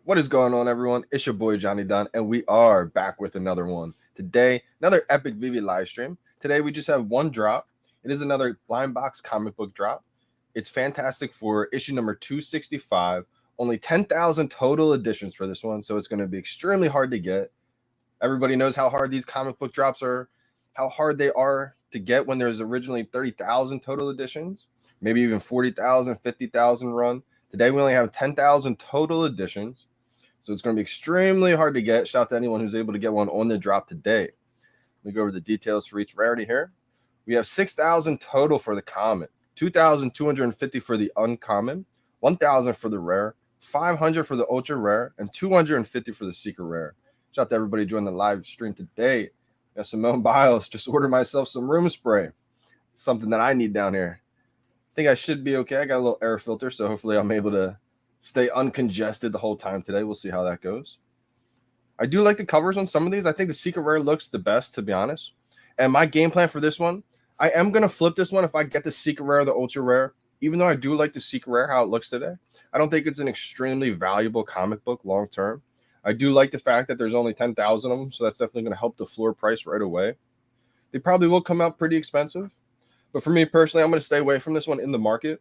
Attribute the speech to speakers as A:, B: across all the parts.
A: What is going on, everyone? It's your boy Johnny Dunn, and we are back with another one. Today, another epic VeVe live stream. Today, we just have one drop. It is another blindbox comic book drop. It's fantastic for issue number 265. Only 10,000 total editions for this one, so it's going to be extremely hard to get. Everybody knows how hard these comic book drops are, how hard they are to get when there's originally 30,000 total editions, maybe even 40,000, 50,000 run. Today, we only have 10,000 total editions. So it's going to be extremely hard to get. Shout out to anyone who's able to get one on the drop today. Let me go over the details for each rarity here. We have 6,000 total for the common, 2,250 for the uncommon, 1,000 for the rare, 500 for the ultra rare, and 250 for the secret rare. Shout out to everybody joining the live stream today. Got Simone Biles. Just ordered myself some room spray. Something that I need down here. I think I should be okay. I got a little air filter, so hopefully I'm able to stay uncongested the whole time today. We'll see how that goes. I do like the covers on some of these. I think the secret rare looks the best, to be honest. And my game plan for this one, I am going to flip this one if I get the secret rare, the ultra rare. Even though I do like the secret rare, how it looks today, I don't think it's an extremely valuable comic book long term. I do like the fact that there's only 10,000 of them, so that's definitely going to help the floor price right away. They probably will come out pretty expensive. But for me personally, I'm going to stay away from this one in the market.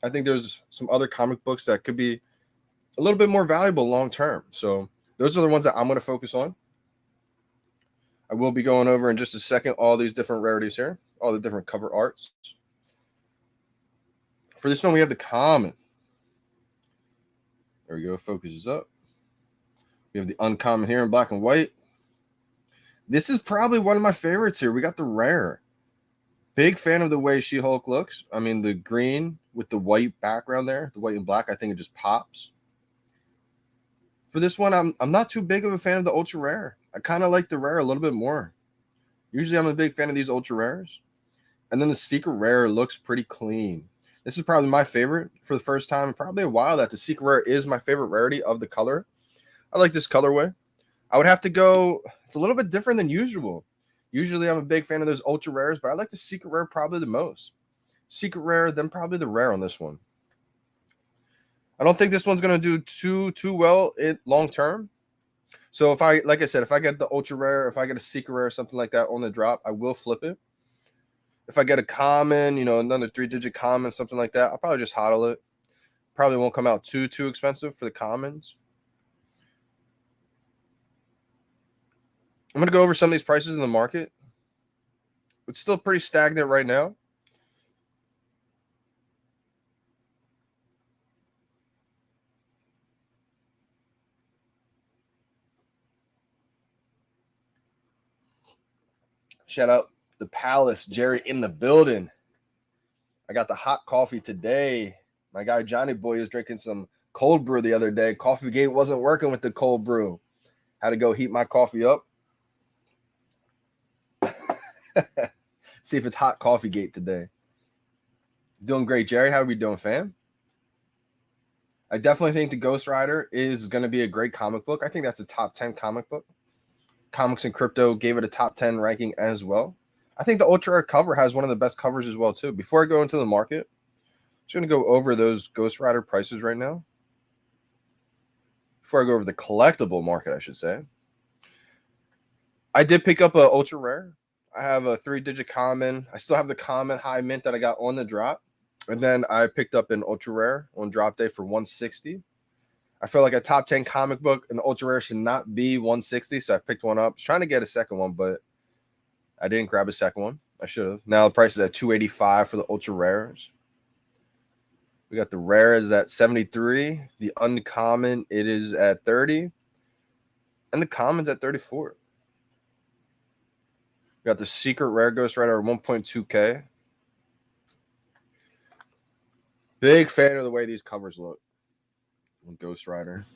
A: I think there's some other comic books that could be a little bit more valuable long term. So those are the ones that I'm going to focus on. I will be going over in just a second all these different rarities here, all the different cover arts. For this one, we have the common. There we go. Focus is up. We have the uncommon here in black and white. This is probably one of my favorites here. We got the rare. Big fan of the way She-Hulk looks. I mean, the green with the white background there, the white and black, I think it just pops. For this one, I'm not too big of a fan of the ultra rare. I kind of like the rare a little bit more. Usually, I'm a big fan of these ultra rares. And then the secret rare looks pretty clean. This is probably my favorite for the first time in probably a while that the secret rare is my favorite rarity of the color. I like this colorway. I would have to go, it's a little bit different than usual. Usually, I'm a big fan of those ultra rares, but I like the secret rare probably the most. Secret rare, then probably the rare on this one. I don't think this one's going to do too well long term. So if I get the ultra rare, if I get a secret rare or something like that on the drop, I will flip it. If I get a common, another 3-digit common, something like that, I'll probably just hodl it. Probably won't come out too expensive for the commons. I'm going to go over some of these prices in the market. It's still pretty stagnant right now. Shout out the Palace, Jerry in the building. I got the hot coffee today. My guy Johnny Boy was drinking some cold brew the other day. Coffee Gate wasn't working with the cold brew. Had to go heat my coffee up. See if it's hot Coffee Gate today. Doing great, Jerry. How are we doing, fam? I definitely think the Ghost Rider is going to be a great comic book. I think that's a top 10 comic book. Comics and Crypto gave it a top 10 ranking as well. I think the ultra rare cover has one of the best covers as well, too. Before I go into the market, I'm just going to go over those Ghost Rider prices right now. Before I go over the collectible market, I should say. I did pick up an ultra rare. I have a 3-digit common. I still have the common high mint that I got on the drop. And then I picked up an ultra rare on drop day for 160. I feel like a top 10 comic book, an ultra rare should not be 160. So I picked one up. I was trying to get a second one, but I didn't grab a second one. I should have. Now the price is at 285 for the ultra rares. We got the rares at 73. The uncommon, it is at 30. And the common's at 34. We got the secret rare Ghost Rider at 1.2K. Big fan of the way these covers look on Ghost Rider.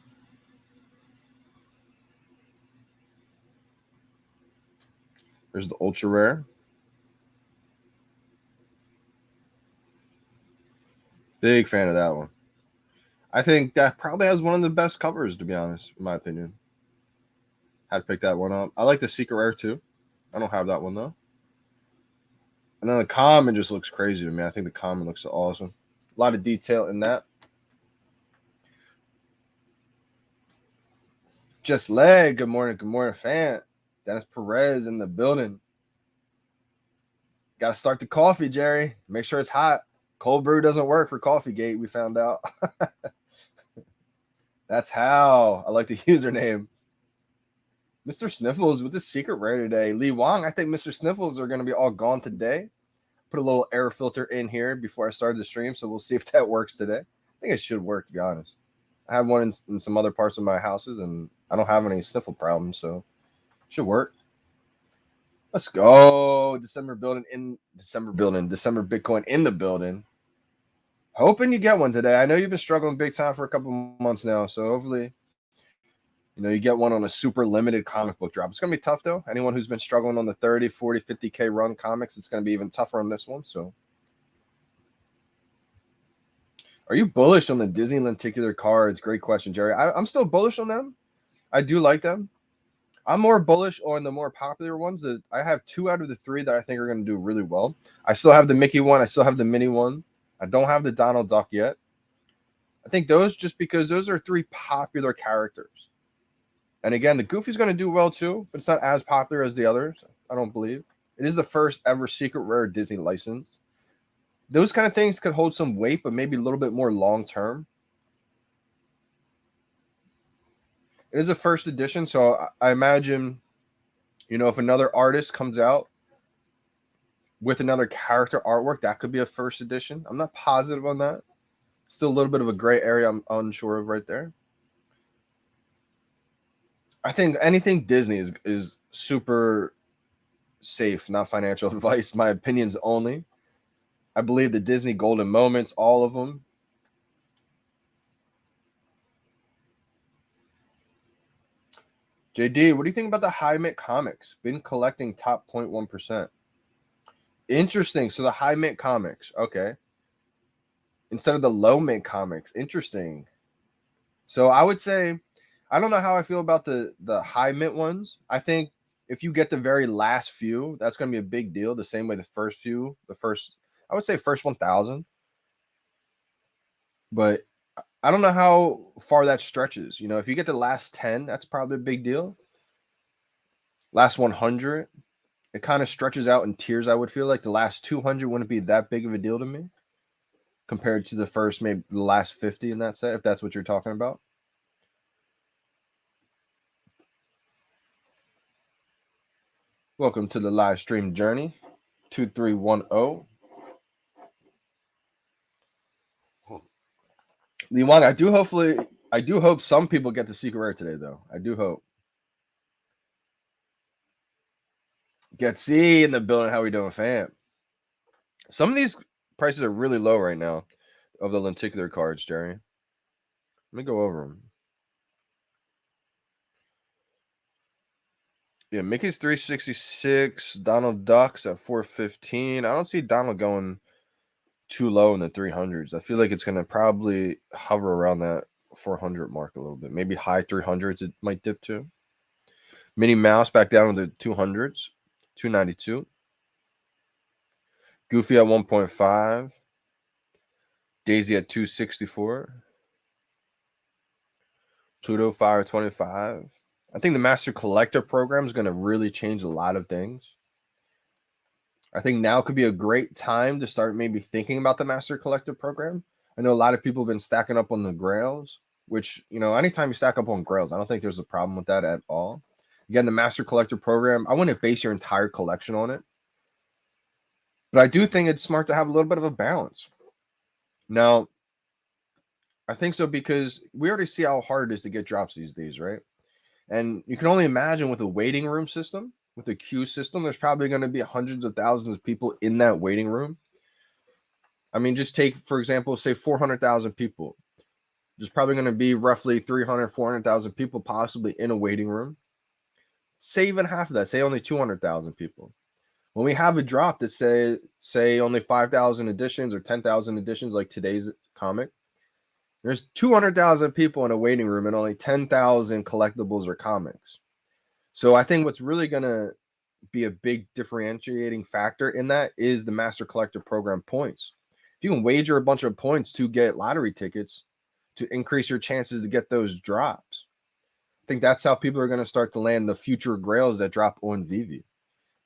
A: There's the ultra rare. Big fan of that one. I think that probably has one of the best covers, to be honest, in my opinion. Had to pick that one up. I like the secret rare too. I don't have that one though. And then the common just looks crazy to me. I think the common looks awesome. A lot of detail in that. Just leg. Good morning, fan. Dennis Perez in the building. Got to start the coffee, Jerry. Make sure it's hot. Cold brew doesn't work for Coffee Gate, we found out. That's how. I like the username. Mr. Sniffles with the secret rare today. Lee Wong, I think Mr. Sniffles are going to be all gone today. Put a little air filter in here before I started the stream, so we'll see if that works today. I think it should work, to be honest. I have one in some other parts of my houses, and I don't have any sniffle problems, so it should work. Let's go. December Bitcoin in the building. Hoping you get one today. I know you've been struggling big time for a couple months now, so hopefully, you get one on a super limited comic book drop. It's going to be tough, though. Anyone who's been struggling on the 30, 40, 50K run comics, it's going to be even tougher on this one. So, are you bullish on the Disney lenticular cards? Great question, Jerry. I'm still bullish on them. I do like them. I'm more bullish on the more popular ones. That I have 2 out of the 3 that I think are going to do really well. I still have the Mickey one. I still have the Minnie one. I don't have the Donald Duck yet. I think those, just because those are 3 popular characters. And again, the Goofy's going to do well too, but it's not as popular as the others, I don't believe. It is the first ever secret rare Disney license. Those kind of things could hold some weight, but maybe a little bit more long term. It is a first edition, so I imagine, if another artist comes out with another character artwork, that could be a first edition. I'm not positive on that. Still a little bit of a gray area I'm unsure of right there. I think anything Disney is super safe, not financial advice. My opinions only. I believe the Disney Golden Moments, all of them. JD, what do you think about the high mint comics? Been collecting top 0.1%. Interesting. So the high mint comics, okay. Instead of the low mint comics. Interesting. So I would say, I don't know how I feel about the high mint ones. I think if you get the very last few, that's going to be a big deal. The same way the first few, I would say first 1,000. But I don't know how far that stretches. If you get the last 10, that's probably a big deal. Last 100, it kind of stretches out in tiers. I would feel like the last 200 wouldn't be that big of a deal to me compared to the first, maybe the last 50 in that set, if that's what you're talking about. Welcome to the live stream journey, 2310. Lee Wong, I do hope some people get the secret rare today, though. I do hope. Get C in the building. How we doing, fam? Some of these prices are really low right now of the lenticular cards, Jerry. Let me go over them. Yeah, Mickey's 366, Donald Duck's at 415. I don't see Donald going too low in the 300s. I feel like it's going to probably hover around that 400 mark a little bit. Maybe high 300s it might dip to. Minnie Mouse back down to the 200s, 292. Goofy at 1.5. Daisy at 264. Pluto 525. I think the Master Collector program is going to really change a lot of things. I think now could be a great time to start maybe thinking about the Master Collector program. I know a lot of people have been stacking up on the Grails, which, anytime you stack up on Grails, I don't think there's a problem with that at all. Again, the Master Collector program, I wouldn't base your entire collection on it. But I do think it's smart to have a little bit of a balance. Now, I think so because we already see how hard it is to get drops these days, right? And you can only imagine with a waiting room system, with a queue system, there's probably going to be hundreds of thousands of people in that waiting room. I mean, just take, for example, say 400,000 people. There's probably going to be roughly 300, 400,000 people possibly in a waiting room. Say even half of that, say only 200,000 people. When we have a drop that say only 5,000 editions or 10,000 editions like today's comic, there's 200,000 people in a waiting room and only 10,000 collectibles or comics. So I think what's really going to be a big differentiating factor in that is the Master Collector program points. If you can wager a bunch of points to get lottery tickets to increase your chances to get those drops, think that's how people are going to start to land the future grails that drop on VeVe,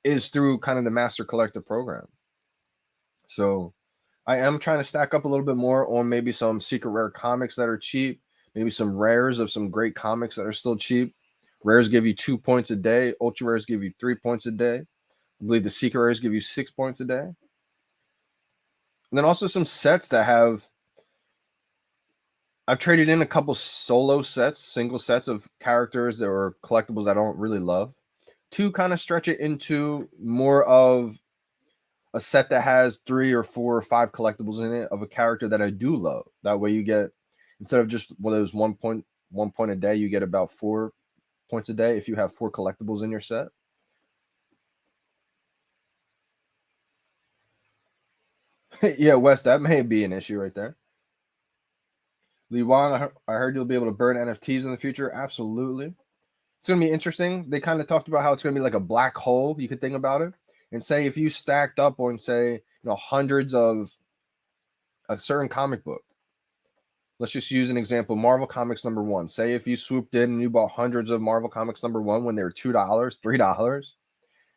A: is through kind of the master collector program. So I am trying to stack up a little bit more on maybe some secret rare comics that are cheap, maybe some rares of some great comics that are still cheap. Rares give you 2 points a day. Ultra rares give you 3 points a day. I believe the secret rares give you 6 points a day. And then also some sets that have, I've traded in a couple solo sets, single sets of characters that were collectibles I don't really love, to kind of stretch it into more of a set that has 3 or 4 or 5 collectibles in it of a character that I do love. That way you get, instead of just one of those 1 point a day, you get about 4 points a day if you have 4 collectibles in your set. Yeah, Wes, that may be an issue right there. Lee Wong, I heard you'll be able to burn NFTs in the future. Absolutely. It's going to be interesting. They kind of talked about how it's going to be like a black hole. You could think about it and say if you stacked up on, say, hundreds of a certain comic book. Let's just use an example. Marvel Comics #1. Say if you swooped in and you bought hundreds of Marvel Comics #1 when they were $2, $3,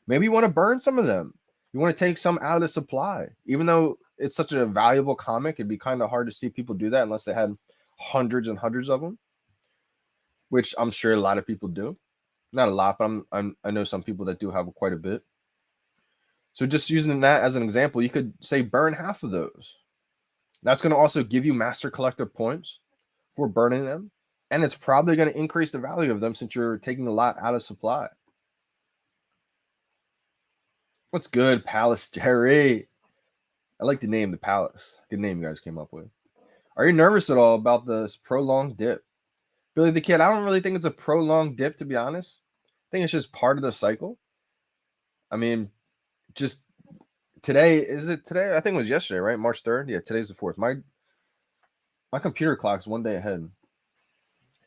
A: maybe you want to burn some of them. You want to take some out of the supply. Even though it's such a valuable comic, it'd be kind of hard to see people do that unless they had hundreds and hundreds of them, which I'm sure a lot of people do. Not a lot, but I know some people that do have quite a bit. So just using that as an example, you could say burn half of those. That's going to also give you master collector points for burning them, and it's probably going to increase the value of them since you're taking a lot out of supply. What's good, Palace Jerry? I like the name, the Palace. Good name you guys came up with. Are you nervous at all about this prolonged dip? Billy the Kid, I don't really think it's a prolonged dip, to be honest. I think it's just part of the cycle. I mean, just today, is it today? I think it was yesterday, right? March 3rd? Yeah, today's the 4th. My computer clock's 1 day ahead.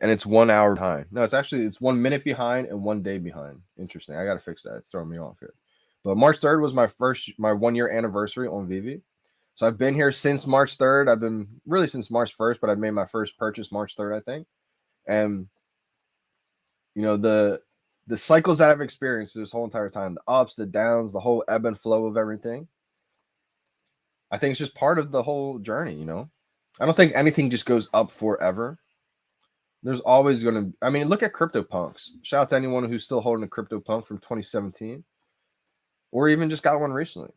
A: And it's 1 hour behind. No, it's 1 minute behind and 1 day behind. Interesting. I got to fix that. It's throwing me off here. But March 3rd was my 1 year anniversary on VeVe. So I've been here since March 3rd. I've been really since March 1st, but I made my first purchase March 3rd, I think. And the cycles that I've experienced this whole entire time, the ups, the downs, the whole ebb and flow of everything, I think it's just part of the whole journey, I don't think anything just goes up forever. There's always going to, look at CryptoPunks. Shout out to anyone who's still holding a CryptoPunk from 2017 or even just got one recently.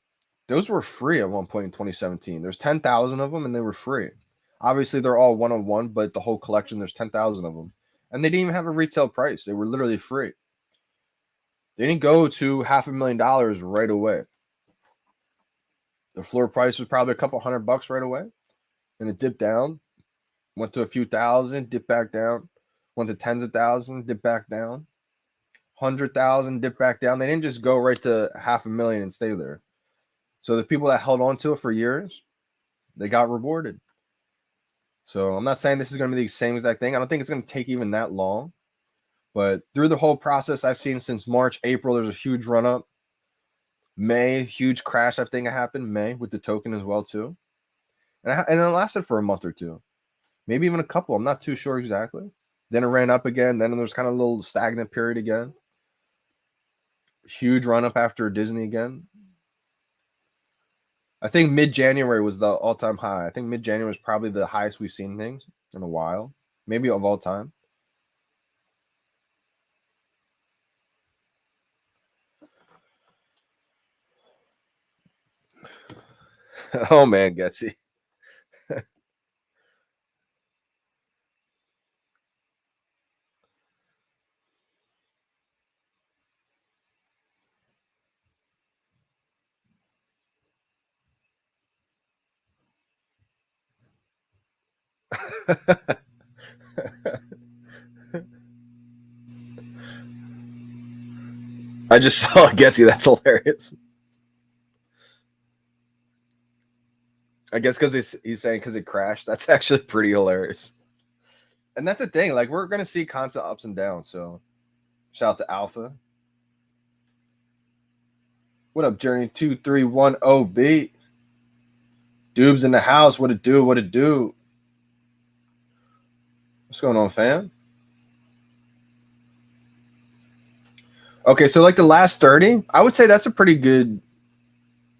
A: Those were free at one point in 2017. There's 10,000 of them and they were free. Obviously, they're all one-on-one, but the whole collection, there's 10,000 of them. And they didn't even have a retail price. They were literally free. They didn't go to $500,000 right away. The floor price was probably a couple $100 right away. And it dipped down, went to a few thousand, dipped back down, went to tens of thousands, dipped back down, 100,000, dipped back down. They didn't just go right to $500,000 and stay there. So the people that held on to it for years, they got rewarded. So I'm not saying this is going to be the same exact thing. I don't think it's going to take even that long. But through the whole process I've seen since March, April, there's a huge run up. May, huge crash, I think it happened. May with the token as well, too. And it lasted for a month or two. Maybe even a couple. I'm not too sure exactly. Then it ran up again. Then there's kind of a little stagnant period again. Huge run up after Disney again. I think mid-January was the all-time high. I think mid-January was probably the highest we've seen things in a while. Maybe of all time. Oh, man, Getsy. I just saw Getsy. That's hilarious. I guess because he's saying because it crashed. That's actually pretty hilarious. And that's the thing. Like, we're going to see constant ups and downs. So, shout out to Alpha. What up, Journey 2310B? Dubes in the house. What it do? What it do? What's going on, fam? Okay, so like the last 30, I would say that's a pretty good.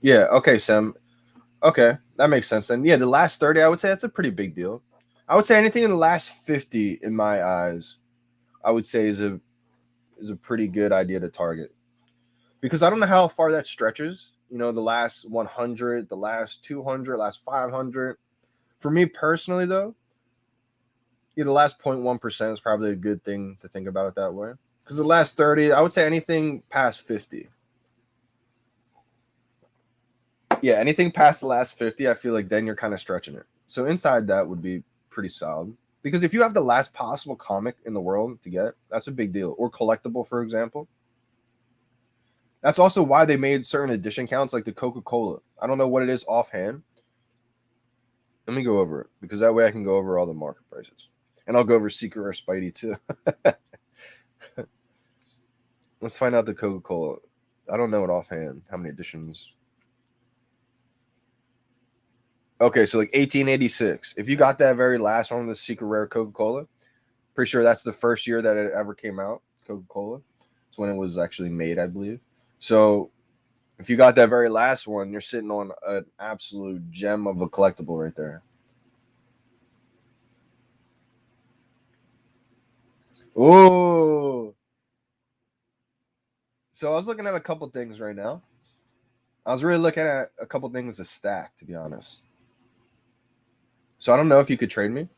A: Yeah. Okay, Sam. Okay, that makes sense then. Yeah, the last 30, I would say that's a pretty big deal. I would say anything in the last 50, in my eyes, I would say is a pretty good idea to target, because I don't know how far that stretches. The last 100, the last 200, last 500. For me personally, though, yeah, the last 0.1% is probably a good thing to think about it that way. Because the last 30, I would say anything past 50. Yeah, anything past the last 50, I feel like then you're kind of stretching it. So inside that would be pretty solid. Because if you have the last possible comic in the world to get, that's a big deal. Or collectible, for example. That's also why they made certain edition counts like the Coca-Cola. I don't know what it is offhand. Let me go over it, because that way I can go over all the market prices. And I'll go over Secret or Spidey too. Let's find out the Coca-Cola. I don't know it offhand. How many editions? Okay, so like 1886. If you got that very last one, the Secret Rare Coca-Cola, pretty sure that's the first year that it ever came out. Coca-Cola. It's when it was actually made, I believe. So if you got that very last one, you're sitting on an absolute gem of a collectible right there. Oh. So I was looking at a couple things right now. I was really looking at a couple things to stack, to be honest. So I don't know if you could trade me,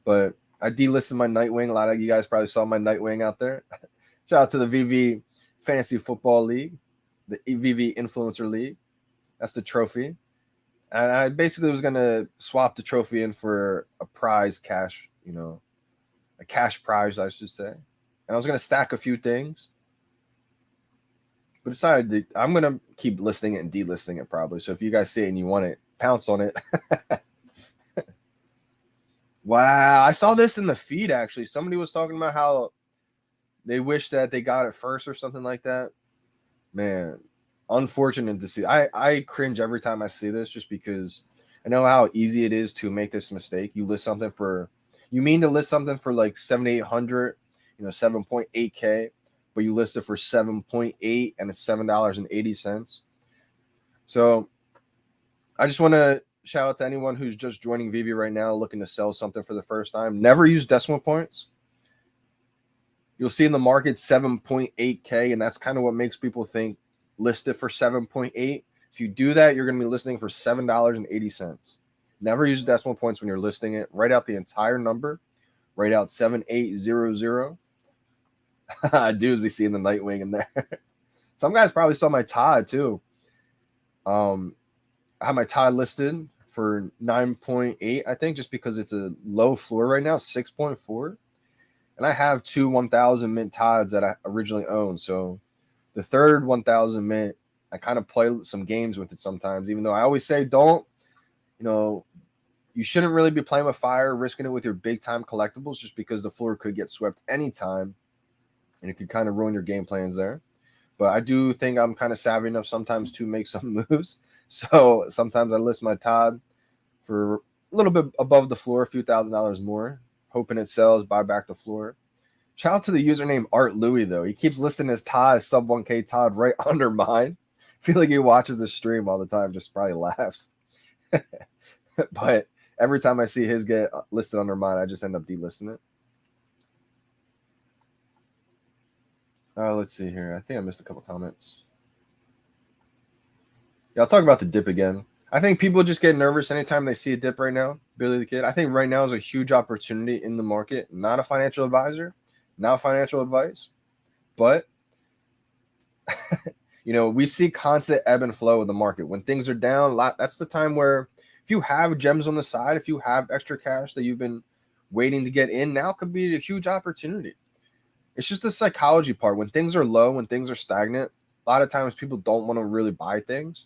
A: but I delisted my Nightwing. A lot of you guys probably saw my Nightwing out there. Shout out to the VeVe Fantasy Football League, the VeVe Influencer League. That's the trophy. And I basically was going to swap the trophy in for a prize cash, a cash prize, I should say. And I was going to stack a few things, but decided I'm going to keep listing it and delisting it probably. So if you guys see it and you want it, pounce on it. Wow. I saw this in the feed, actually. Somebody was talking about how they wish that they got it first or something like that. Man, unfortunate to see. I cringe every time I see this, just because I know how easy it is to make this mistake. You mean to list something for like 7,800, 7.8K, but you list it for 7.8 and it's $7.80. So I just want to shout out to anyone who's just joining VeVe right now, looking to sell something for the first time. Never use decimal points. You'll see in the market 7.8K, and that's kind of what makes people think list it for 7.8. If you do that, you're going to be listing for $7.80. Never use decimal points when you're listing it. Write out the entire number. Write out 7800. Dudes, we see in the Nightwing in there. Some guys probably saw my Todd too. I have my Todd listed for 9.8, I think, just because it's a low floor right now, 6.4. And I have two 1,000 mint Todds that I originally owned. So the third 1,000 mint, I kind of play some games with it sometimes, even though I always say you shouldn't really be playing with fire, risking it with your big time collectibles, just because the floor could get swept anytime and it could kind of ruin your game plans there. But I do think I'm kind of savvy enough sometimes to make some moves. So sometimes I list my Todd for a little bit above the floor, a few $1,000s more, hoping it sells, buy back the floor. Shout out to the username Art Louie, though. He keeps listing his Todd, sub 1K Todd, right under mine. I feel like he watches the stream all the time, just probably laughs. But every time I see his get listed under mine, I just end up delisting it. Let's see here. I think I missed a couple comments. Yeah, I'll talk about the dip again. I think people just get nervous anytime they see a dip right now. Billy the Kid. I think right now is a huge opportunity in the market. Not a financial advisor, not financial advice, but we see constant ebb and flow of the market. When things are down, that's the time where if you have gems on the side, if you have extra cash that you've been waiting to get in, now could be a huge opportunity. It's just the psychology part. When things are low, when things are stagnant, a lot of times people don't want to really buy things.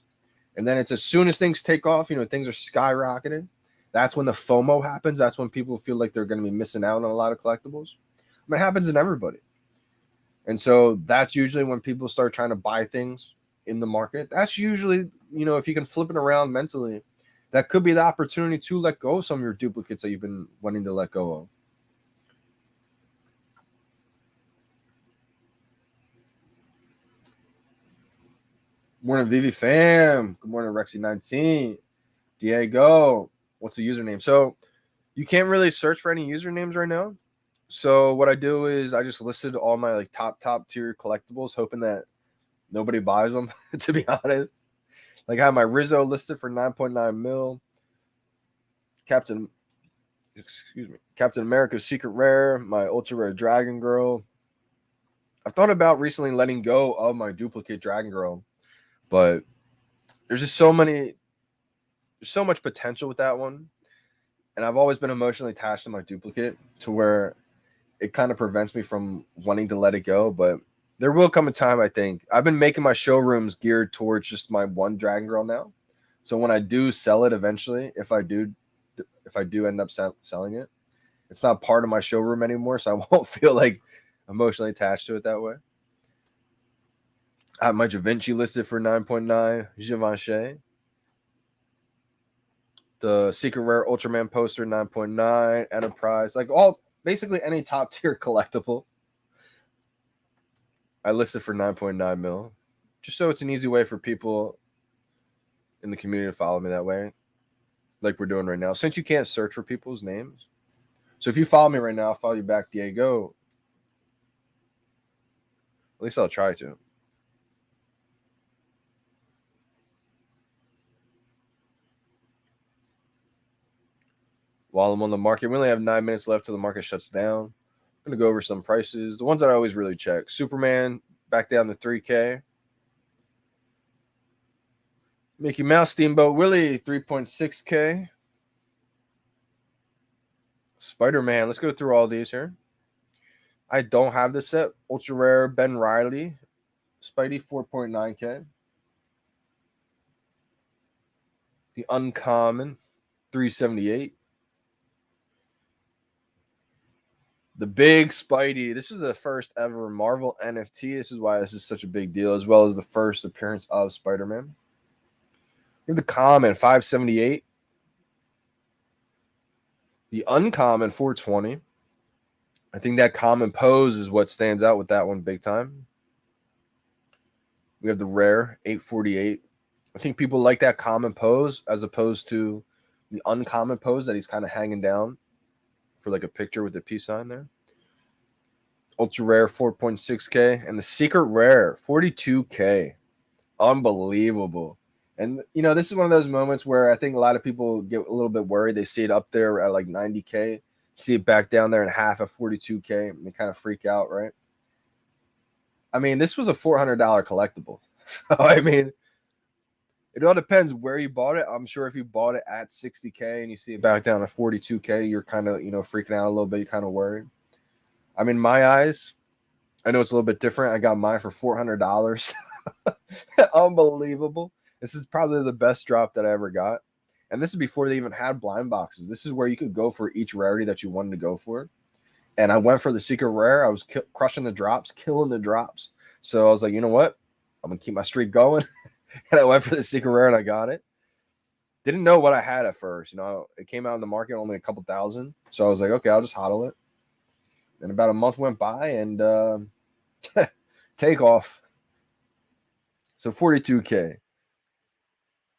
A: And then it's as soon as things take off, things are skyrocketing. That's when the FOMO happens. That's when people feel like they're going to be missing out on a lot of collectibles. It happens in everybody. And so that's usually when people start trying to buy things in the market. That's usually, if you can flip it around mentally, that could be the opportunity to let go of some of your duplicates that you've been wanting to let go of. Morning, VeVe fam. Good morning, Rexy19. Diego. What's the username? So you can't really search for any usernames right now. So what I do is I just listed all my like top tier collectibles, hoping that nobody buys them. To be honest, like I have my Rizzo listed for 9.9 mil. Captain America's Secret Rare, my ultra rare Dragon Girl. I've thought about recently letting go of my duplicate Dragon Girl, but there's just so much potential with that one. And I've always been emotionally attached to my duplicate to where it kind of prevents me from wanting to let it go. But there will come a time, I think. I've been making my showrooms geared towards just my one Dragon Girl now. So when I do sell it eventually, if I do end up selling it, it's not part of my showroom anymore. So I won't feel like emotionally attached to it that way. I have my Da Vinci listed for 9.9, Givenchy. The Secret Rare Ultraman poster, 9.9, Enterprise, like all basically any top tier collectible. I listed for 9.9 mil, just so it's an easy way for people in the community to follow me that way, like we're doing right now. Since you can't search for people's names, so if you follow me right now, I'll follow you back, Diego. At least I'll try to. While I'm on the market, we only have 9 minutes left till the market shuts down. I'm going to go over some prices. The ones that I always really check. Superman back down to 3K. Mickey Mouse Steamboat Willie, 3.6K. Spider-Man. Let's go through all these here. I don't have this set. Ultra Rare Ben Riley. Spidey, 4.9K. The Uncommon, 378. The big Spidey. This is the first ever Marvel NFT. This is why this is such a big deal, as well as the first appearance of Spider-Man. We have the Common, 578. The Uncommon, 420. I think that Common pose is what stands out with that one big time. We have the Rare, 848. I think people like that Common pose as opposed to the Uncommon pose that he's kind of hanging down for like a picture with the peace sign there. Ultra Rare, 4.6K. And the Secret Rare, 42K. Unbelievable. And, you know, this is one of those moments where I think a lot of people get a little bit worried. They see it up there at like 90K, see it back down there in half at 42K, and they kind of freak out, right? I mean, this was a $400 collectible. So, I mean, it all depends where you bought it. I'm sure if you bought it at 60K and you see it back down to 42K, you're kind of, you know, freaking out a little bit. You're kind of worried. I mean, my eyes, I know it's a little bit different. I got mine for $400. Unbelievable. This is probably the best drop that I ever got. And this is before they even had blind boxes. This is where you could go for each rarity that you wanted to go for. And I went for the Secret Rare. I was crushing the drops, killing the drops. So I was like, you know what? I'm going to keep my streak going. And I went for the Secret Rare and I got it. Didn't know what I had at first. You know, it came out in the market only a couple thousand. So I was like, okay, I'll just hodl it. And about a month went by and take off. So 42K.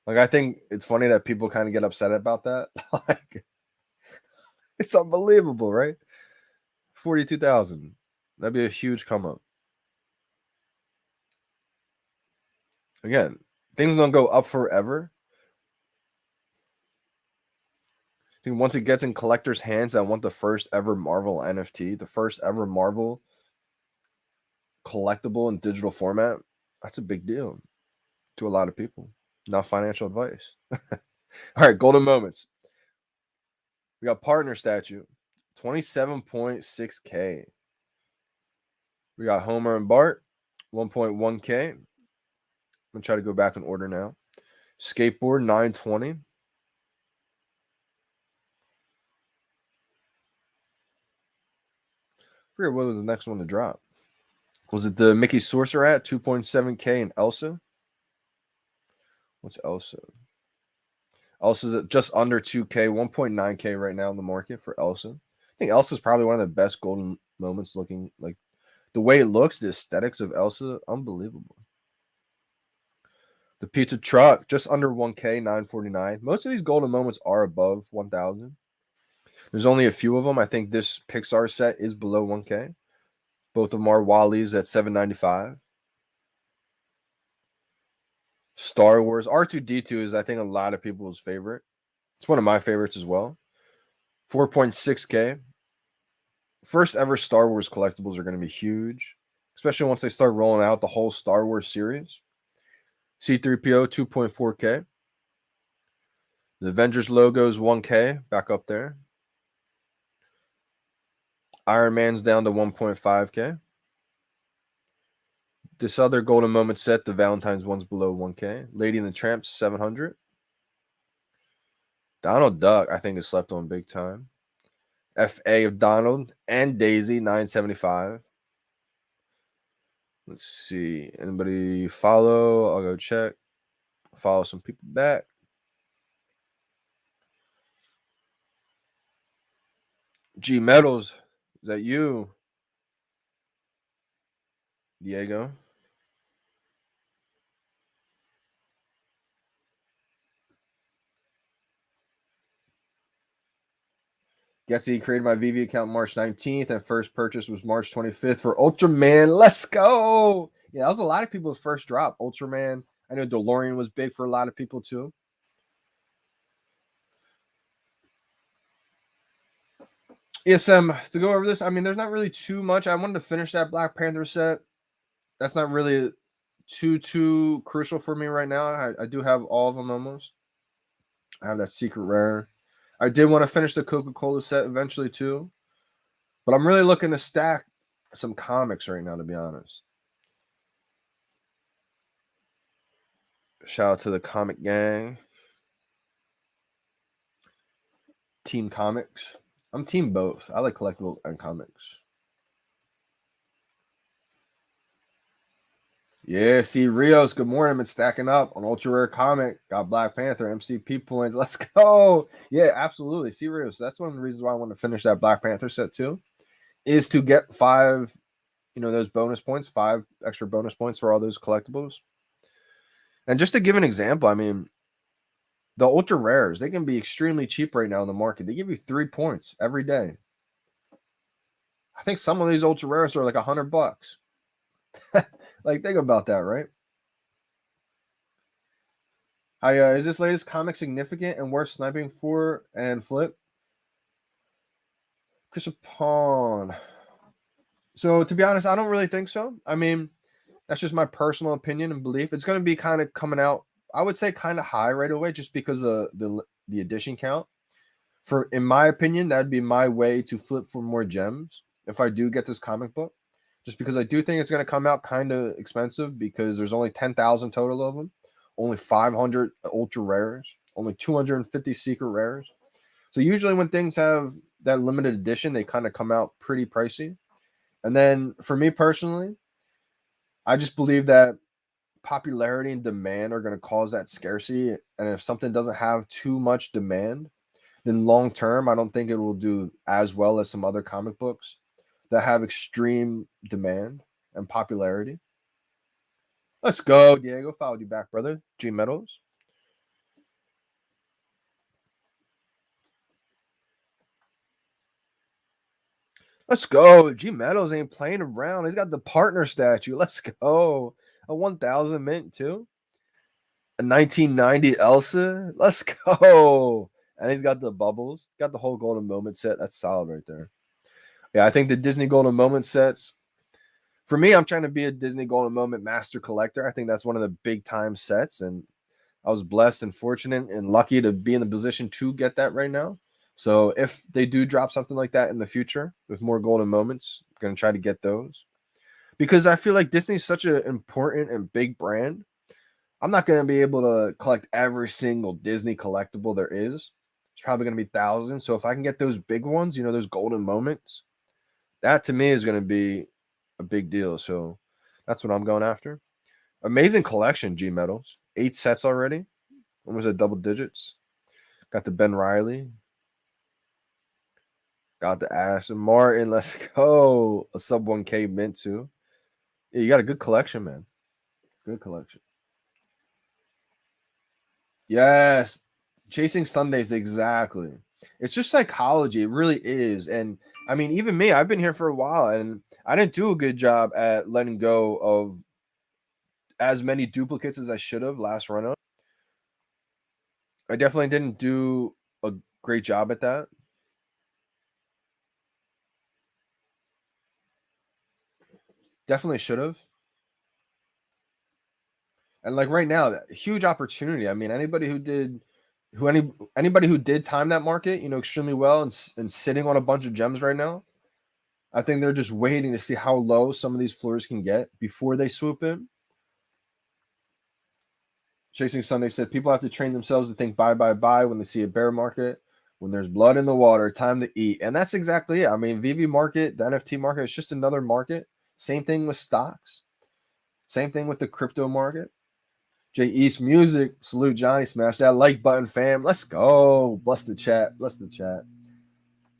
A: Like, I think it's funny that people kind of get upset about that. Like, it's unbelievable, right? 42,000. That'd be a huge come up. Again, things don't go up forever. I think once it gets in collectors' hands, I want the first ever Marvel NFT, the first ever Marvel collectible in digital format. That's a big deal to a lot of people. Not financial advice. All right, golden moments. We got partner statue, 27.6K. We got Homer and Bart, 1.1K. I'm gonna try to go back in order now. Skateboard, 920. I forget what was the next one to drop. Was it the Mickey Sorcerer at 2.7K and Elsa? What's Elsa? Elsa's at just under 2K, 1.9K right now in the market for Elsa. I think Elsa's probably one of the best golden moments looking like the way it looks, the aesthetics of Elsa, unbelievable. The pizza truck, just under 1K, 949. Most of these golden moments are above 1,000. There's only a few of them. I think this Pixar set is below 1K. Both of them are Wally's at 795. Star Wars R2D2 is, I think, a lot of people's favorite. It's one of my favorites as well. 4.6K. First ever Star Wars collectibles are going to be huge, especially once they start rolling out the whole Star Wars series. C3PO 2.4K. The Avengers logo is 1K, back up there. Iron Man's down to 1.5K. This other Golden Moment set, the Valentine's one's below 1K. Lady and the Tramp, 700. Donald Duck, I think, is slept on big time. FA of Donald and Daisy, 975. Let's see. Anybody follow? I'll go check. Follow some people back. G Metals, is that you? Diego? Getsy created my VeVe account March 19th, and first purchase was March 25th for Ultraman. Let's go! Yeah, that was a lot of people's first drop. Ultraman. I know DeLorean was big for a lot of people too. ESM, to go over this, I mean, there's not really too much. I wanted to finish that Black Panther set. That's not really too crucial for me right now. I do have all of them almost. I have that secret rare. I did want to finish the Coca-Cola set eventually too. But I'm really looking to stack some comics right now, to be honest. Shout out to the comic gang. Team Comics. I'm team both. I like collectibles and comics. Yeah, see, Rios, good morning. Been stacking up on Ultra Rare Comic. Got Black Panther, MCP points. Let's go. Yeah, absolutely. See, Rios, that's one of the reasons why I want to finish that Black Panther set too, is to get 5, those bonus points, 5 extra bonus points for all those collectibles. And just to give an example, I mean, the Ultra Rares, they can be extremely cheap right now in the market. They give you 3 points every day. I think some of these Ultra Rares are like $100. Like, think about that, right? Is this latest comic significant and worth sniping for and flip? Chris Pawn. So, to be honest, I don't really think so. I mean, that's just my personal opinion and belief. It's going to be kind of coming out, I would say, kind of high right away, just because of the edition count. In my opinion, that'd be my way to flip for more gems if I do get this comic book. Just because I do think it's going to come out kind of expensive, because there's only 10,000 total of them, only 500 ultra rares, only 250 secret rares. So usually when things have that limited edition, they kind of come out pretty pricey. And then for me personally, I just believe that popularity and demand are going to cause that scarcity. And if something doesn't have too much demand, then long term, I don't think it will do as well as some other comic books that have extreme demand and popularity. Let's go, Diego. Followed you back, brother. G Metals. Let's go. G Metals ain't playing around. He's got the partner statue. Let's go. A 1,000 mint, too. A 1990 Elsa. Let's go. And he's got the bubbles. Got the whole Golden Moment set. That's solid right there. Yeah, I think the Disney Golden Moment sets, for me, I'm trying to be a Disney Golden Moment master collector. I think that's one of the big time sets, and I was blessed and fortunate and lucky to be in the position to get that right now. So if they do drop something like that in the future with more Golden Moments, I'm going to try to get those, because I feel like Disney's such an important and big brand. I'm not going to be able to collect every single Disney collectible there is. It's probably going to be thousands. So if I can get those big ones, those Golden Moments, that to me is going to be a big deal. So that's what I'm going after. Amazing collection, G Metals. 8 sets already. Almost at double digits. Got the Ben Riley. Got the Aston Martin. Let's go. A sub 1K mint too. Yeah, you got a good collection, man. Good collection. Yes. Chasing Sundays, exactly. It's just psychology. It really is. And I mean, even me, I've been here for a while and I didn't do a good job at letting go of as many duplicates as I should have last run up. I definitely didn't do a great job at that. Definitely should have. And like right now, huge opportunity. I mean, anybody who did time that market, extremely well and sitting on a bunch of gems right now, I think they're just waiting to see how low some of these floors can get before they swoop in. Chasing Sunday said people have to train themselves to think buy, buy, buy when they see a bear market. When there's blood in the water, time to eat. And that's exactly it. I mean, VeVe market, the NFT market, is just another market. Same thing with stocks. Same thing with the crypto market. J East Music, salute Johnny, smash that like button, fam. Let's go. Bless the chat. Bless the chat.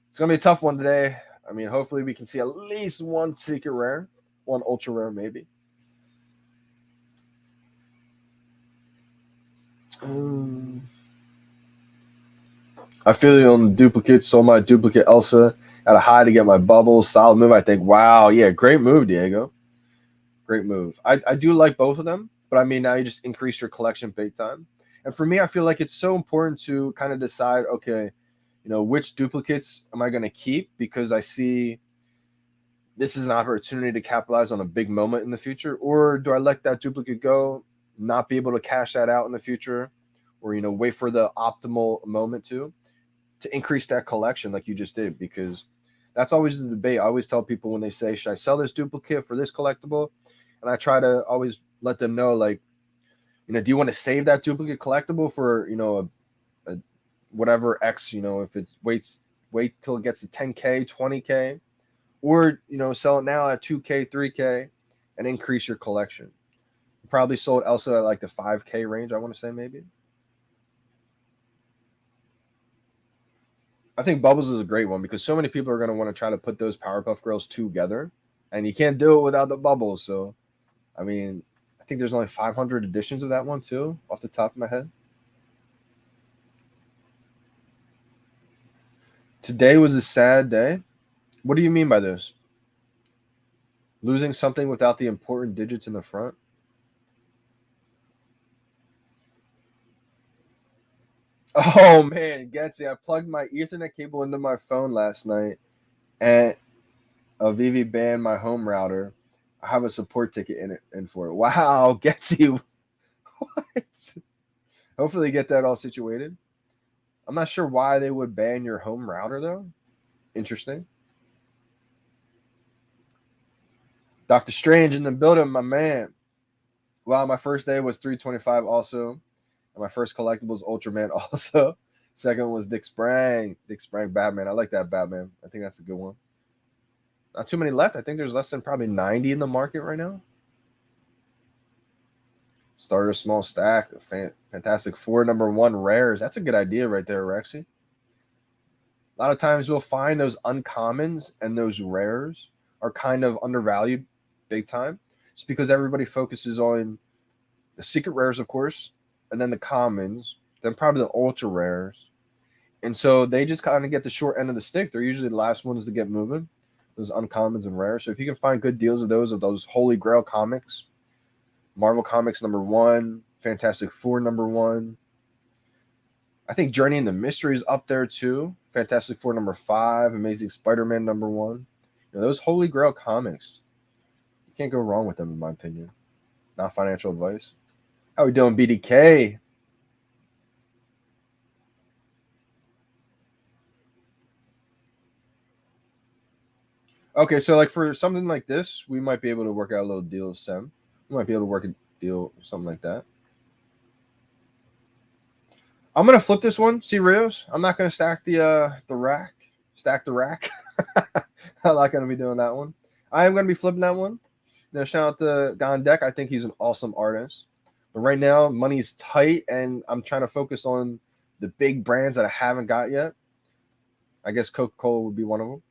A: It's gonna be a tough one today. I mean, hopefully we can see at least one secret rare, one ultra rare, maybe. I feel you on the duplicate. Sold my duplicate Elsa at a high to get my bubbles. Solid move. I think. Wow. Yeah. Great move, Diego. Great move. I do like both of them, but I mean, now you just increase your collection big time. And for me, I feel like it's so important to kind of decide, okay, which duplicates am I going to keep because I see this is an opportunity to capitalize on a big moment in the future, or do I let that duplicate go, not be able to cash that out in the future, or wait for the optimal moment to increase that collection like you just did, because that's always the debate. I always tell people when they say, should I sell this duplicate for this collectible? And I try to always let them know, like, do you want to save that duplicate collectible for, a whatever X, if it wait till it gets to 10K, 20K, or, sell it now at 2K, 3K and increase your collection. You probably sold Elsa at like the 5K range, I want to say maybe. I think Bubbles is a great one because so many people are going to want to try to put those Powerpuff Girls together, and you can't do it without the bubbles. So, I mean, I think there's only 500 editions of that one too, off the top of my head. Today was a sad day. What do you mean by this? Losing something without the important digits in the front? Oh man, Getsy, I plugged my Ethernet cable into my phone last night, and a VeVe banned my home router. I have a support ticket in for it. Wow, Getsy, what? Hopefully, get that all situated. I'm not sure why they would ban your home router though. Interesting. Doctor Strange in the building, my man. Wow, my first day was 325 also. And my first collectible was Ultraman also. Second one was Dick Sprang. Dick Sprang Batman. I like that Batman. I think that's a good one. Not too many left. I think there's less than probably 90 in the market right now. Started a small stack. Fantastic Four #1 rares. That's a good idea right there, Rexy. A lot of times we'll find those uncommons and those rares are kind of undervalued big time. It's because everybody focuses on the secret rares, of course, and then the commons, then probably the ultra rares. And so they just kind of get the short end of the stick. They're usually the last ones to get moving, those uncommons and rares. So if you can find good deals of those Holy Grail comics, Marvel Comics #1, Fantastic Four #1. I think Journey into Mystery is up there too. Fantastic Four #5, Amazing Spider-Man #1. Those Holy Grail comics, you can't go wrong with them in my opinion. Not financial advice. How we doing, BDK? Okay, so like for something like this, we might be able to work out a little deal with Sem. We might be able to work a deal, something like that. I'm gonna flip this one, see Rios. I'm not gonna stack the rack. Stack the rack. I'm not gonna be doing that one. I am gonna be flipping that one. Shout out to Don Deck. I think he's an awesome artist. But right now, money's tight, and I'm trying to focus on the big brands that I haven't got yet. I guess Coca-Cola would be one of them.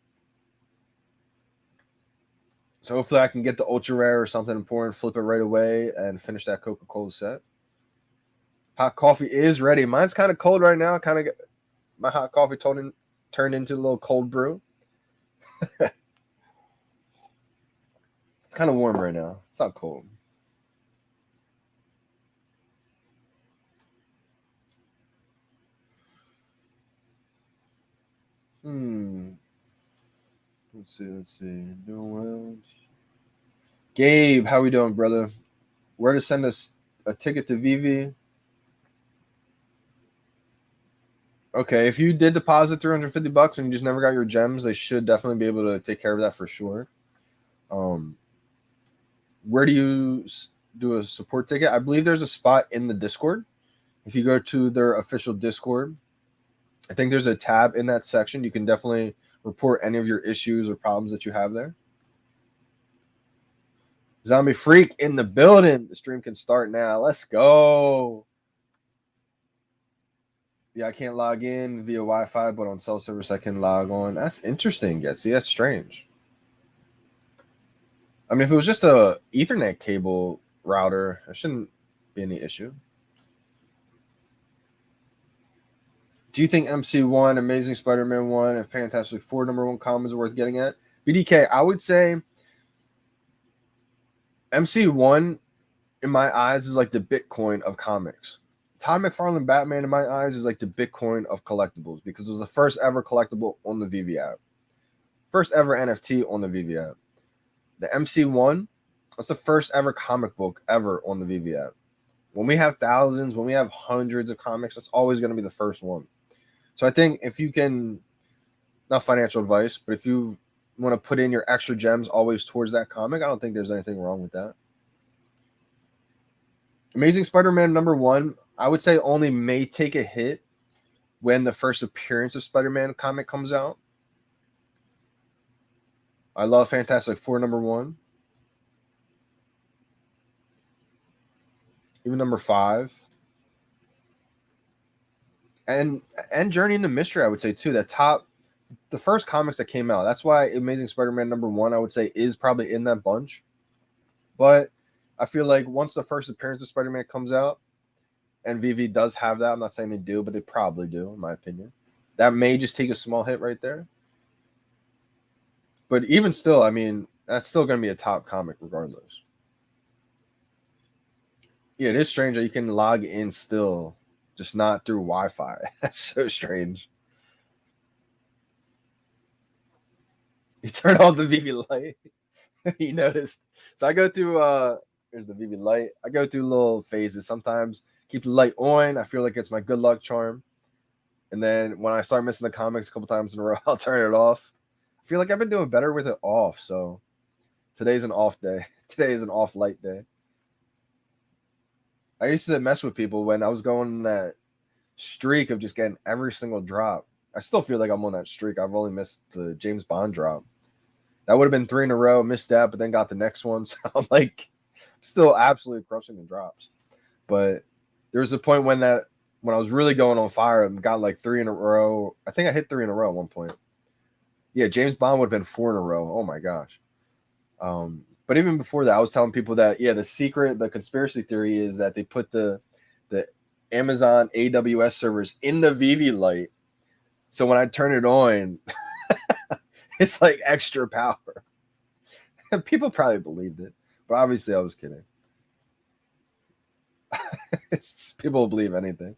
A: So hopefully I can get the ultra rare or something important, flip it right away, and finish that Coca-Cola set. Hot coffee is ready. Mine's kind of cold right now. My hot coffee turned into a little cold brew. It's kind of warm right now. It's not cold. Let's see. Doing well. Gabe, how we doing, brother? Where to send us a ticket to VeVe? Okay, if you did deposit $350 and you just never got your gems, they should definitely be able to take care of that for sure. Where do you do a support ticket? I believe there's a spot in the Discord. If you go to their official Discord, I think there's a tab in that section. You can definitely report any of your issues or problems that you have there. Zombie Freak in the building. The stream can start now. Let's go. Yeah, I can't log in via Wi-Fi, but on cell service I can log on. That's interesting, Getsy. That's strange. I mean, if it was just a Ethernet cable router, there shouldn't be any issue. Do you think MC1, Amazing Spider-Man 1, and Fantastic Four #1 commons are worth getting at? BDK, I would say MC1, in my eyes, is like the Bitcoin of comics. Todd McFarlane Batman, in my eyes, is like the Bitcoin of collectibles because it was the first ever collectible on the VeVe app. First ever NFT on the VeVe app. The MC1, that's the first ever comic book ever on the VeVe app. When we have thousands, when we have hundreds of comics, that's always going to be the first one. So I think if you can, not financial advice, but if you want to put in your extra gems always towards that comic, I don't think there's anything wrong with that. Amazing Spider-Man #1, I would say only may take a hit when the first appearance of Spider-Man comic comes out. I love Fantastic Four #1. Even #5. And Journey into Mystery, I would say too. The first comics that came out. That's why Amazing Spider-Man #1, I would say, is probably in that bunch. But I feel like once the first appearance of Spider-Man comes out, and VeVe does have that, I'm not saying they do, but they probably do, in my opinion. That may just take a small hit right there. But even still, I mean, that's still going to be a top comic regardless. Yeah, it is strange that you can log in still, just not through Wi-Fi. That's so strange. You turn off the VeVe light. You noticed. So I go through here's the VeVe light. I go through little phases. Sometimes keep the light on. I feel like it's my good luck charm. And then when I start missing the comics a couple times in a row, I'll turn it off. I feel like I've been doing better with it off. So today's an off day. Today is an off light day. I used to mess with people when I was going on that streak of just getting every single drop. I still feel like I'm on that streak. I've only missed the James Bond drop. That would have been 3 in a row. Missed that, but then got the next one. So I'm like, still absolutely crushing the drops. But there was a point when I was really going on fire and got like 3 in a row. I think I hit 3 in a row at one point. Yeah, James Bond would have been 4 in a row. Oh my gosh. But even before that, I was telling people that, yeah, the conspiracy theory is that they put the Amazon AWS servers in the VeVe light. So when I turn it on, it's like extra power. People probably believed it, but obviously I was kidding. People will believe anything.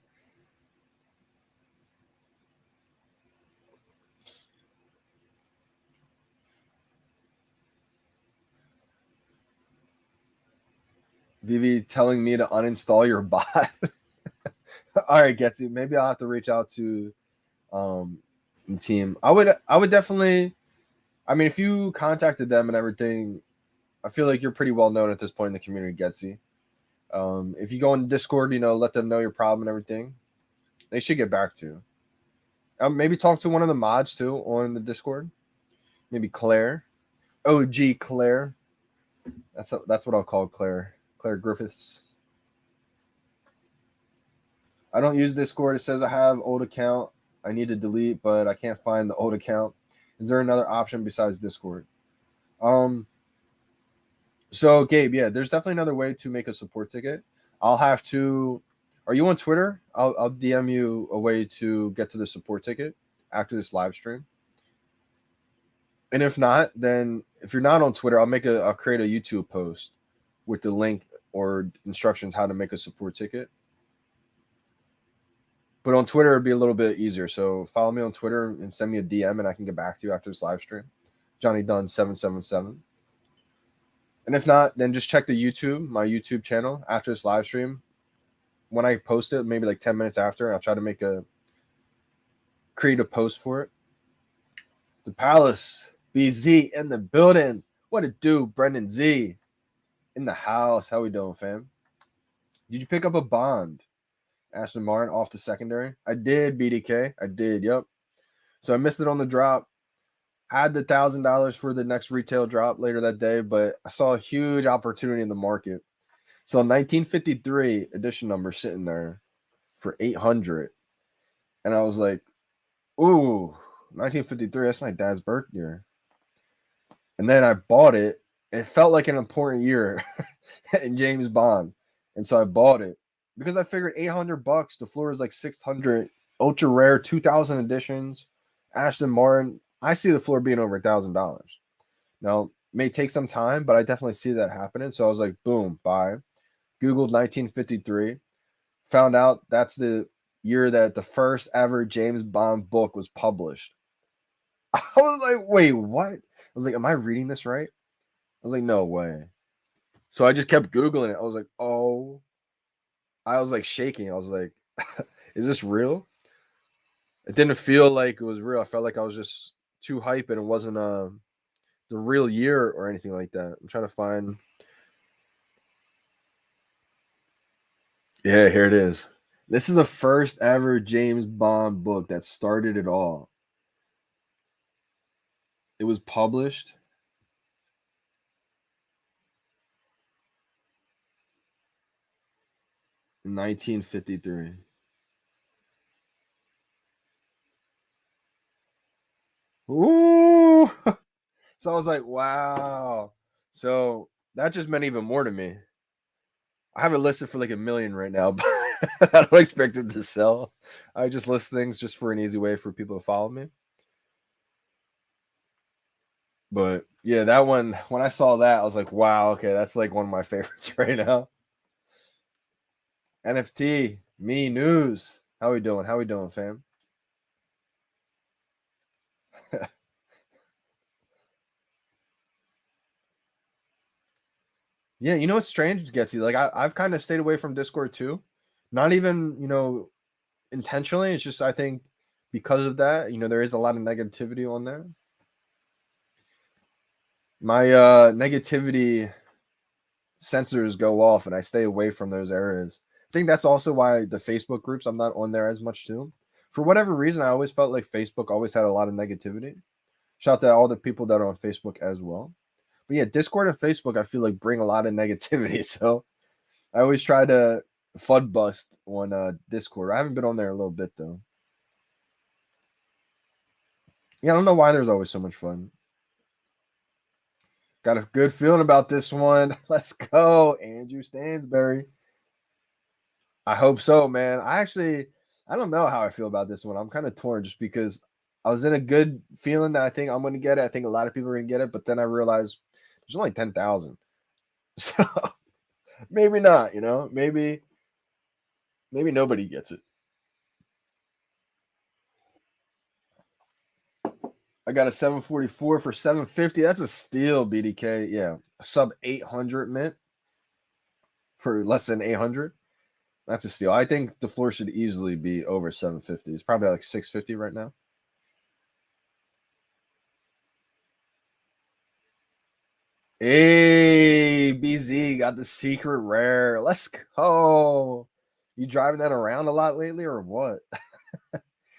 A: VeVe telling me to uninstall your bot. All right, Getsy. Maybe I'll have to reach out to the team. I would definitely. I mean, if you contacted them and everything, I feel like you're pretty well known at this point in the community, Getsy. If you go on Discord, let them know your problem and everything. They should get back to you. Maybe talk to one of the mods too on the Discord. Maybe Claire, OG Claire. That's what I'll call Claire. Claire Griffiths. I don't use Discord. It says I have old account. I need to delete, but I can't find the old account. Is there another option besides Discord? So Gabe, yeah, there's definitely another way to make a support ticket. I'll have to Are you on Twitter? I'll DM you a way to get to the support ticket after this live stream. And if not, then if you're not on Twitter, I'll create a YouTube post with the link or instructions how to make a support ticket. But on Twitter, it'd be a little bit easier. So follow me on Twitter and send me a DM, and I can get back to you after this live stream. Johnny Dunn 777. And if not, then just check my YouTube channel after this live stream. When I post it, maybe like 10 minutes after, I'll try to create a post for it. The Palace, BZ in the building. What it do, Brendan Z in the house. How we doing, fam? Did you pick up a bond? Aston Martin off the secondary. I did, BDK. I did, yep. So I missed it on the drop. Had the $1,000 for the next retail drop later that day, but I saw a huge opportunity in the market. So 1953 edition number sitting there for 800. And I was like, ooh, 1953, that's my dad's birth year. And then I bought it. It felt like an important year in James Bond. And so I bought it because I figured $800. The floor is like 600. Ultra rare 2000 editions. Aston Martin. I see the floor being over $1,000. Now, it may take some time, but I definitely see that happening. So I was like, boom, buy. Googled 1953. Found out that's the year that the first ever James Bond book was published. I was like, wait, what? I was like, am I reading this right? I was like, no way. So I just kept Googling it. I was like, oh. I was like shaking. I was like, is this real? It didn't feel like it was real. I felt like I was just too hype and it wasn't the real year or anything like that. I'm trying to find. Yeah, here it is. This is the first ever James Bond book that started it all. It was published in 1953. Ooh! So I was like, wow. So that just meant even more to me. I have it listed for like $1 million right now, but I don't expect it to sell. I just list things just for an easy way for people to follow me. But yeah, that one, when I saw that, I was like, wow, okay, that's like one of my favorites right now. NFT, me news. How we doing? How we doing, fam? Yeah, you know what's strange, Getsy? Like I've kind of stayed away from Discord too. Not even, intentionally. It's just I think because of that, there is a lot of negativity on there. My negativity sensors go off and I stay away from those areas. I think that's also why the Facebook groups I'm not on there as much too. For whatever reason, I always felt like Facebook always had a lot of negativity. Shout out to all the people that are on Facebook as well. But yeah, Discord and Facebook, I feel like bring a lot of negativity. So I always try to FUD bust on Discord. I haven't been on there a little bit though. Yeah, I don't know why there's always so much fun. Got a good feeling about this one. Let's go, Andrew Stansberry. I hope so, man. I don't know how I feel about this one. I'm kind of torn just because I was in a good feeling that I think I'm going to get it. I think a lot of people are going to get it, but then I realized there's only 10,000. So maybe not, maybe nobody gets it. I got a 744 for 750. That's a steal, BDK. Yeah. Sub 800 mint for less than 800. That's a steal. I think the floor should easily be over 750. It's probably like 650 right now. Hey, BZ got the secret rare. Let's go. You driving that around a lot lately or what?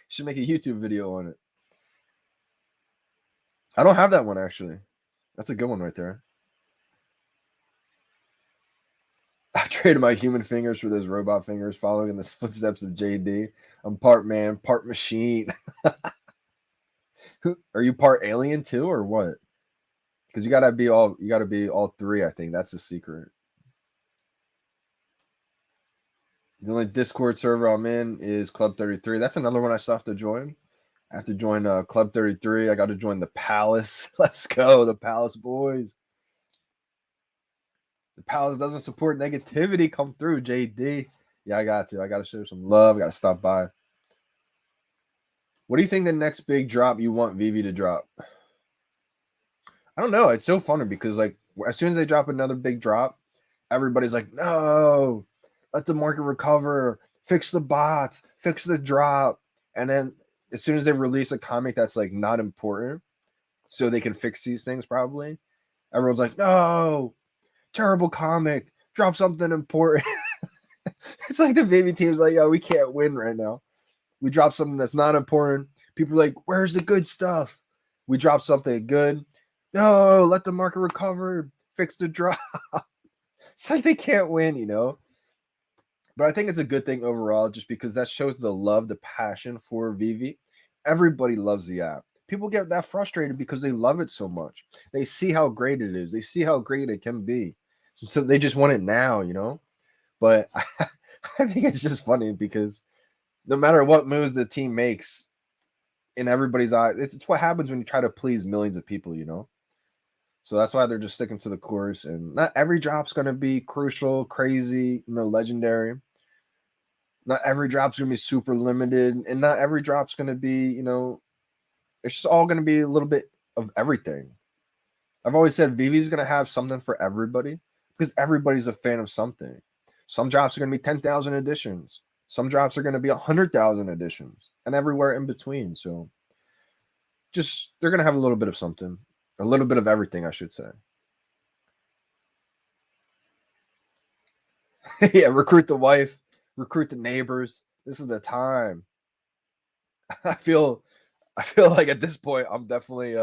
A: Should make a YouTube video on it. I don't have that one actually. That's a good one right there. I traded my human fingers for those robot fingers, following in the footsteps of JD. I'm part man, part machine. Are you part alien too, or what? Because you gotta be all three. I think that's the secret. The only Discord server I'm in is Club 33. That's another one I still have to join. I have to join Club 33. I got to join the Palace. Let's go, the Palace boys. The Palace doesn't support negativity. Come through, JD. Yeah, I got to. I got to show some love. I got to stop by. What do you think the next big drop you want VeVe to drop? I don't know. It's so funny because like as soon as they drop another big drop, everybody's like, no, let the market recover, fix the bots, fix the drop. And then as soon as they release a comic that's like not important, so they can fix these things probably, everyone's like, no, terrible comic, drop something important. It's like the VeVe team's like, yo, we can't win right now. We drop something that's not important. People are like, where's the good stuff? We drop something good. No, let the market recover, fix the drop. It's like they can't win, you know? But I think it's a good thing overall just because that shows the love, the passion for VeVe. Everybody loves the app. People get that frustrated because they love it so much. They see how great it is. They see how great it can be. So they just want it now, you know? But I think it's just funny because no matter what moves the team makes in everybody's eyes, it's what happens when you try to please millions of people, you know? So that's why they're just sticking to the course. And not every drop's going to be crucial, crazy, you know, legendary. Not every drop's going to be super limited. And not every drop's going to be, you know, it's just all going to be a little bit of everything. I've always said VeVe's going to have something for everybody because everybody's a fan of something. Some drops are going to be 10,000 editions. Some drops are going to be 100,000 editions and everywhere in between. So just they're going to have a little bit of something, a little bit of everything, I should say. Yeah, recruit the wife, recruit the neighbors. This is the time. I feel like at this point I'm definitely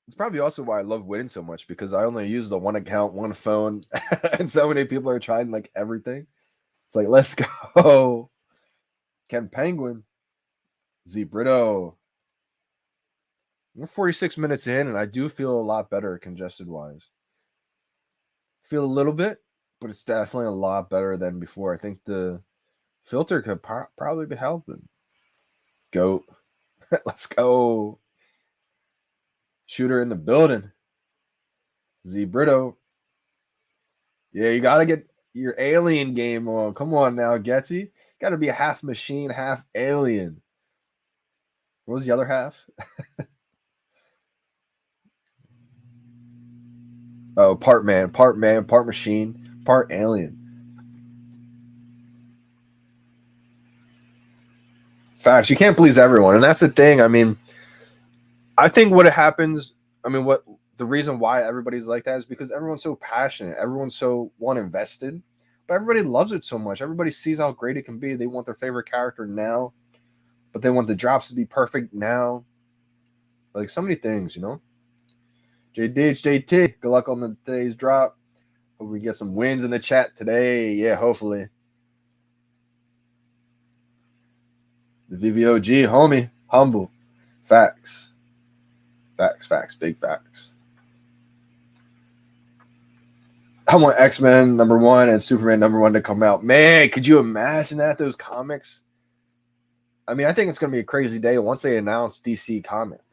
A: it's probably also why I love winning so much because I only use the one account, one phone, and so many people are trying like everything. It's like, let's go. Ken Penguin. Z Brito. We're 46 minutes in, and I do feel a lot better congested wise. Feel a little bit, but it's definitely a lot better than before. I think the filter could probably be helping. Goat. Let's go. Shooter in the building. Z Brito. Yeah, you got to get your alien game on. Come on now, Getsy. Got to be a half machine, half alien. What was the other half? Oh, part man, part machine, part alien. Facts. You can't please everyone. And that's the thing. I mean, I think what happens, what the reason why everybody's like that is because everyone's so passionate. Everyone's so invested. But everybody loves it so much. Everybody sees how great it can be. They want their favorite character now, but they want the drops to be perfect now. Like so many things, you know? JT, good luck on today's drop. Hope we get some wins in the chat today. Yeah, hopefully. The VVOG, homie, humble. Facts. Facts, big facts. I want X-Men #1 and Superman #1 to come out. Man, could you imagine that? Those comics? I mean, I think it's going to be a crazy day once they announce DC Comics.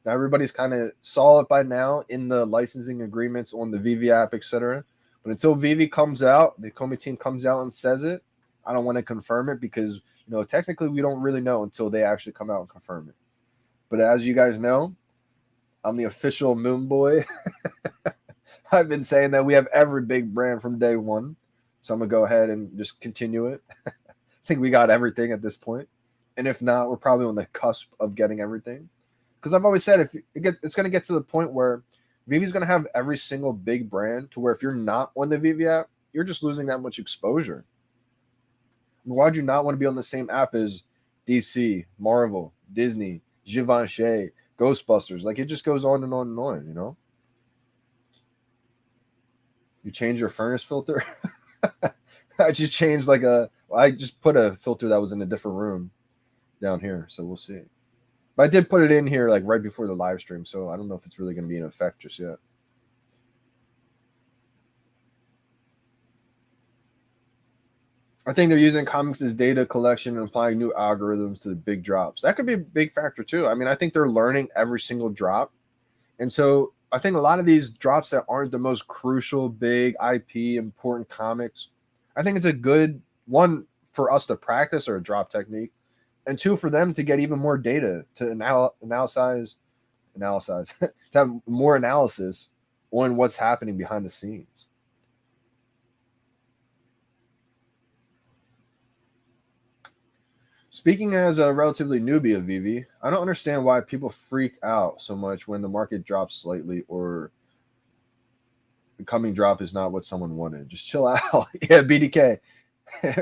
A: Now, everybody's kind of saw it by now in the licensing agreements on the VeVe app, etc. But until VeVe comes out, the Komi team comes out and says it, I don't want to confirm it because, technically we don't really know until they actually come out and confirm it. But as you guys know, I'm the official Moon Boy. I've been saying that we have every big brand from day one. So I'm going to go ahead and just continue it. I think we got everything at this point. And if not, we're probably on the cusp of getting everything. Because I've always said it's going to get to the point where VeVe's going to have every single big brand to where if you're not on the VeVe app, you're just losing that much exposure. Why'd you not want to be on the same app as DC, Marvel, Disney, Givenchy, Ghostbusters? Like it just goes on and on and on, you know? You change your furnace filter? I just changed I just put a filter that was in a different room down here, so we'll see. But I did put it in here like right before the live stream, so I don't know if it's really going to be in effect just yet. I think they're using comics as data collection and applying new algorithms to the big drops. That could be a big factor too. I mean, I think they're learning every single drop. And so I think a lot of these drops that aren't the most crucial, big IP, important comics, I think it's a good one for us to practice or a drop technique. And two, for them to get even more data to analyze, to have more analysis on what's happening behind the scenes. Speaking as a relatively newbie of VeVe, I don't understand why people freak out so much when the market drops slightly or the coming drop is not what someone wanted. Just chill out. Yeah, BDK.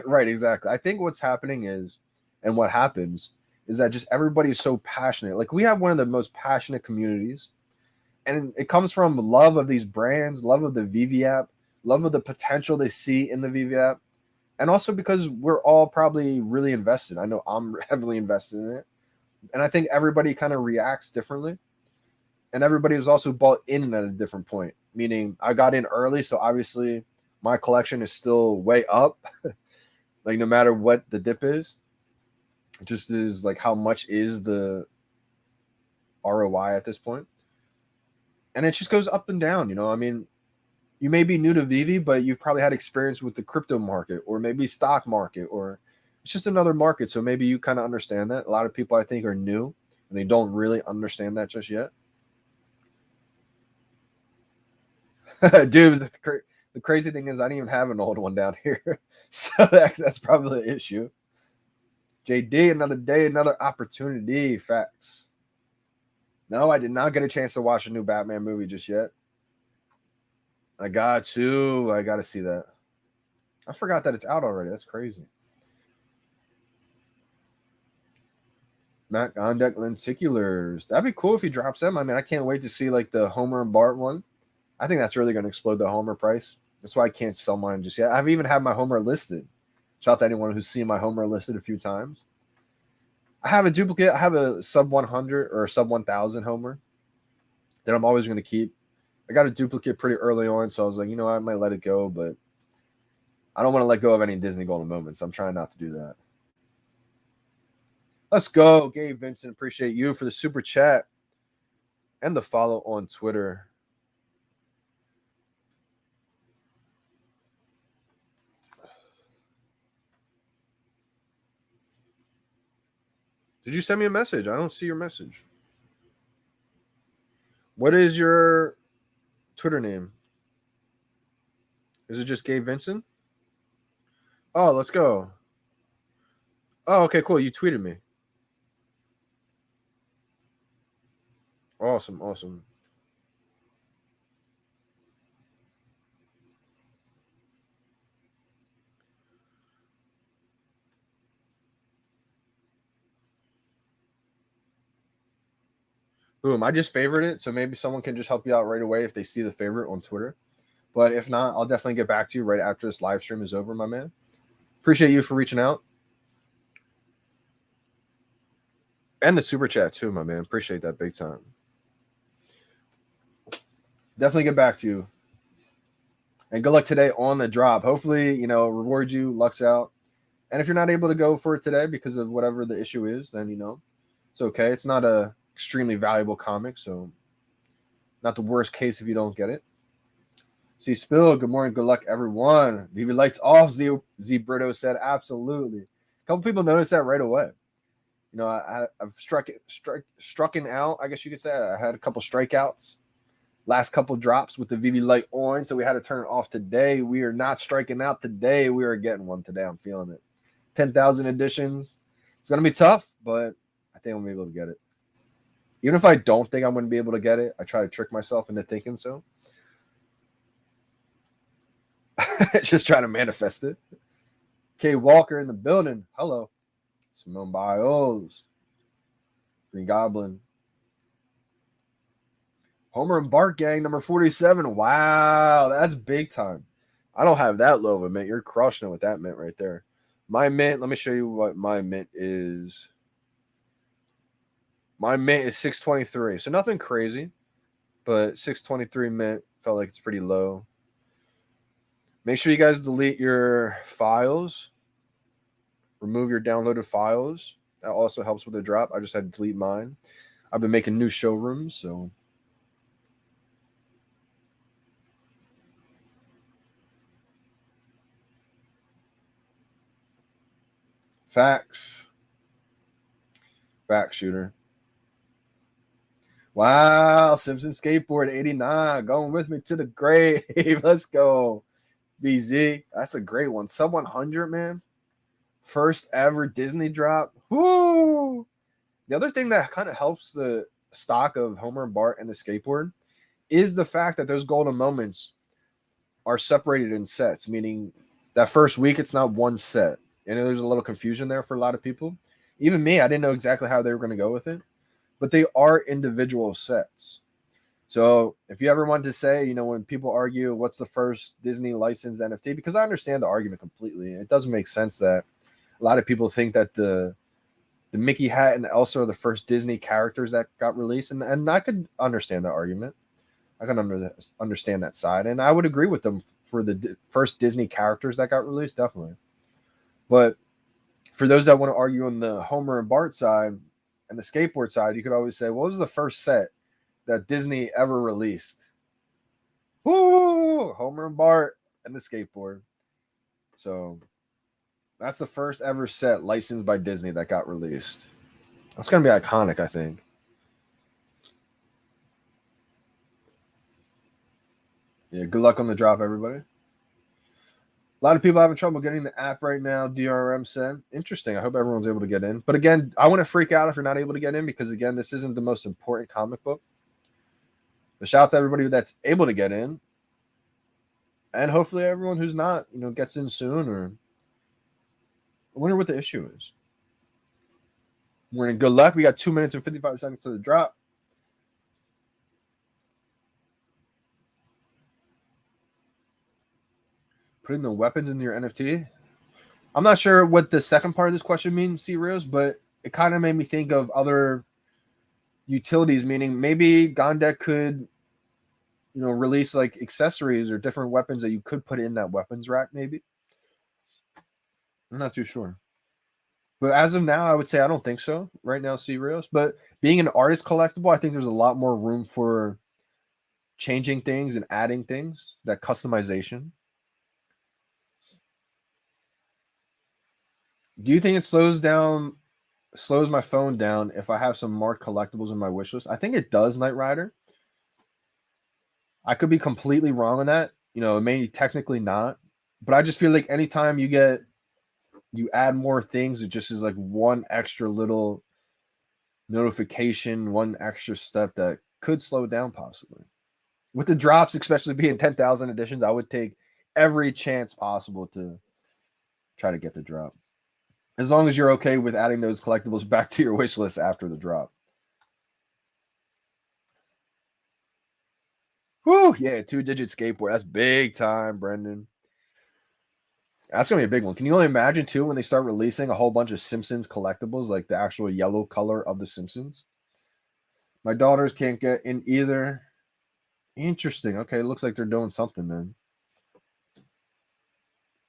A: Right, exactly. I think what's happening is, and what happens is that just everybody's so passionate. Like we have one of the most passionate communities, and it comes from love of these brands, love of the VeVe app, love of the potential they see in the VeVe app, and also because we're all probably really invested. I know I'm heavily invested in it, and I think everybody kind of reacts differently, and everybody is also bought in at a different point. Meaning, I got in early, so obviously my collection is still way up. Like no matter what the dip is, it just is like how much is the ROI at this point, and it just goes up and down. I mean, you may be new to VeVe, but you've probably had experience with the crypto market or maybe stock market, or it's just another market. So maybe you kind of understand that. A lot of people I think are new and they don't really understand that just yet. Dude, the crazy thing is I didn't even have an old one down here. So that's probably the issue. JD, another day, another opportunity. Facts. No, I did not get a chance to watch a new Batman movie just yet. I got to see that. I forgot that it's out already. That's crazy. Matt on deck lenticulars. That'd be cool if he drops them. I mean, I can't wait to see like the Homer and Bart one. I think that's really going to explode the Homer price. That's why I can't sell mine just yet. I've even had my Homer listed. Shout out to anyone who's seen my Homer listed a few times. I have a duplicate. I have a sub 100 or sub 1000 Homer that I'm always going to keep. I got a duplicate pretty early on, so I was like, I might let it go, but I don't want to let go of any Disney Golden moments. So I'm trying not to do that. Let's go, Gabe Vincent. Appreciate you for the super chat and the follow on Twitter. Did you send me a message? I don't see your message. What is your Twitter name? Is it just Gabe Vincent? Oh, let's go. Oh, okay, cool. You tweeted me. Awesome. Boom. I just favored it, so maybe someone can just help you out right away if they see the favorite on Twitter. But if not, I'll definitely get back to you right after this live stream is over, my man. Appreciate you for reaching out. And the super chat too, my man. Appreciate that big time. Definitely get back to you. And good luck today on the drop. Hopefully, reward you, lucks out. And if you're not able to go for it today because of whatever the issue is, then it's okay. It's not a extremely valuable comic, so not the worst case if you don't get it. See Spill, good morning, good luck, everyone. VeVe lights off, Z Brito said. Absolutely. A couple people noticed that right away. I've struck out, I guess you could say. I had a couple strikeouts. Last couple drops with the VeVe light on, so we had to turn it off today. We are not striking out today. We are getting one today. I'm feeling it. 10,000 editions. It's going to be tough, but I think I'm going to be able to get it. Even if I don't think I'm going to be able to get it, I try to trick myself into thinking so. Just trying to manifest it. K. Walker in the building. Hello. Simone Biles. Green Goblin. Homer and Bart gang, number 47. Wow, that's big time. I don't have that low of a mint. You're crushing it with that mint right there. My mint, let me show you what my mint is. My mint is 623. So nothing crazy, but 623 mint. Felt like it's pretty low. Make sure you guys delete your files. remove your downloaded files. That also helps with the drop. I just had to delete mine. I've been making new showrooms, so facts. Fact shooter. Wow, Simpson skateboard 89 going with me to the grave. Let's go. BZ. That's a great one. Sub 100, man. First ever Disney drop. Woo! The other thing that kind of helps the stock of Homer and Bart and the skateboard is the fact that those golden moments are separated in sets, meaning that first week it's not one set. And there's a little confusion there for a lot of people. Even me, I didn't know exactly how they were going to go with it, but they are individual sets. So if you ever want to say, you know, when people argue what's the first Disney licensed NFT, because I understand the argument completely. It doesn't make sense that a lot of people think that the Mickey hat and the Elsa are the first Disney characters that got released, and I could understand that argument. I can understand that side, and I would agree with them for the first Disney characters that got released, definitely. But for those that want to argue on the Homer and Bart side and the skateboard side, you could always say, what was the first set that Disney ever released? Woo! Homer and Bart and the skateboard. So that's the first ever set licensed by Disney that got released. That's going to be iconic, I think. Yeah, good luck on the drop, everybody. A lot of people having trouble getting the app right now, DRM said. Interesting. I hope everyone's able to get in. But again, I want to freak out if you're not able to get in because, again, this isn't the most important comic book. But shout out to everybody that's able to get in. And hopefully everyone who's not, you know, gets in soon. Or I wonder what the issue is. We're in good luck. We got 2 minutes and 55 seconds to the drop. Putting the weapons into your NFT. I'm not sure what the second part of this question means, C-Rios, but it kind of made me think of other utilities, meaning maybe Gondek could, you know, release like accessories or different weapons that you could put in that weapons rack, maybe. I'm not too sure. But as of now, I would say I don't think so right now, C-Rios. But being an artist collectible, I think there's a lot more room for changing things and adding things, that customization. Do you think it slows my phone down if I have some marked collectibles in my wish list? I think it does, Knight Rider. I could be completely wrong on that. You know, it may technically not, but I just feel like anytime you add more things, it just is like one extra little notification, one extra step that could slow down possibly. With the drops, especially being 10,000 editions, I would take every chance possible to try to get the drop. As long as you're okay with adding those collectibles back to your wish list after the drop. Whew, yeah, 2-digit skateboard. That's big time, Brendan. That's going to be a big one. Can you only imagine, too, when they start releasing a whole bunch of Simpsons collectibles, like the actual yellow color of the Simpsons? My daughters can't get in either. Interesting. Okay, looks like they're doing something then.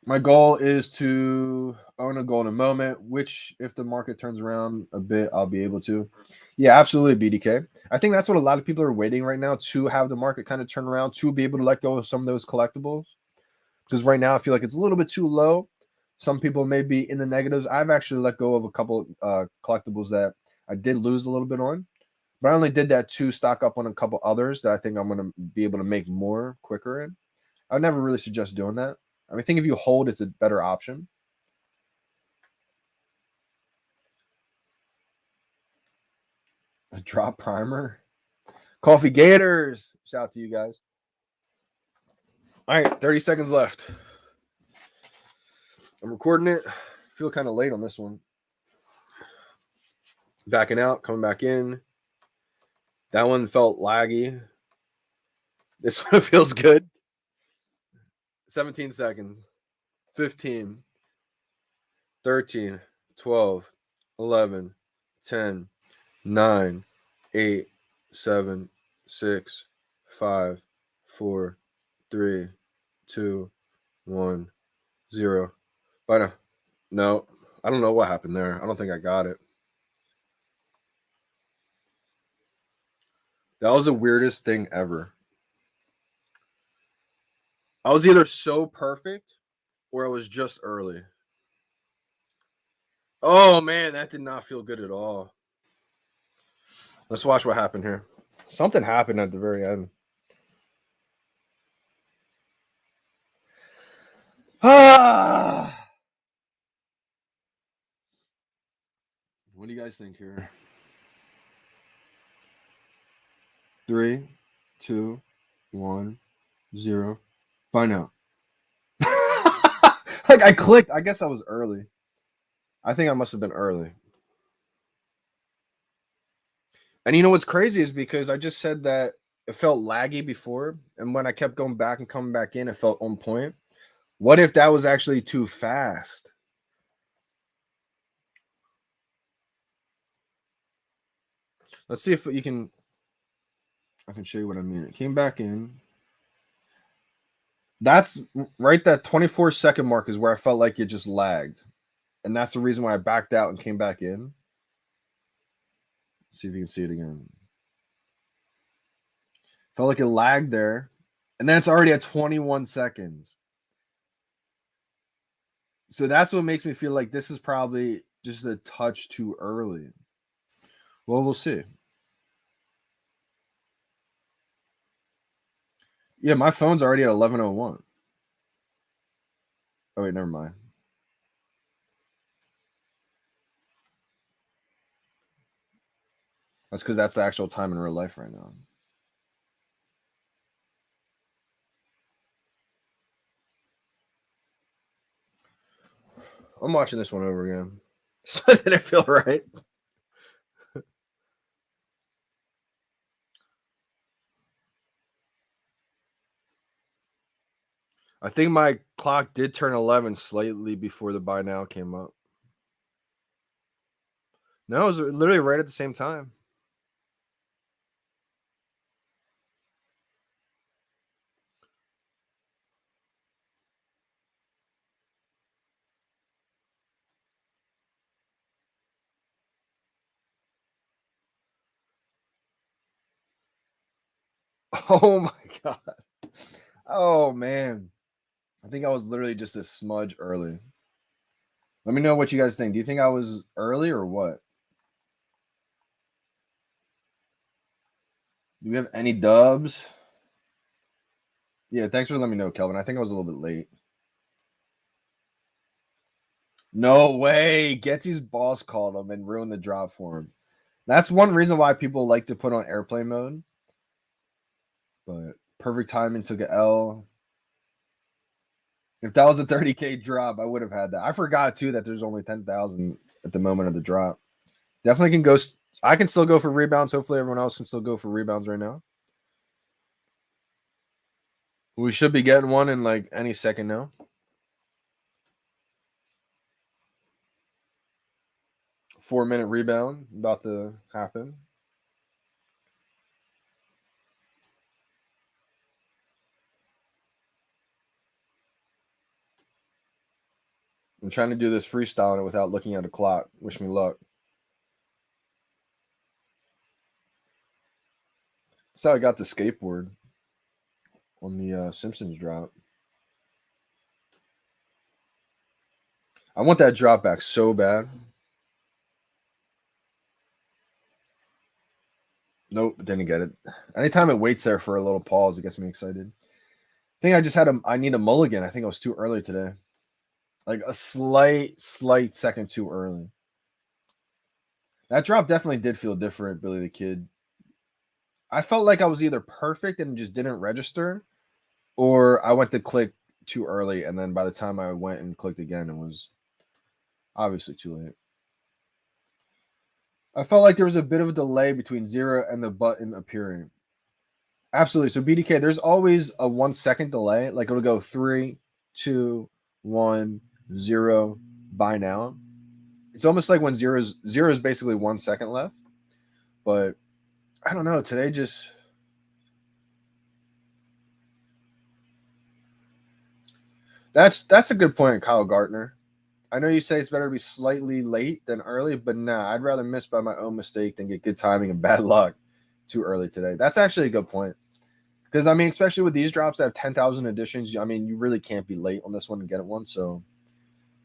A: My goal is to own a golden moment, which, if the market turns around a bit, I'll be able to. Yeah, absolutely, BDK. I think that's what a lot of people are waiting right now, to have the market kind of turn around, to be able to let go of some of those collectibles. Because right now I feel like it's a little bit too low. Some people may be in the negatives. I've actually let go of a couple collectibles that I did lose a little bit on. But I only did that to stock up on a couple others that I think I'm going to be able to make more quicker in. I would never really suggest doing that. I think if you hold, it's a better option. A drop primer. Coffee Gators. Shout out to you guys. All right, 30 seconds left. I'm recording it. Feel kind of late on this one. Backing out, coming back in. That one felt laggy. This one feels good. 17 seconds. 15. 13. 12. 11. 10. 9. 8. 7. 6. 5. 4. 3. 2. 1. 0. Bye now. No. I don't know what happened there. I don't think I got it. That was the weirdest thing ever. I was either so perfect or I was just early. Oh man, that did not feel good at all. Let's watch what happened here. Something happened at the very end. Ah! What do you guys think here? 3, 2, 1, 0. Bye now. Like I clicked. I guess I was early. I think I must have been early. And you know what's crazy is because I just said that it felt laggy before, and when I kept going back and coming back in, it felt on point. What if that was actually too fast? Let's see if you can. I can show you what I mean. It came back in. That's right. That 24-second mark is where I felt like it just lagged, and that's the reason why I backed out and came back in. Let's see if you can see it again. Felt like it lagged there, and then it's already at 21 seconds. So that's what makes me feel like this is probably just a touch too early. Well, we'll see. Yeah, my phone's already at 11:01. Oh wait, never mind. That's because that's the actual time in real life right now. I'm watching this one over again. So that didn't feel right. I think my clock did turn 11 slightly before the buy now came up. No, it was literally right at the same time. Oh my god. Oh man. I think I was literally just a smudge early. Let me know what you guys think. Do you think I was early or what? Do we have any dubs? Yeah, thanks for letting me know, Kelvin. I think I was a little bit late. No way. Getsy's boss called him and ruined the drop for him. That's one reason why people like to put on airplane mode. But perfect timing took an L. If that was a 30K drop, I would have had that. I forgot too that there's only 10,000 at the moment of the drop. Definitely can go. I can still go for rebounds. Hopefully, everyone else can still go for rebounds right now. We should be getting one in like any second now. Four-minute rebound about to happen. I'm trying to do this freestyle it without looking at a clock. Wish me luck. That's how I got the skateboard on the Simpsons drop. I want that drop back so bad. Nope, didn't get it. Anytime it waits there for a little pause, it gets me excited. I think I just had I need a mulligan. I think I was too early today. Like a slight second too early. That drop definitely did feel different, Billy the Kid. I felt like I was either perfect and just didn't register, or I went to click too early, and then by the time I went and clicked again, it was obviously too late. I felt like there was a bit of a delay between 0 and the button appearing. Absolutely. So BDK, there's always a 1 second delay. Like it'll go 3, 2, 1, 0, buy now. It's almost like when zero is basically 1 second left. But I don't know. Today just that's a good point, Kyle Gartner. I know you say it's better to be slightly late than early, but nah, I'd rather miss by my own mistake than get good timing and bad luck too early today. That's actually a good point. Because, I mean, especially with these drops that have 10,000 editions, I mean, you really can't be late on this one and get it one. So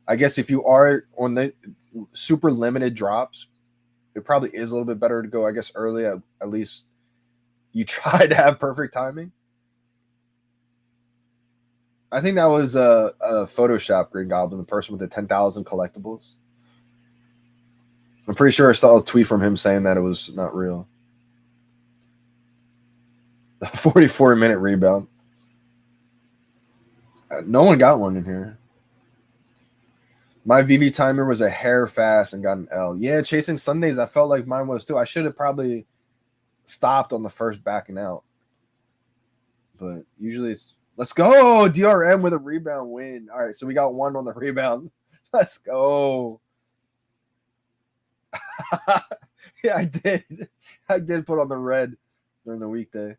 A: I guess if you are on the super limited drops, it probably is a little bit better to go, I guess, early. At least you try to have perfect timing. I think that was a Photoshop Green Goblin, the person with the 10,000 collectibles. I'm pretty sure I saw a tweet from him saying that it was not real. The 44-minute rebound. No one got one in here. My VeVe timer was a hair fast and got an L. Yeah, chasing Sundays, I felt like mine was too. I should have probably stopped on the first backing out. But usually it's, let's go, DRM with a rebound win. All right, so we got one on the rebound. Let's go. Yeah, I did. I did put on the red during the weekday.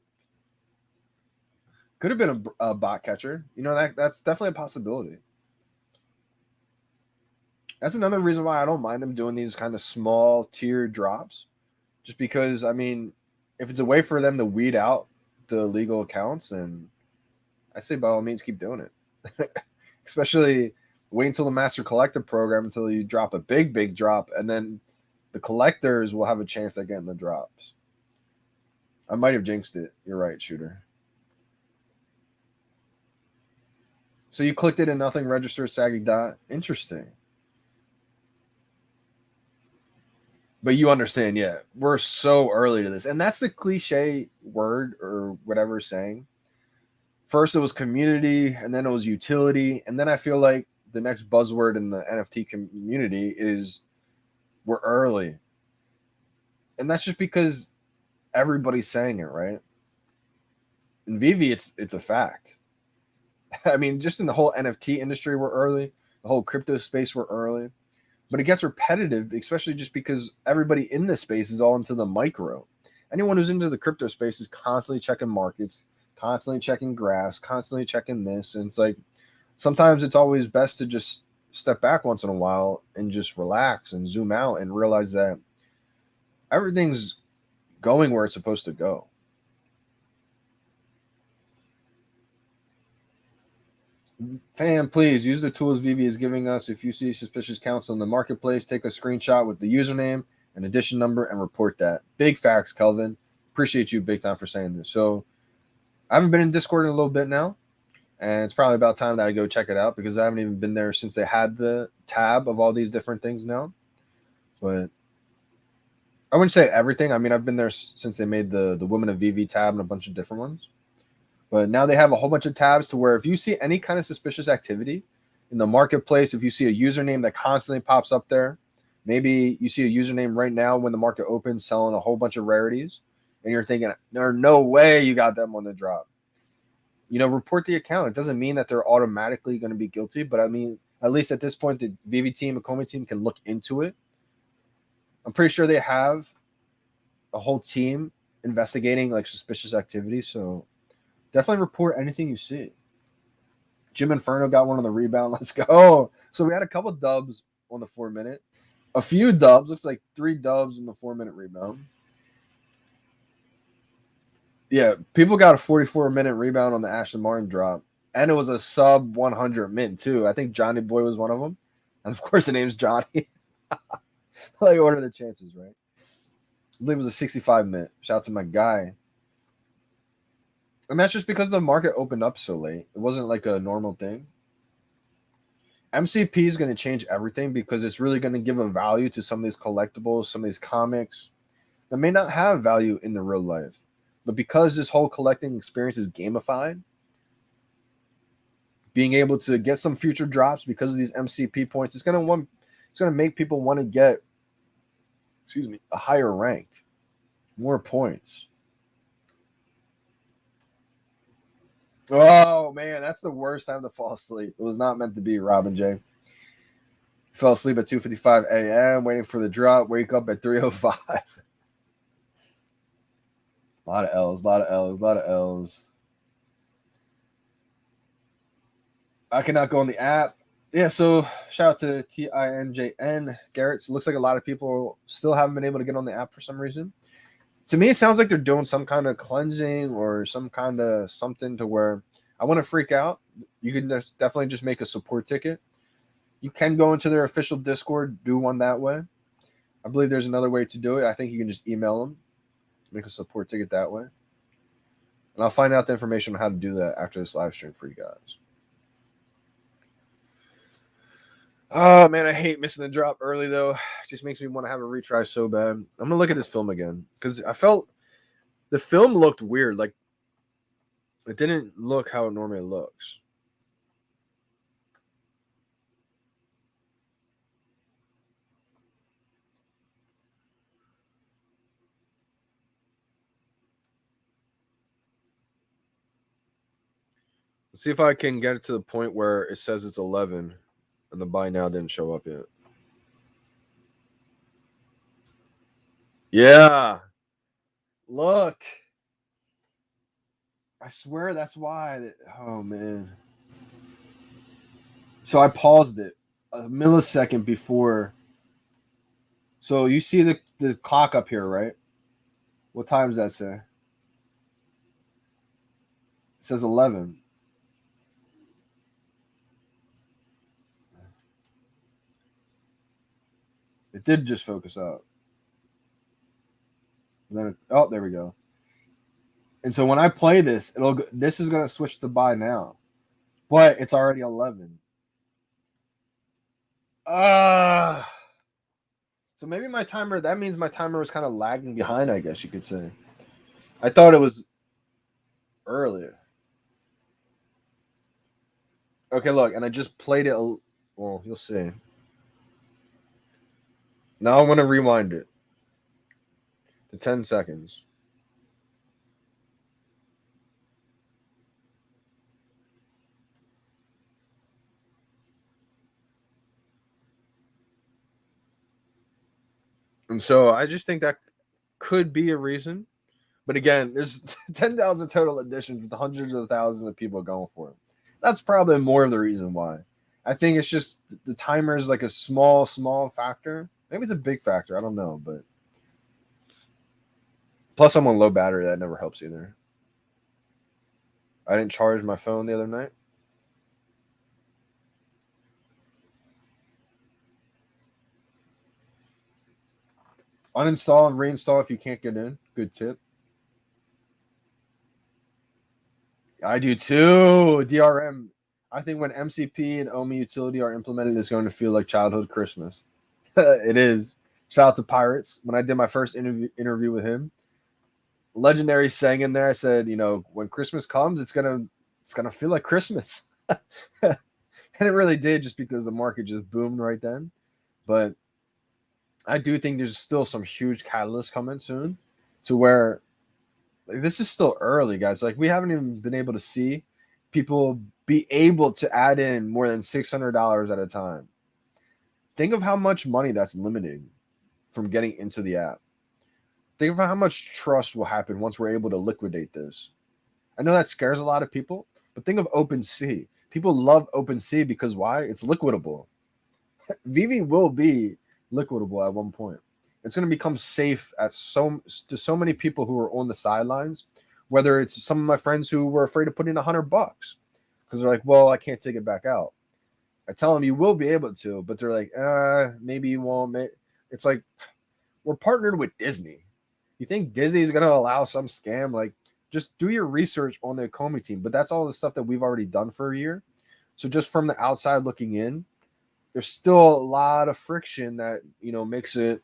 A: Could have been a bot catcher. You know, that's definitely a possibility. That's another reason why I don't mind them doing these kind of small tier drops. Just because, I mean, if it's a way for them to weed out the illegal accounts, and I say by all means keep doing it. Especially wait until the master collector program until you drop a big drop, and then the collectors will have a chance at getting the drops. I might have jinxed it. You're right, shooter. So you clicked it and nothing registered sagging dot. Interesting. But you understand, yeah, we're so early to this. And that's the cliche word or whatever saying. First it was community, and then it was utility. And then I feel like the next buzzword in the NFT community is we're early. And that's just because everybody's saying it, right? In VeVe, it's a fact. I mean, just in the whole NFT industry, we're early. The whole crypto space, we're early. But it gets repetitive, especially just because everybody in this space is all into the micro. Anyone who's into the crypto space is constantly checking markets, constantly checking graphs, constantly checking this. And it's like, sometimes it's always best to just step back once in a while and just relax and zoom out and realize that everything's going where it's supposed to go. Fam, please use the tools VeVe is giving us. If you see suspicious counts on the marketplace, take a screenshot with the username and edition number and report that. Big facts, Kelvin. Appreciate you big time for saying this. So I haven't been in Discord in a little bit now, and it's probably about time that I go check it out because I haven't even been there since they had the tab of all these different things now. But I wouldn't say everything. I mean, I've been there since they made the Women of VeVe tab and a bunch of different ones. But now they have a whole bunch of tabs to where if you see any kind of suspicious activity in the marketplace, if you see a username that constantly pops up there, maybe you see a username right now when the market opens selling a whole bunch of rarities, and you're thinking, there's no way you got them on the drop. You know, report the account. It doesn't mean that they're automatically going to be guilty, but I mean, at least at this point, the VeVe team, the Komi team can look into it. I'm pretty sure they have a whole team investigating like suspicious activity, so definitely report anything you see. Jim Inferno got one on the rebound. Let's go. So we had a couple dubs on the 4-minute. A few dubs. Looks like 3 dubs in the 4-minute rebound. Yeah, people got a 44-minute rebound on the Ashton Martin drop. And it was a sub 100 mint, too. I think Johnny Boy was one of them. And, of course, the name's Johnny. Like, what are the chances, right? I believe it was a 65 mint. Shout out to my guy. And that's just because the market opened up so late. It wasn't like a normal thing. MCP is going to change everything because it's really going to give a value to some of these collectibles, some of these comics that may not have value in the real life. But because this whole collecting experience is gamified, being able to get some future drops because of these MCP points, it's going to make people want to get, a higher rank, more points. Oh, man, that's the worst time to fall asleep. It was not meant to be, Robin J. Fell asleep at 2:55 a.m., waiting for the drop, wake up at 3:05. A lot of L's. I cannot go on the app. Yeah, so shout out to TINJN Garrett. So it looks like a lot of people still haven't been able to get on the app for some reason. To me, it sounds like they're doing some kind of cleansing or some kind of something to where I want to freak out. You can definitely just make a support ticket. You can go into their official Discord, do one that way. I believe there's another way to do it. I think you can just email them, make a support ticket that way. And I'll find out the information on how to do that after this live stream for you guys. Oh man, I hate missing the drop early though. It just makes me want to have a retry so bad. I'm gonna look at this film again because I felt the film looked weird. Like it didn't look how it normally looks. Let's see if I can get it to the point where it says it's 11 and the buy now didn't show up yet. Yeah. Look. I swear that's why. Oh, man. So I paused it a millisecond before. So you see the clock up here, right? What time does that say? It says 11. It did just focus out. And then oh, there we go. And so when I play this, this is gonna switch to buy now, but it's already 11. So maybe my timer. That means my timer was kind of lagging behind. I guess you could say. I thought it was earlier. Okay, look, and I just played it. Well, you'll see. Now I want to rewind it to 10 seconds. And so I just think that could be a reason. But again, there's 10,000 total editions with hundreds of thousands of people going for it. That's probably more of the reason why. I think it's just the timer is like a small factor. Maybe it's a big factor. I don't know. But plus, I'm on low battery. That never helps either. I didn't charge my phone the other night. Uninstall and reinstall if you can't get in. Good tip. I do too. DRM. I think when MCP and OMI utility are implemented, it's going to feel like childhood Christmas. It is. Shout out to Pirates. When I did my first interview with him, legendary saying in there, I said, you know, when Christmas comes, it's gonna feel like Christmas. And it really did, just because the market just boomed right then. But I do think there's still some huge catalyst coming soon to where like, this is still early, guys. Like we haven't even been able to see people be able to add in more than $600 at a time. Think of how much money that's limiting from getting into the app. Think of how much trust will happen once we're able to liquidate this. I know that scares a lot of people, but think of OpenSea. People love OpenSea because why? It's liquidable. VeVe will be liquidable at one point. It's going to become safe to so many people who are on the sidelines. Whether it's some of my friends who were afraid to put in $100 because they're like, "Well, I can't take it back out." I tell them you will be able to, but they're like, maybe you won't." It's like we're partnered with Disney. You think Disney is going to allow some scam? Like, just do your research on the Comey team. But that's all the stuff that we've already done for a year. So just from the outside looking in, there's still a lot of friction that, you know, makes it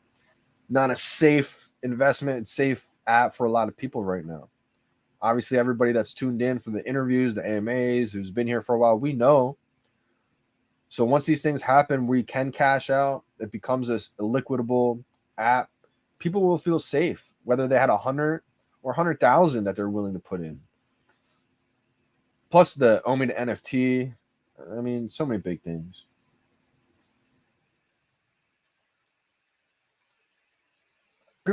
A: not a safe investment, safe app for a lot of people right now. Obviously, everybody that's tuned in for the interviews, the AMAs, who's been here for a while, we know. So once these things happen, we can cash out. It becomes a liquidable app. People will feel safe, whether they had 100 or 100,000 that they're willing to put in. Plus the OMI to NFT. I mean, so many big things.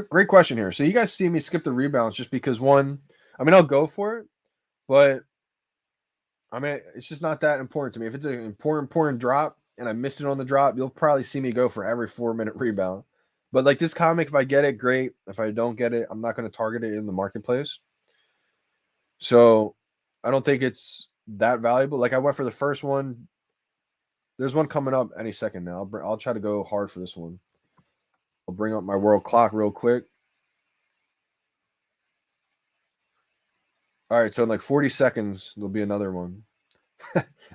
A: Great question here. So you guys see me skip the rebounds just because one, I mean, I'll go for it, but I mean, it's just not that important to me. If it's an important drop, and I missed it on the drop, you'll probably see me go for every 4-minute rebound. But like this comic, if I get it, great. If I don't get it, I'm not going to target it in the marketplace. So I don't think it's that valuable. Like I went for the first one. There's one coming up any second now. I'll try to go hard for this one. I'll bring up my world clock real quick. All right, so in like 40 seconds, there'll be another one.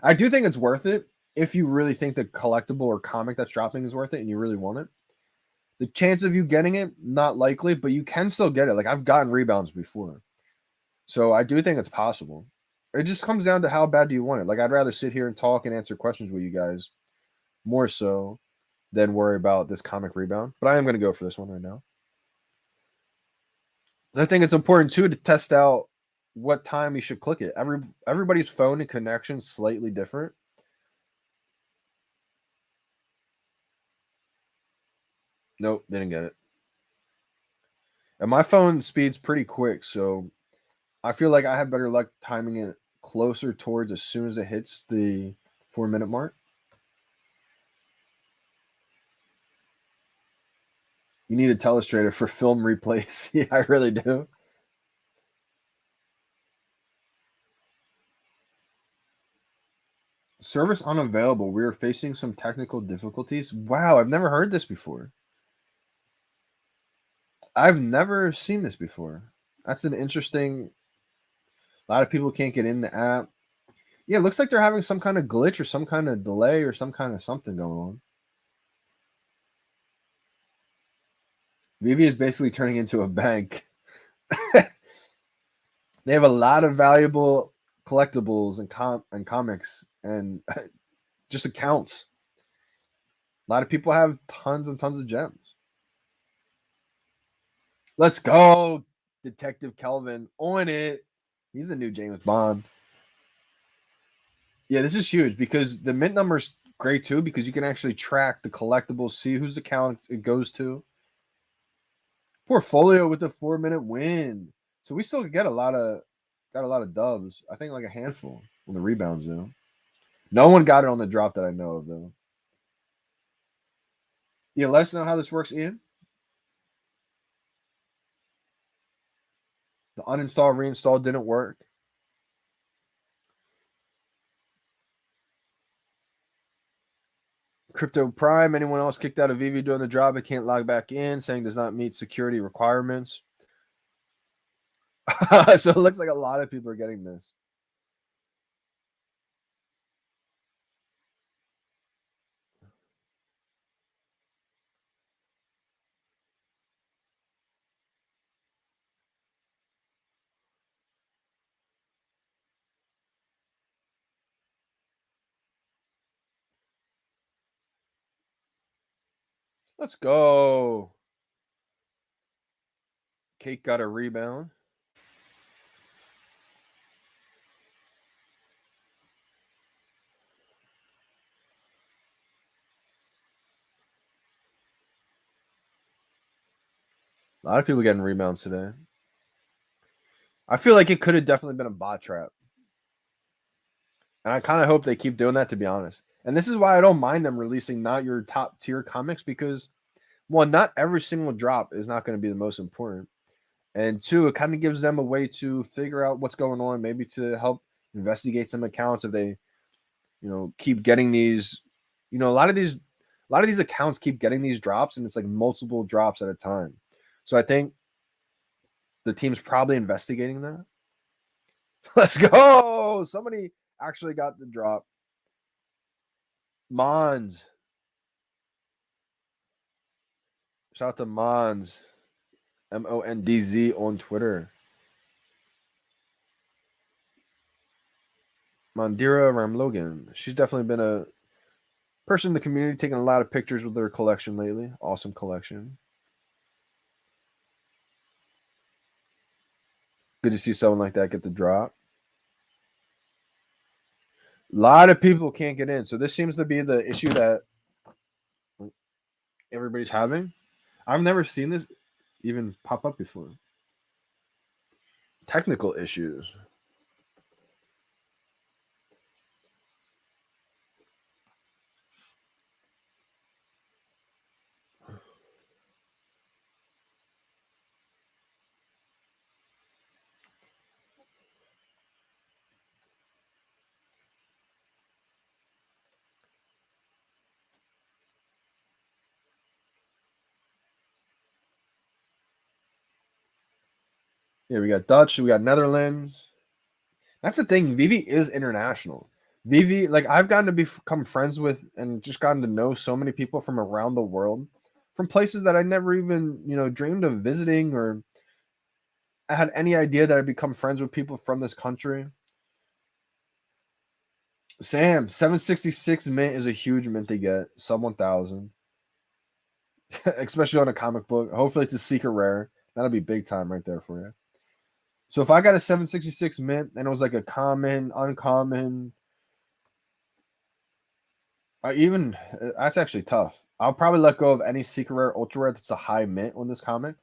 A: I do think it's worth it if you really think the collectible or comic that's dropping is worth it and you really want it. The chance of you getting it, not likely, but you can still get it. Like I've gotten rebounds before. So I do think it's possible. It just comes down to how bad do you want it. Like I'd rather sit here and talk and answer questions with you guys more so than worry about this comic rebound. But I am going to go for this one right now. I think it's important too to test out what time you should click it. Everybody's phone and connection slightly different. Nope, didn't get it. And my phone speed's pretty quick, so I feel like I have better luck timing it closer towards as soon as it hits the 4-minute mark. You need a telestrator for film replays. Yeah, I really do. Service unavailable. We are facing some technical difficulties. Wow, I've never heard this before. I've never seen this before. That's an interesting. A lot of people can't get in the app. Yeah, it looks like they're having some kind of glitch or some kind of delay or some kind of something going on. VeVe is basically turning into a bank. They have a lot of valuable collectibles and comics and just accounts. A lot of people have tons and tons of gems. Let's go, Detective Kelvin on it. He's a new James Bond. Yeah, this is huge because the mint number's great too because you can actually track the collectibles, see whose account it goes to. Portfolio with a 4-minute win. So we still got a lot of dubs. I think like a handful on the rebounds though. No one got it on the drop that I know of though. Yeah, let us know how this works, Ian. The uninstall reinstall didn't work. Crypto Prime. Anyone else kicked out of VeVe during the drop? It can't log back in, saying does not meet security requirements. So it looks like a lot of people are getting this. Let's go. Cake got a rebound. A lot of people getting rebounds today. I feel like it could have definitely been a bot trap. And I kind of hope they keep doing that, to be honest. And this is why I don't mind them releasing not your top tier comics because, one, not every single drop is not going to be the most important. And two, it kind of gives them a way to figure out what's going on, maybe to help investigate some accounts if they, keep getting these, a lot of these accounts keep getting these drops and it's like multiple drops at a time. So I think the team's probably investigating that. Let's go. Somebody actually got the drop. Mons. Shout out to Mons. MONDZ on Twitter. Mandira Ramlogan. She's definitely been a person in the community taking a lot of pictures with her collection lately. Awesome collection. Good to see someone like that get the drop. A lot of people can't get in. So this seems to be the issue that everybody's having. I've never seen this even pop up before. Technical issues. Yeah, we got Dutch, we got Netherlands. That's the thing. VeVe is international. VeVe, like I've gotten to become friends with and just gotten to know so many people from around the world, from places that I never even dreamed of visiting, or I had any idea that I'd become friends with people from this country. Sam, 766 mint is a huge mint to get, sub 1,000, especially on a comic book. Hopefully, it's a secret rare. That'll be big time right there for you. So if I got a 766 mint and it was like a common, uncommon, even that's actually tough. I'll probably let go of any secret rare, ultra rare that's a high mint on this comic.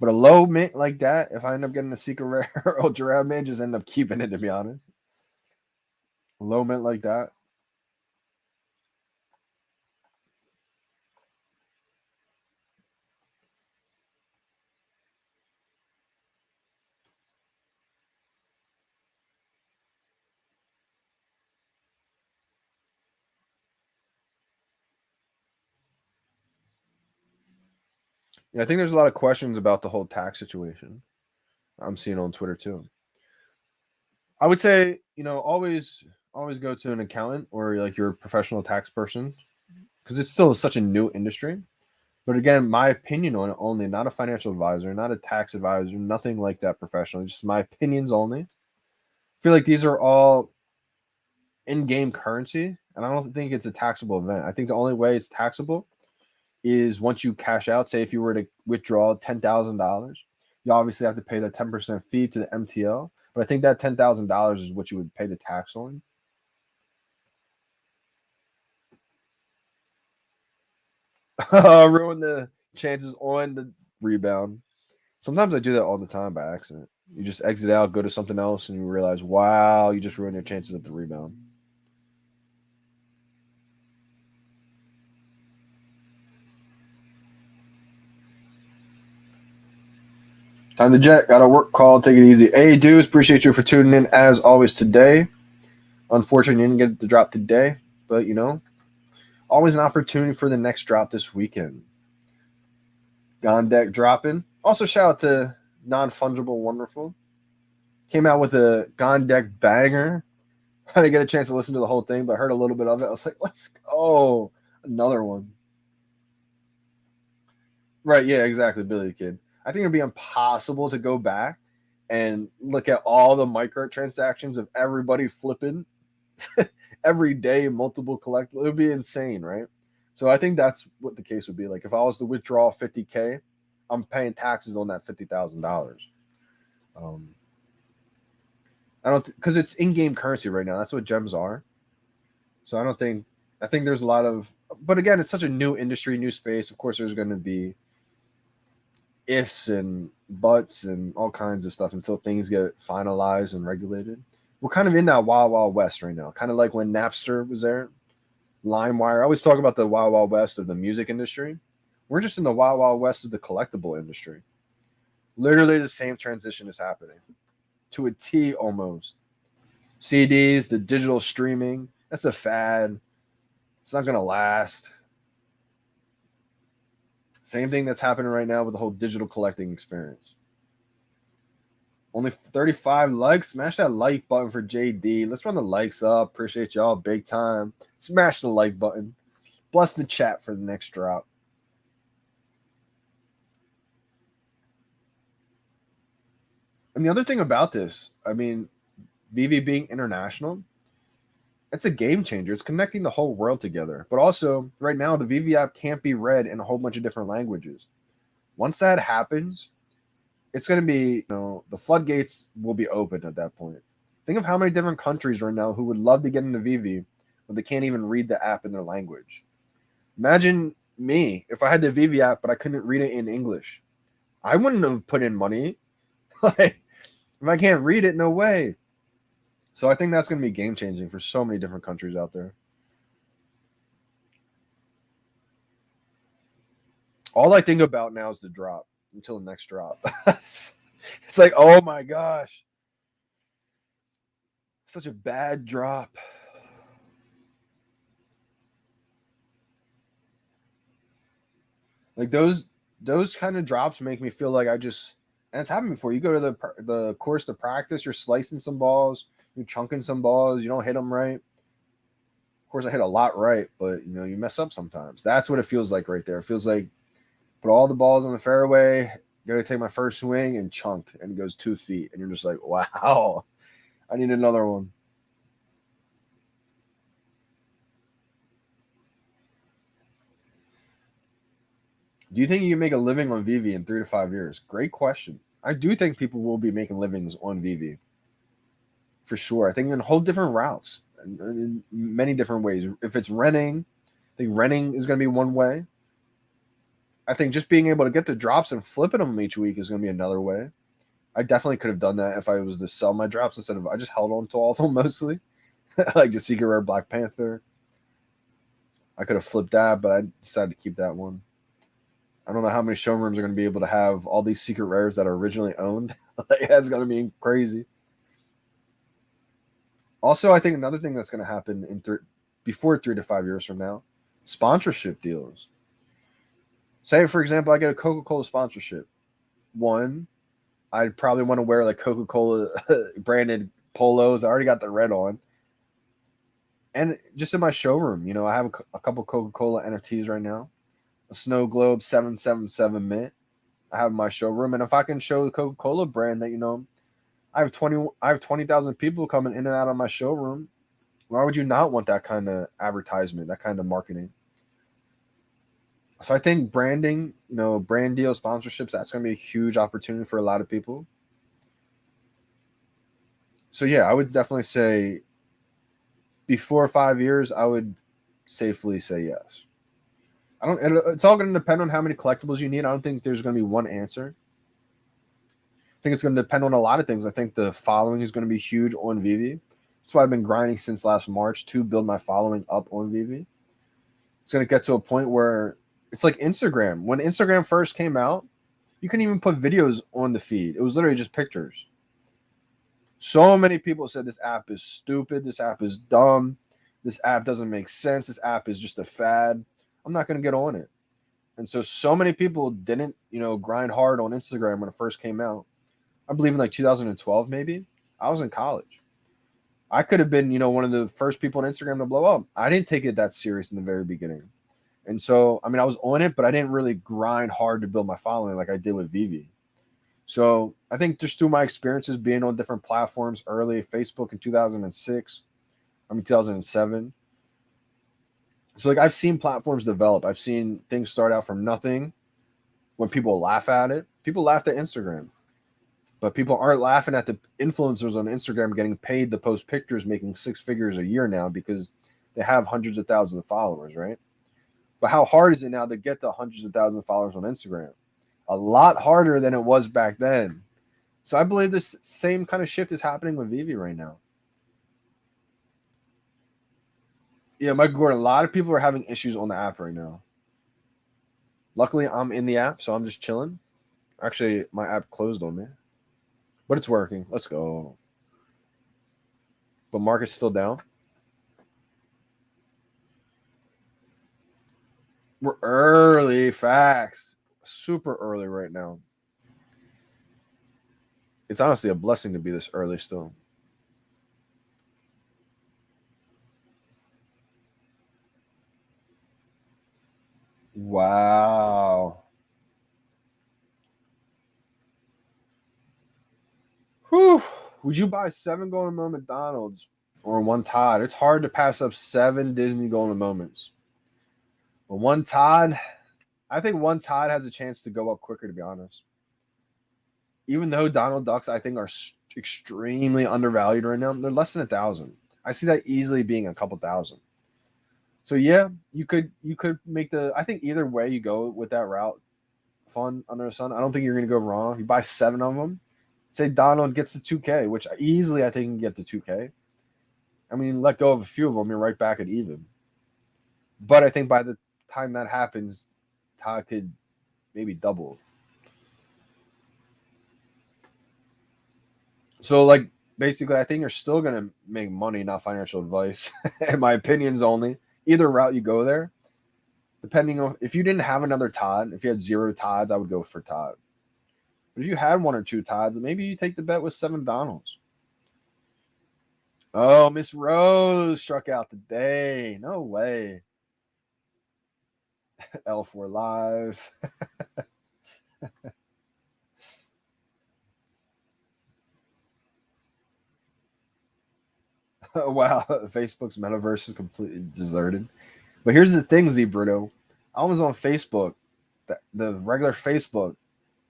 A: But a low mint like that, if I end up getting a secret rare or ultra rare mint, just end up keeping it, to be honest. A low mint like that. Yeah, I think there's a lot of questions about the whole tax situation. I'm seeing on Twitter too. I would say, always go to an accountant or like your professional tax person, because it's still such a new industry. But again, my opinion on it only, not a financial advisor, not a tax advisor, nothing like that professional, just my opinions only. I feel like these are all in-game currency, and I don't think it's a taxable event. I think the only way it's taxable is once you cash out. Say if you were to withdraw $10,000, you obviously have to pay the 10% fee to the MTL. But I think that $10,000 is what you would pay the tax on. Ruin the chances on the rebound. Sometimes I do that all the time by accident. You just exit out, go to something else, and you realize, wow, you just ruined your chances at the rebound. Time to jet. Got a work call. Take it easy. Hey, dudes, appreciate you for tuning in as always today. Unfortunately, you didn't get the drop today, but always an opportunity for the next drop this weekend. Gondek dropping. Also, shout out to Non Fungible Wonderful. Came out with a Gondek banger. I didn't get a chance to listen to the whole thing, but I heard a little bit of it. I was like, let's go. Another one. Right, yeah, exactly. Billy the Kid. I think it'd be impossible to go back and look at all the microtransactions of everybody flipping every day, multiple collectibles. It would be insane, right? So I think that's what the case would be. Like if I was to withdraw 50K, I'm paying taxes on that $50,000. Um, I don't because it's in-game currency right now. That's what gems are. So I don't think I think there's a lot of, but again, it's such a new industry, new space. Of course, there's going to be ifs and buts and all kinds of stuff until things get finalized and regulated. We're kind of in that wild, wild west right now. Kind of like when Napster was there, LimeWire. I always talk about the wild, wild west of the music industry. We're just in the wild, wild west of the collectible industry. Literally the same transition is happening to a T almost. CDs, the digital streaming, that's a fad. It's not going to last. Same thing that's happening right now with the whole digital collecting experience. Only 35 likes. Smash that like button for JD. Let's run the likes up. Appreciate y'all big time. Smash the like button. Bless the chat for the next drop. And the other thing about this, I mean, VeVe being international, it's a game changer. It's connecting the whole world together. But also, right now, the VeVe app can't be read in a whole bunch of different languages. Once that happens, it's going to be, the floodgates will be open at that point. Think of how many different countries right now who would love to get into VeVe, but they can't even read the app in their language. Imagine me if I had the VeVe app, but I couldn't read it in English. I wouldn't have put in money. Like, if I can't read it, no way. So I think that's going to be game changing for so many different countries out there. All I think about now is the drop until the next drop. It's like, oh my gosh, such a bad drop. Like those kind of drops make me feel like I just And it's happened before. You go to the course to practice, you're slicing some balls, you're chunking some balls, you don't hit them right. Of course, I hit a lot right, but you mess up sometimes. That's what it feels like right there. It feels like put all the balls on the fairway, go to take my first swing and chunk, and it goes 2 feet, and you're just like, wow, I need another one. Do you think you can make a living on VeVe in 3 to 5 years? Great question. I do think people will be making livings on VeVe for sure. I think in whole different routes, in many different ways. If it's renting, I think renting is going to be one way. I think just being able to get the drops and flipping them each week is going to be another way. I definitely could have done that if I was to sell my drops instead of I just held on to all of them mostly, like the Secret Rare Black Panther. I could have flipped that, but I decided to keep that one. I don't know how many showrooms are going to be able to have all these secret rares that are originally owned. That's going to be crazy. Also, I think another thing that's going to happen before 3 to 5 years from now, sponsorship deals. Say, for example, I get a Coca-Cola sponsorship. One, I'd probably want to wear like Coca-Cola branded polos. I already got the red on. And just in my showroom, I have a couple Coca-Cola NFTs right now. A Snow Globe 777 mint. I have in my showroom, and if I can show the Coca-Cola brand that I have 20,000 people coming in and out of my showroom, why would you not want that kind of advertisement, that kind of marketing? So I think branding, brand deal sponsorships, that's going to be a huge opportunity for a lot of people. So yeah, I would definitely say before 5 years, I would safely say yes. It's all going to depend on how many collectibles you need. I don't think there's going to be one answer. I think it's going to depend on a lot of things. I think the following is going to be huge on VeVe. That's why I've been grinding since last March to build my following up on VeVe. It's going to get to a point where it's like Instagram. When Instagram first came out, you couldn't even put videos on the feed. It was literally just pictures. So many people said this app is stupid. This app is dumb. This app doesn't make sense. This app is just a fad. I'm not going to get on it. And so many people didn't, grind hard on Instagram when it first came out. I believe in like 2012, maybe. I was in college. I could have been, one of the first people on Instagram to blow up. I didn't take it that serious in the very beginning. And so, I was on it, but I didn't really grind hard to build my following like I did with VeVe. So I think just through my experiences being on different platforms early, Facebook in 2007. So like I've seen platforms develop. I've seen things start out from nothing when people laugh at it. People laughed at Instagram. But people aren't laughing at the influencers on Instagram getting paid to post pictures making 6 figures a year now because they have hundreds of thousands of followers, right? But how hard is it now to get to hundreds of thousands of followers on Instagram? A lot harder than it was back then. So I believe this same kind of shift is happening with VeVe right now. Yeah, Michael Gordon, a lot of people are having issues on the app right now. Luckily, I'm in the app, so I'm just chilling. Actually, my app closed on me. But it's working. Let's go. But market's still down. We're early. Facts. Super early right now. It's honestly a blessing to be this early still. Wow. Whew. Would you buy 7 golden moment McDonald's or 1 Todd? It's hard to pass up 7 Disney golden moments. But 1 Todd, I think 1 Todd has a chance to go up quicker, to be honest. Even though Donald Ducks, I think, are extremely undervalued right now, they're less than 1,000. I see that easily being a couple thousand. So yeah, you could make I think either way you go with that route, fun under the sun. I don't think you're gonna go wrong. You buy 7 of them. Say Donald gets to 2K, which easily I think can get to 2K. Let go of a few of them, you're right back at even. But I think by the time that happens, Todd could maybe double. So, like, basically, I think you're still going to make money, not financial advice, in my opinions only. Either route you go there, depending on if you didn't have another Todd, if you had 0 Todds, I would go for Todd. But if you had one or two Todds, maybe you take the bet with 7 Donalds. Oh, Miss Rose struck out today. No way. L4 Live. Wow, Facebook's metaverse is completely deserted. But here's the thing, Z Brito. I was on Facebook, the regular Facebook,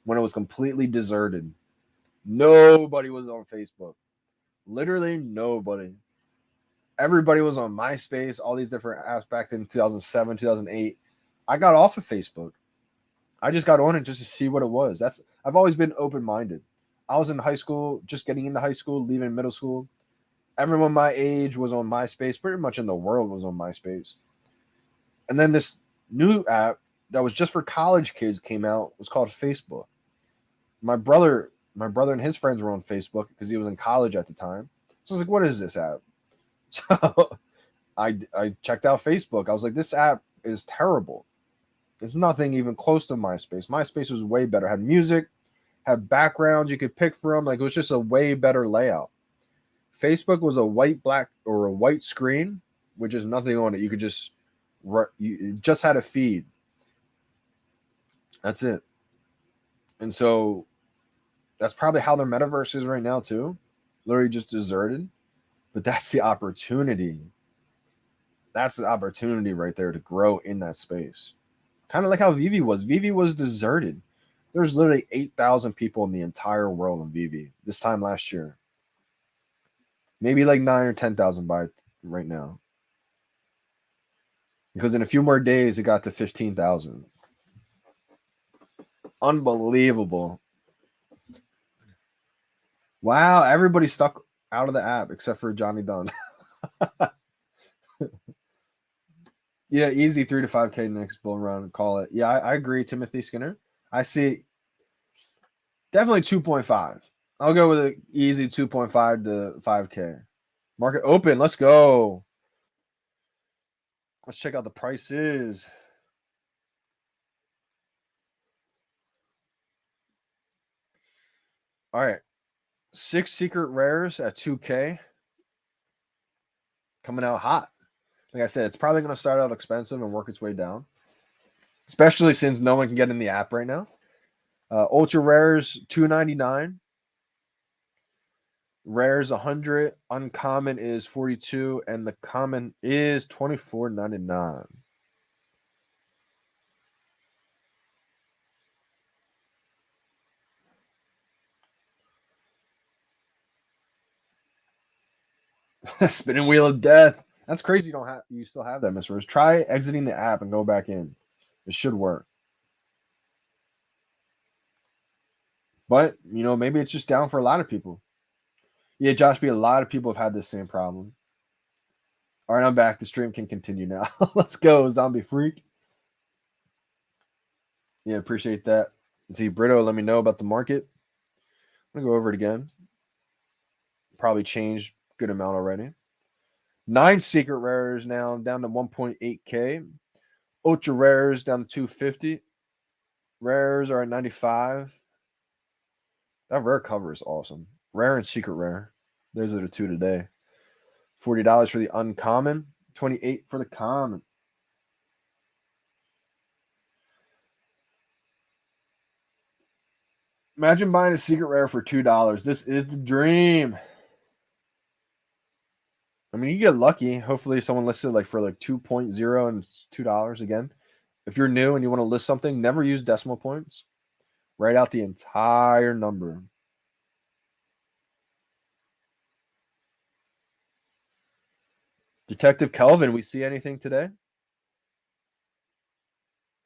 A: when it was completely deserted. Nobody was on Facebook. Literally nobody. Everybody was on MySpace, all these different apps back in 2007, 2008. I got off of Facebook. I just got on it just to see what it was. I've always been open-minded. I was in high school, just getting into high school, leaving middle school. Everyone my age was on MySpace. Pretty much in the world was on MySpace. And then this new app that was just for college kids came out. It was called Facebook. My brother and his friends were on Facebook because he was in college at the time. So I was like, what is this app? So I checked out Facebook. I was like, this app is terrible. It's nothing even close to MySpace. MySpace was way better. Had music, had backgrounds you could pick from. Like, it was just a way better layout. Facebook was a white screen with just nothing on it. You could just you just had a feed. That's it. And so that's probably how their metaverse is right now too. Literally just deserted. But that's the opportunity. That's the opportunity right there to grow in that space. Kind of like how VeVe was. VeVe was deserted. There's literally 8,000 people in the entire world in VeVe this time last year. Maybe like 9 or 10,000 by right now. Because in a few more days, it got to 15,000. Unbelievable. Wow, everybody stuck out of the app except for Johnny Dunn. Yeah, easy 3 to 5K next bull run. Call it. Yeah, I agree, Timothy Skinner. I see definitely 2.5. I'll go with an easy 2.5 to 5K. Market open. Let's go. Let's check out the prices. All right. 6 secret rares at 2K. Coming out hot. Like I said, it's probably going to start out expensive and work its way down. Especially since no one can get in the app right now. Ultra rares, $2.99. Rares 100. Uncommon is 42. And the common is $24.99. Spinning wheel of death. That's crazy. You still have that, Miss Rose. Try exiting the app and go back in. It should work. But maybe it's just down for a lot of people. Yeah, Josh B, a lot of people have had this same problem. All right, I'm back. The stream can continue now. Let's go, Zombie Freak. Yeah, appreciate that. See, Brito, let me know about the market. I'm gonna go over it again. Probably changed a good amount already. 9 secret rares now down to 1.8K. Ultra rares down to 250. Rares are at 95. That rare cover is awesome. Rare and secret rare. Those are the two today. $40 for the uncommon. 28 for the common. Imagine buying a secret rare for $2. This is the dream. I mean, you get lucky. Hopefully someone listed for 2.0 and it's $2 again. If you're new and you want to list something, never use decimal points. Write out the entire number. Detective Kelvin, we see anything today? I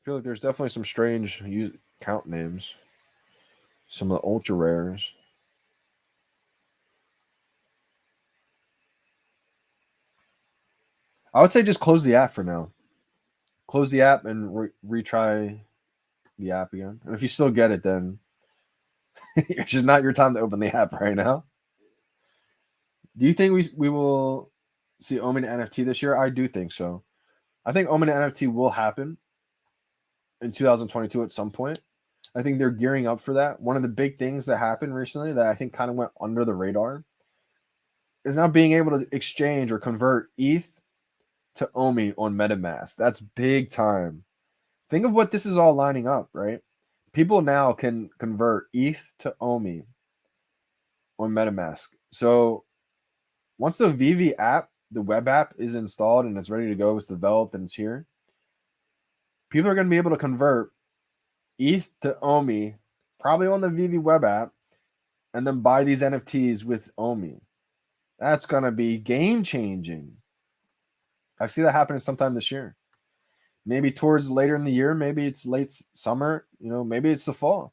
A: feel like there's definitely some strange count names. Some of the ultra rares. I would say just close the app for now. Close the app and retry the app again. And if you still get it, then it's just not your time to open the app right now. Do you think we will see Omen NFT this year? I do think so. I think Omen NFT will happen in 2022 at some point. I think they're gearing up for that. One of the big things that happened recently that I think kind of went under the radar is now being able to exchange or convert ETH to OMI on MetaMask. That's big time. Think of what this is all lining up, right? People now can convert ETH to OMI on MetaMask. So once the VeVe app, the web app, is installed and it's ready to go, it's developed and it's here, people are going to be able to convert ETH to OMI, probably on the VeVe web app, and then buy these NFTs with OMI. That's going to be game changing. I see that happening sometime this year. Maybe towards later in the year, maybe it's late summer, maybe it's the fall.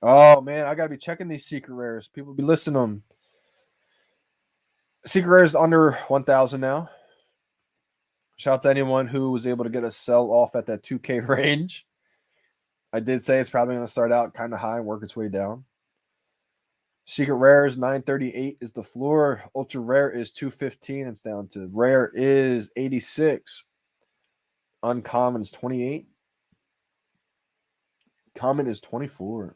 A: Oh man, I gotta be checking these secret rares. People be listening to them. Secret rares under 1,000 now. Shout out to anyone who was able to get a sell off at that 2K range. I did say it's probably going to start out kind of high and work its way down. Secret rares 938 is the floor. Ultra rare is 215. It's down to rare is 86. Uncommon is 28. Common is 24.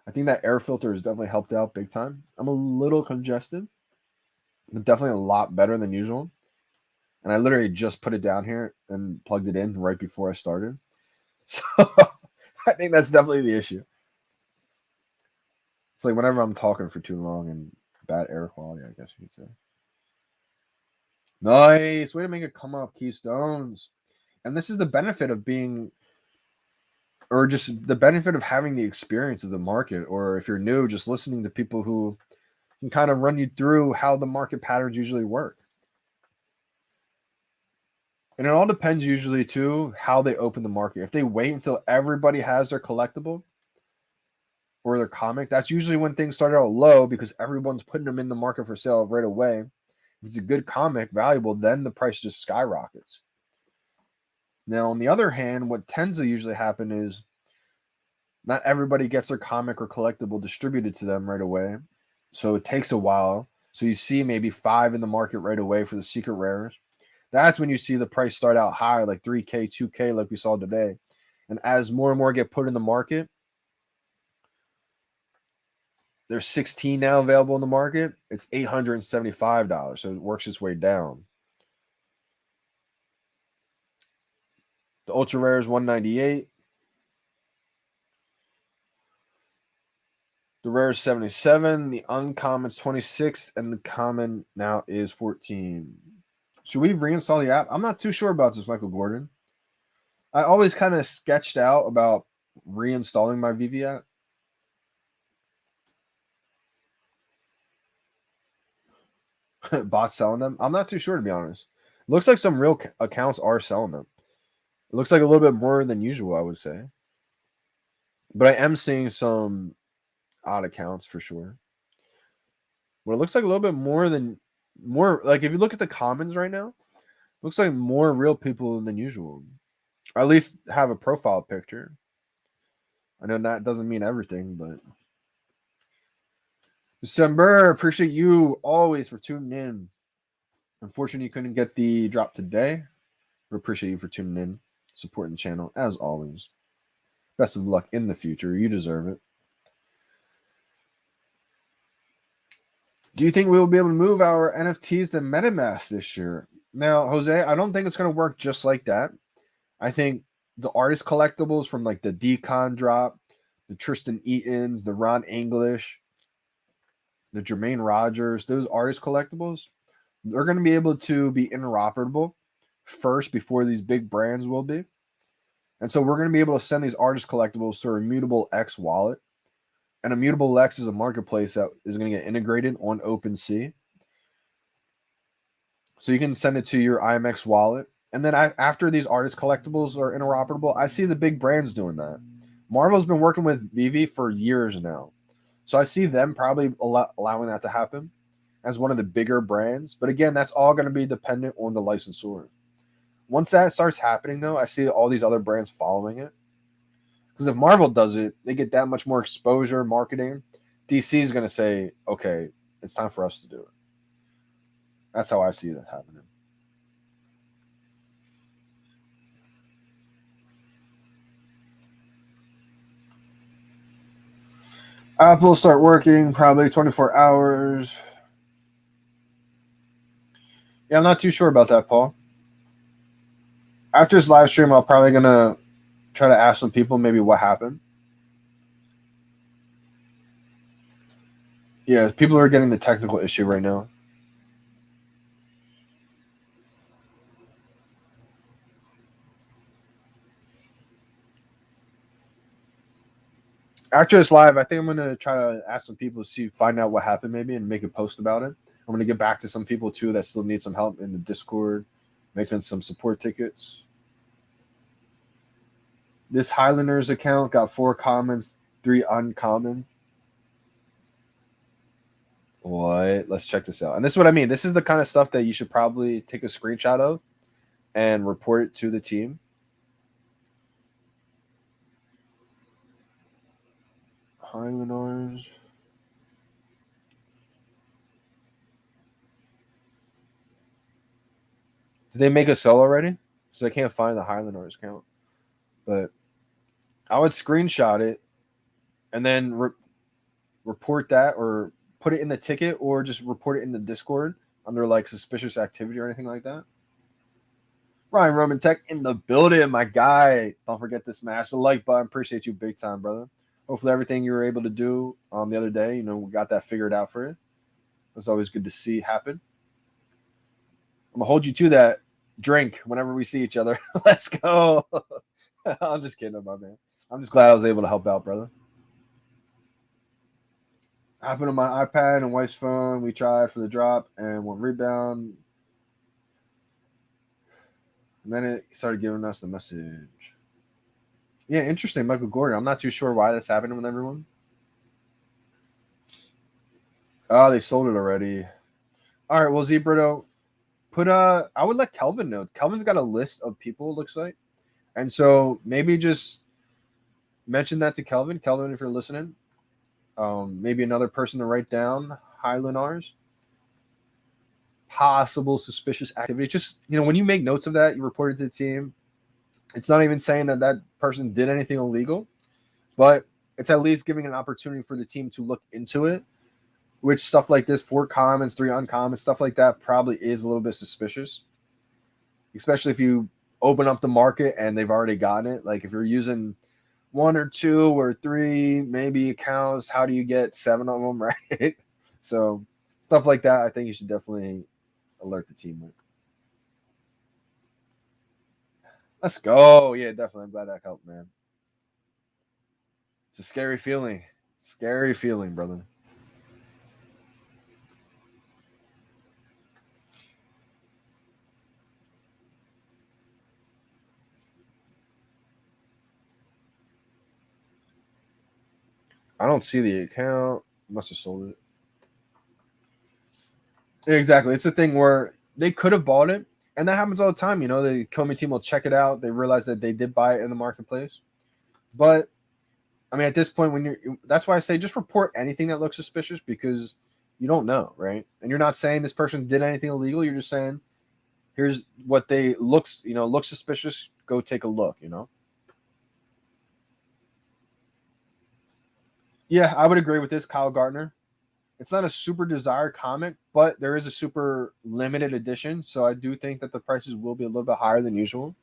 A: I think that air filter has definitely helped out big time. I'm a little congested, but definitely a lot better than usual. And I literally just put it down here and plugged it in right before I started. So I think that's definitely the issue. It's like whenever I'm talking for too long and bad air quality, I guess you could say. Nice. Way to make it come up, Keystones. And this is the benefit of being, or just the benefit of having the experience of the market. Or if you're new, just listening to people who can kind of run you through how the market patterns usually work. And it all depends usually too how they open the market. If they wait until everybody has their collectible or their comic, that's usually when things start out low because everyone's putting them in the market for sale right away. If it's a good comic, valuable, then the price just skyrockets. Now, on the other hand, what tends to usually happen is not everybody gets their comic or collectible distributed to them right away. So it takes a while. So you see maybe 5 in the market right away for the secret rares. That's when you see the price start out high, like 3K, 2K, like we saw today. And as more and more get put in the market, there's 16 now available in the market. It's $875. So it works its way down. The ultra rare is 198. The rare is 77. The uncommon is 26. And the common now is 14. Should we reinstall the app? I'm not too sure about this, Michael Gordon. I always kind of sketched out about reinstalling my VeVe app. Bots selling them? I'm not too sure, to be honest. Looks like some real accounts are selling them. It looks like a little bit more than usual, I would say. But I am seeing some odd accounts for sure. But it looks like a little bit more like if you look at the commons right now, looks like more real people than usual. Or at least have a profile picture. I know that doesn't mean everything, but December, appreciate you always for tuning in. Unfortunately, you couldn't get the drop today. We appreciate you for tuning in, supporting the channel as always. Best of luck in the future. You deserve it. Do you think we will be able to move our NFTs to MetaMask this year? Now, Jose, I don't think it's going to work just like that. I think the artist collectibles from like the Decon drop, the Tristan Eatons, the Ron English, the Jermaine Rogers, those artist collectibles, they're going to be able to be interoperable first before these big brands will be. And so we're going to be able to send these artist collectibles to a Immutable X wallet. And Immutable X is a marketplace that is going to get integrated on OpenSea. So you can send it to your IMX wallet. And then after these artist collectibles are interoperable, I see the big brands doing that. Marvel's been working with VeVe for years now. So I see them probably allowing that to happen as one of the bigger brands. But again, that's all going to be dependent on the licensor. Once that starts happening, though, I see all these other brands following it. Because if Marvel does it, they get that much more exposure, marketing. DC is going to say, okay, it's time for us to do it. That's how I see that happening. Apple start working probably 24 hours. Yeah, I'm not too sure about that, Paul. After this live stream, I'm probably gonna try to ask some people maybe what happened. Yeah, people are getting the technical issue right now. After this live, I think I'm gonna try to ask some people to see, find out what happened maybe, and make a post about it. I'm gonna get back to some people too that still need some help in the Discord, making some support tickets. This Highlanders account got 4 comments, 3 uncommon. What? Let's check this out. And this is what I mean. This is the kind of stuff that you should probably take a screenshot of and report it to the team. Highlanders. Did they make a sell already? So I can't find the Highlanders account. But I would screenshot it and then report that, or put it in the ticket, or just report it in the Discord under like suspicious activity or anything like that. Ryan Roman Tech in the building, my guy. Don't forget to smash the like button. Appreciate you big time, brother. Hopefully everything you were able to do the other day, we got that figured out for you. It's always good to see happen. I'm gonna hold you to that drink whenever we see each other. Let's go. I'm just kidding, my man. I'm just glad I was able to help out, brother. Happened on my iPad and wife's phone. We tried for the drop and one rebound. And then it started giving us the message. Yeah, interesting, Michael Gordon. I'm not too sure why that's happening with everyone. Oh, they sold it already. All right, well, Zebrito, I would let Kelvin know. Kelvin's got a list of people, it looks like. And so maybe just mention that to Kelvin. Kelvin, if you're listening, maybe another person to write down Highlanders. Possible suspicious activity. Just, when you make notes of that, you report it to the team. It's not even saying that that person did anything illegal, but it's at least giving an opportunity for the team to look into it, which stuff like this, 4 comments, 3 uncommon, stuff like that probably is a little bit suspicious, especially if you open up the market and they've already gotten it. Like if you're using 1 or 2 or 3 maybe accounts, how do you get 7 of them, right? So stuff like that, I think you should definitely alert the team with. Let's go. Yeah, definitely. I'm glad that helped, man. It's a scary feeling. Scary feeling, brother. I don't see the account. Must have sold it. Yeah, exactly. It's a thing where they could have bought it, and that happens all the time. The Komi team will check it out. They realize that they did buy it in the marketplace. But I mean, at this point, that's why I say just report anything that looks suspicious, because you don't know, right? And you're not saying this person did anything illegal. You're just saying, here's what they looks suspicious. Go take a look. Yeah, I would agree with this, Kyle Gardner. It's not a super desired comic, but there is a super limited edition, so I do think that the prices will be a little bit higher than usual.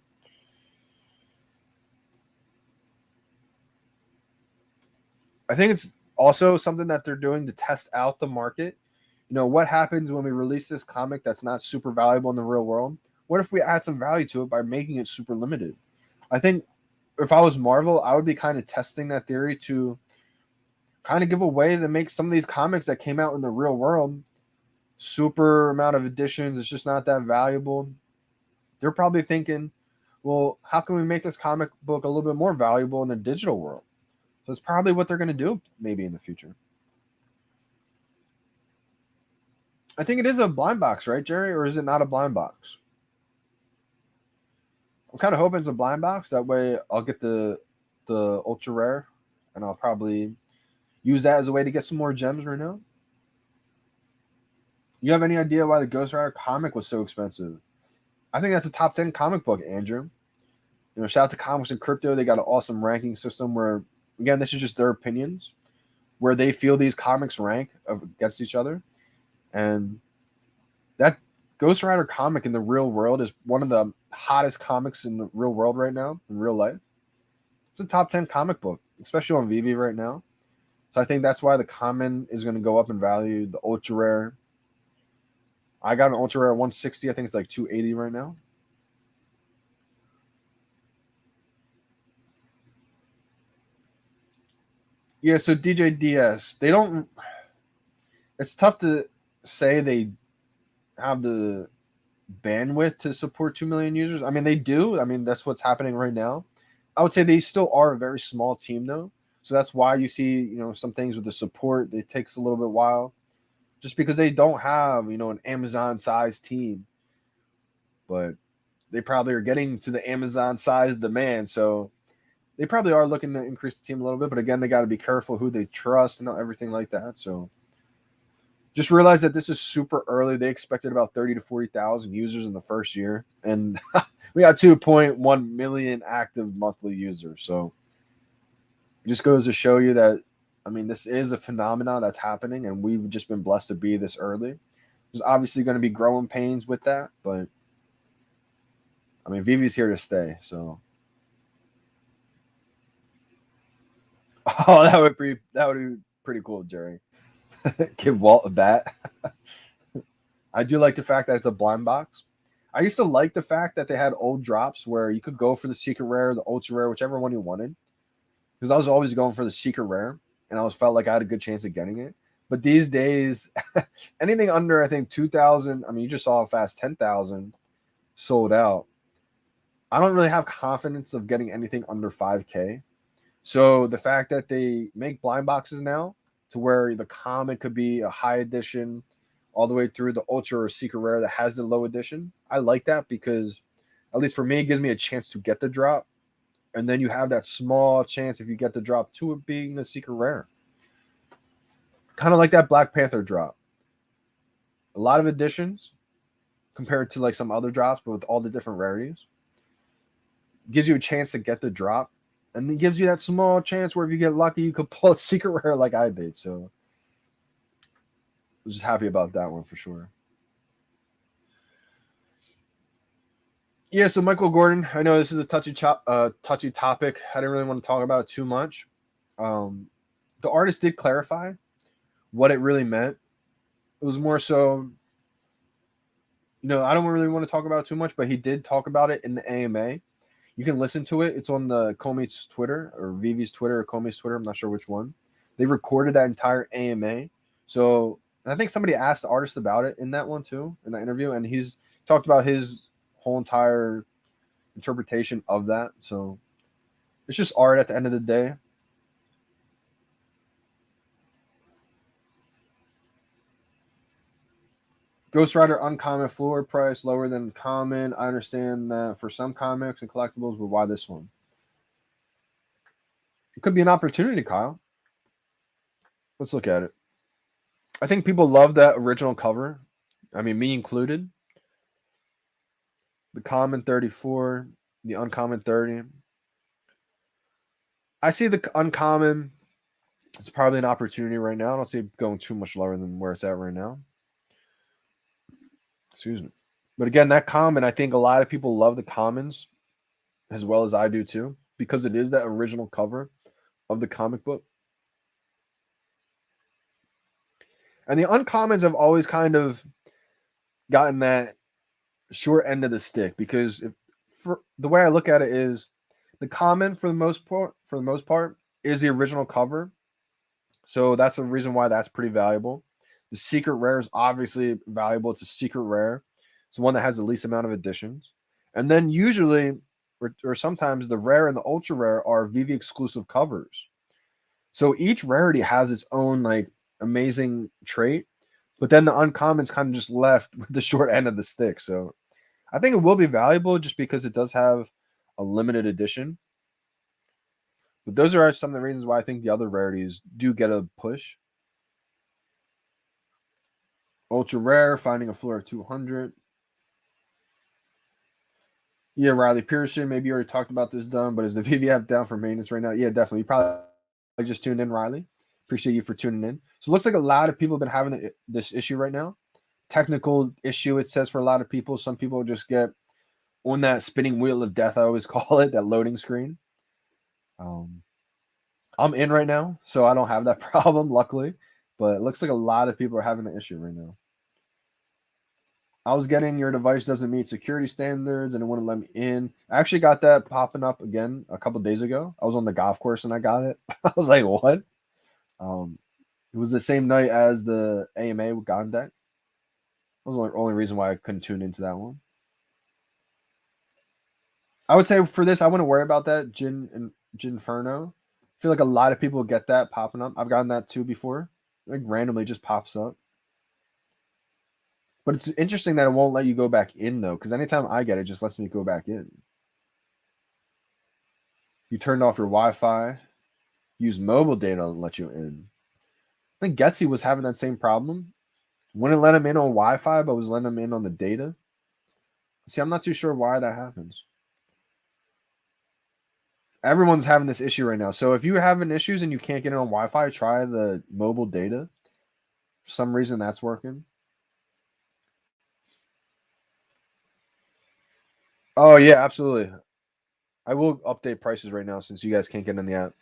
A: I think it's also something that they're doing to test out the market. What happens when we release this comic that's not super valuable in the real world? What if we add some value to it by making it super limited? I think if I was Marvel, I would be kind of testing that theory to kind of give a way to make some of these comics that came out in the real world super amount of editions. It's just not that valuable. They're probably thinking, well, how can we make this comic book a little bit more valuable in the digital world? So it's probably what they're going to do maybe in the future. I think it is a blind box, right, Jerry? Or is it not a blind box? I'm kind of hoping it's a blind box. That way I'll get the ultra rare, and I'll probably use that as a way to get some more gems right now. You have any idea why the Ghost Rider comic was so expensive? I think that's a top 10 comic book, Andrew. Shout out to Comics and Crypto. They got an awesome ranking system where, again, this is just their opinions. where they feel these comics rank against each other. And that Ghost Rider comic in the real world is one of the hottest comics in the real world right now, in real life. It's a top 10 comic book, especially on VeVe right now. So I think that's why the common is going to go up in value. The ultra rare, I got an ultra rare at 160. I think it's like 280 right now. Yeah, so DJDS, they don't. It's tough to say they have the bandwidth to support 2 million users. I mean, they do. I mean, that's what's happening right now. I would say they still are a very small team, though. So that's why you see, some things with the support, it takes a little bit while, just because they don't have, an Amazon-sized team. But they probably are getting to the Amazon-sized demand, so they probably are looking to increase the team a little bit. But again, they got to be careful who they trust and everything like that. So just realize that this is super early. They expected about 30 to 40,000 users in the first year, and we got 2.1 million active monthly users. So it just goes to show you that, I mean, this is a phenomenon that's happening, and we've just been blessed to be this early. There's obviously going to be growing pains with that, but I mean, VeVe's here to stay. So, oh, that would be pretty cool, Jerry. Give Walt a bat. I do like the fact that it's a blind box. I used to like the fact that they had old drops where you could go for the secret rare, the ultra rare, whichever one you wanted. Because I was always going for the secret rare, and I always felt like I had a good chance of getting it. But these days, anything under, I think, 2,000, I mean, you just saw how fast 10,000 sold out. I don't really have confidence of getting anything under 5K. So the fact that they make blind boxes now to where the common could be a high edition all the way through the ultra or secret rare that has the low edition, I like that because, at least for me, it gives me a chance to get the drop. And then you have that small chance if you get the drop to it being a secret rare. Kind of like that Black Panther drop. A lot of editions compared to like some other drops, but with all the different rarities. Gives you a chance to get the drop. And it gives you that small chance where if you get lucky, you could pull a secret rare like I did. So I was just happy about that one for sure. Yeah, so Michael Gordon, I know this is a touchy topic. I didn't really want to talk about it too much. The artist did clarify what it really meant. It was more so, I don't really want to talk about it too much, but he did talk about it in the AMA. You can listen to it. It's on the Comey's Twitter or VeVe's Twitter or Comey's Twitter. I'm not sure which one. They recorded that entire AMA. So I think somebody asked the artist about it in that one too, in that interview. And he's talked about his whole entire interpretation of that. So it's just art at the end of the day. Ghost Rider uncommon floor price lower than common. I understand that for some comics and collectibles, but why this one? It could be an opportunity, Kyle. Let's look at it. I think people love that original cover. I mean, me included. The common 34, the uncommon 30. I see the uncommon. It's probably an opportunity right now. I don't see it going too much lower than where it's at right now. Excuse me. But again, that common, I think a lot of people love the commons as well as I do too, because it is that original cover of the comic book. And the uncommons have always kind of gotten that short end of the stick because for the way I look at it is the common for the most part is the original cover. So that's the reason why that's pretty valuable. The secret rare is obviously valuable. It's a secret rare. It's the one that has the least amount of editions. And then usually, or sometimes, the rare and the ultra rare are VeVe exclusive covers. So each rarity has its own like amazing trait, but then the uncommons kind of just left with the short end of the stick. So I think it will be valuable just because it does have a limited edition. But those are some of the reasons why I think the other rarities do get a push. Ultra rare, finding a floor of 200. Yeah, Riley Pearson. Maybe you already talked about this, Dunn, but is the VeVe app down for maintenance right now? Yeah, definitely. You probably just tuned in, Riley.
B: Appreciate you for tuning in. So it looks like a lot of people have been having this issue right now. Technical issue, it says, for a lot of people. Some people just get on that spinning wheel of death, I always call it, that loading screen. I'm in right now, so I don't have that problem, luckily. But it looks like a lot of people are having the issue right now. I was getting your device doesn't meet security standards and it wouldn't let me in. I actually got that popping up again a couple days ago. I was on the golf course and I got it. I was like, what? It was the same night as the AMA with Gondek. That was the only reason why I couldn't tune into that one. I would say for this, I wouldn't worry about that. Ginferno. I feel like a lot of people get that popping up. I've gotten that too before. Like randomly just pops up. But it's interesting that it won't let you go back in though, because anytime I get it, it just lets me go back in. You turned off your Wi-Fi, use mobile data to let you in. I think Getsy was having that same problem. Wouldn't let him in on Wi-Fi, but was letting him in on the data. See, I'm not too sure why that happens. Everyone's having this issue right now. So if you're having issues and you can't get it on Wi-Fi, try the mobile data. For some reason, that's working. Oh, yeah, absolutely. I will update prices right now since you guys can't get in the app.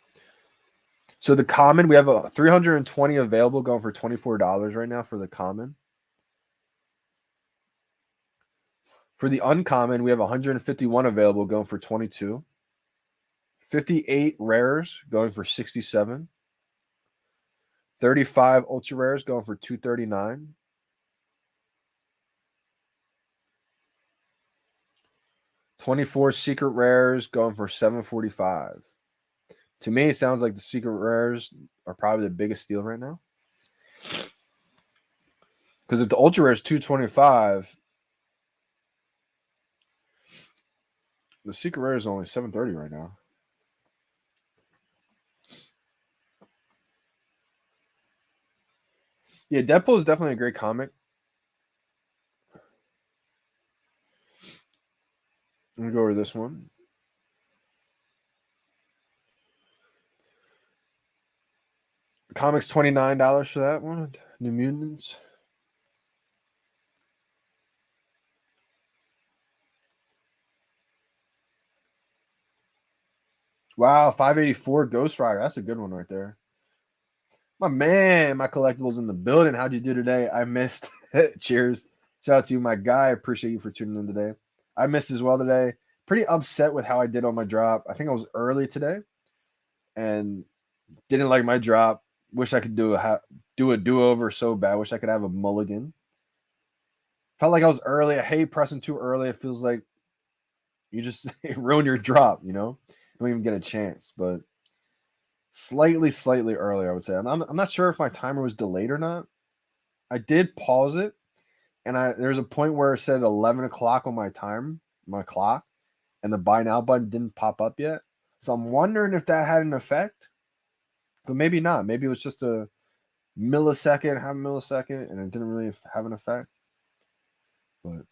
B: So the common, we have a 320 available going for $24 right now for the common. For the uncommon, we have 151 available going for 22. 58 rares going for 67. 35 ultra rares going for 239. 24 secret rares going for 745. To me, it sounds like the secret rares are probably the biggest steal right now. Because if the ultra rare is 225, the secret rare is only 730 right now. Yeah, Deadpool is definitely a great comic. Let me go over this one. The comic's $29 for that one. New Mutants. Wow, 584 Ghost Rider. That's a good one right there. My man, my collectibles in the building. How'd you do today? I missed. Cheers. Shout out to you, my guy. I appreciate you for tuning in today. I missed as well today. Pretty upset with how I did on my drop. I think I was early today and didn't like my drop. Wish I could do a do-over so bad. Wish I could have a mulligan. Felt like I was early. I hate pressing too early. It feels like you just ruin your drop, you know? Don't even get a chance. But slightly early, I would say. I'm not sure if my timer was delayed or not. I did pause it, and there's a point where it said 11 o'clock on my clock, and the buy now button didn't pop up yet. So I'm wondering if that had an effect, but maybe not. Maybe it was just a millisecond, half a millisecond, and it didn't really have an effect. But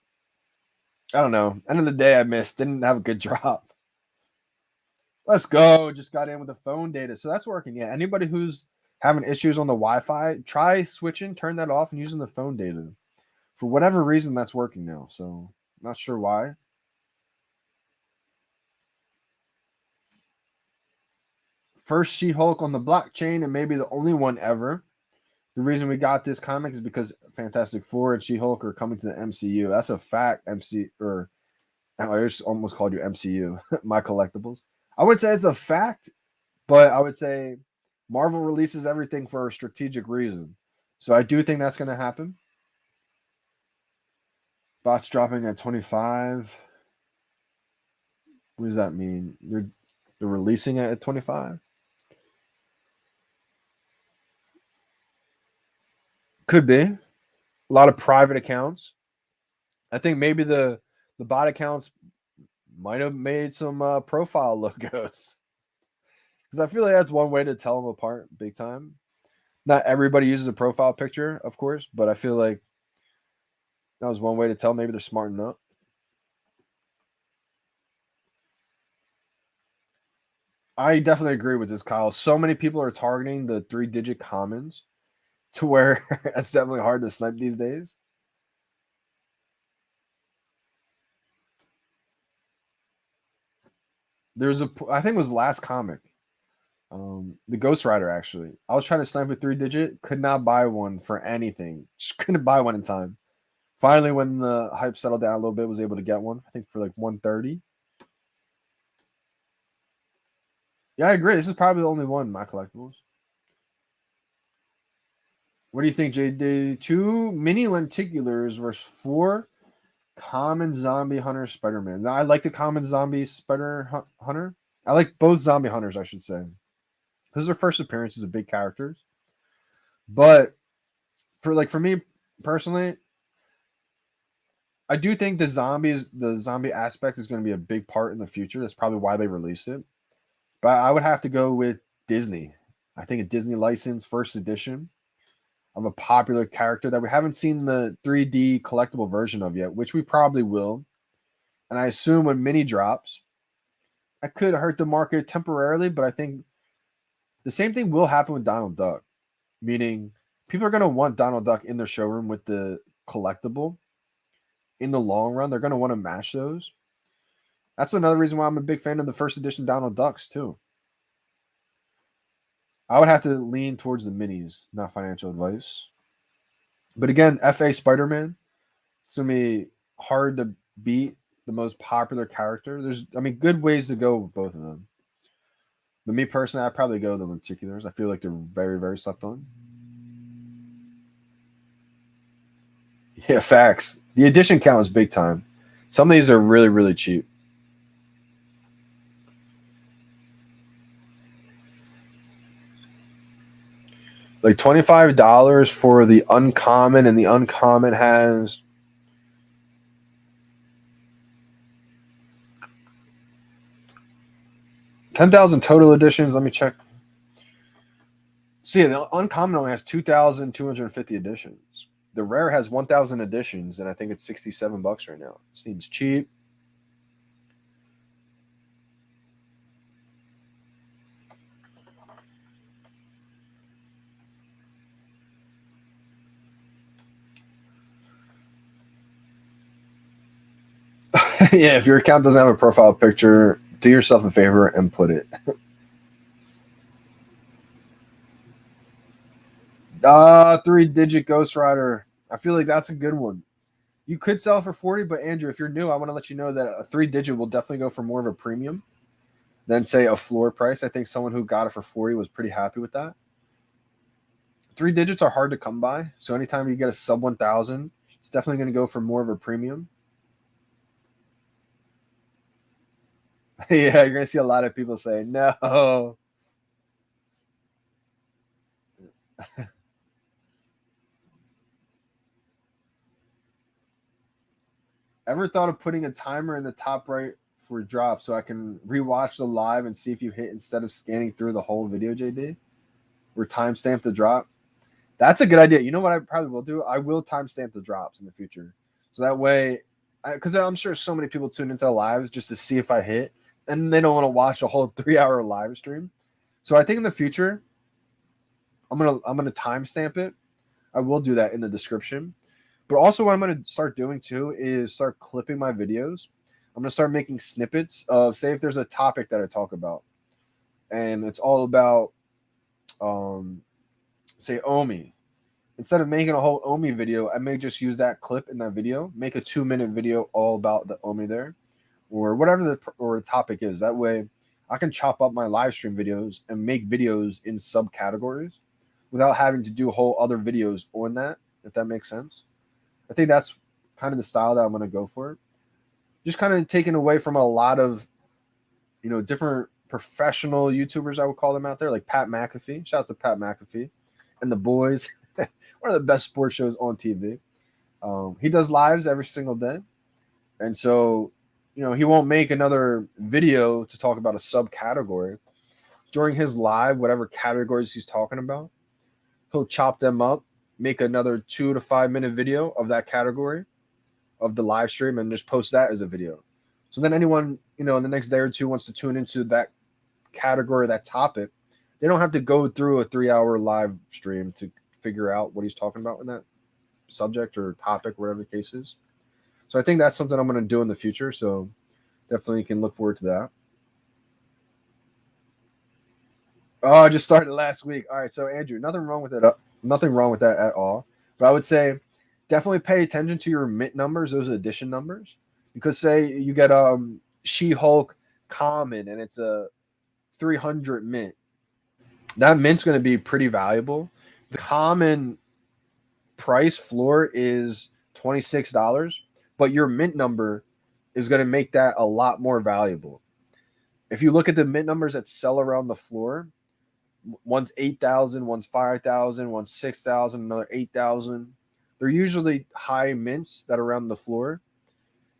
B: I don't know. End of the day, I missed. Didn't have a good drop. Let's go. Just got in with the phone data. So that's working. Yeah. Anybody who's having issues on the Wi-Fi, try switching, turn that off, and using the phone data. For whatever reason, that's working now. So not sure why. First She-Hulk on the blockchain and maybe the only one ever. The reason we got this comic is because Fantastic Four and She-Hulk are coming to the MCU. That's a fact. I just almost called you MCU. My collectibles. I would say it's a fact, but I would say Marvel releases everything for a strategic reason. So I do think that's going to happen. Bots dropping at 25. What does that mean? They're releasing it at 25? Could be. A lot of private accounts. I think maybe the bot accounts might have made some profile logos. Because I feel like that's one way to tell them apart big time. Not everybody uses a profile picture, of course, but I feel like that was one way to tell. Maybe they're smarting up. I definitely agree with this, Kyle. So many people are targeting the 3-digit commons to where it's definitely hard to snipe these days. There's I think it was last comic, the Ghost Rider actually. I was trying to snipe a 3-digit, could not buy one for anything. Just couldn't buy one in time. Finally, when the hype settled down a little bit, was able to get one. I think for like 130. Yeah, I agree. This is probably the only one in my collectibles. What do you think, JD? 2 mini lenticulars versus 4 common zombie hunter Spider-Man. Now, I like the common zombie spider hunter. I like both zombie hunters, I should say, because their first appearances of big characters. But for me personally, I do think the zombie aspect is going to be a big part in the future. That's probably why they released it. But I would have to go with Disney. I think a Disney license first edition of a popular character that we haven't seen the 3D collectible version of yet, which we probably will. And I assume when mini drops, that could hurt the market temporarily, but I think the same thing will happen with Donald Duck, meaning people are going to want Donald Duck in their showroom with the collectible. In the long run, they're going to want to match those. That's another reason why I'm a big fan of the first edition Donald Ducks, too. I would have to lean towards the minis, not financial advice. But again, FA Spider Man, it's going to be hard to beat the most popular character. There's, good ways to go with both of them. But me personally, I'd probably go the lenticulars. I feel like they're very, very slept on. Yeah, facts. The edition count is big time. Some of these are really, really cheap. Like $25 for the uncommon, and the uncommon has 10,000 total editions. Let me check. See, the uncommon only has 2,250 editions. The rare has 1,000 editions, and I think it's $67 right now. Seems cheap. Yeah, if your account doesn't have a profile picture, do yourself a favor and put it. 3-digit Ghost Rider. I feel like that's a good one. You could sell it for 40, but Andrew, if you're new, I want to let you know that a 3-digit will definitely go for more of a premium than say a floor price. I think someone who got it for 40 was pretty happy with that. 3 digits are hard to come by, so anytime you get a sub 1,000, it's definitely going to go for more of a premium. Yeah, you're going to see a lot of people say no. Ever thought of putting a timer in the top right for drop so I can rewatch the live and see if you hit instead of scanning through the whole video, JD? Or timestamp the drop? That's a good idea. You know what I probably will do? I will timestamp the drops in the future. So that way, because I'm sure so many people tune into the lives just to see if I hit, and they don't want to watch a whole 3-hour live stream. So I think in the future, I'm gonna timestamp it. I will do that in the description. But also, what I'm going to start doing too is start clipping my videos. I'm going to start making snippets of, say, if there's a topic that I talk about, and it's all about, say, Omi. Instead of making a whole Omi video, I may just use that clip in that video, make a 2-minute video all about the Omi there, or whatever the topic is. That way, I can chop up my live stream videos and make videos in subcategories without having to do whole other videos on that, if that makes sense. I think that's kind of the style that I'm going to go for. Just kind of taken away from a lot of, different professional YouTubers, I would call them out there, like Pat McAfee. Shout out to Pat McAfee and the boys. One of the best sports shows on TV. He does lives every single day. And so, he won't make another video to talk about a subcategory. During his live, whatever categories he's talking about, he'll chop them up, make another 2 to 5 minute video of that category of the live stream, and just post that as a video. So then anyone, in the next day or two wants to tune into that category, that topic, they don't have to go through a 3-hour live stream to figure out what he's talking about in that subject or topic, whatever the case is. So I think that's something I'm going to do in the future. So definitely can look forward to that. Oh, I just started last week. All right, so Andrew, nothing wrong with it. Nothing wrong with that at all. But I would say definitely pay attention to your mint numbers, those edition numbers, because say you get She-Hulk common and it's a 300 mint. That mint's going to be pretty valuable. The common price floor is $26, but your mint number is going to make that a lot more valuable. If you look at the mint numbers that sell around the floor, one's 8,000, one's 5,000, one's 6,000, another 8,000. They're usually high mints that are around the floor.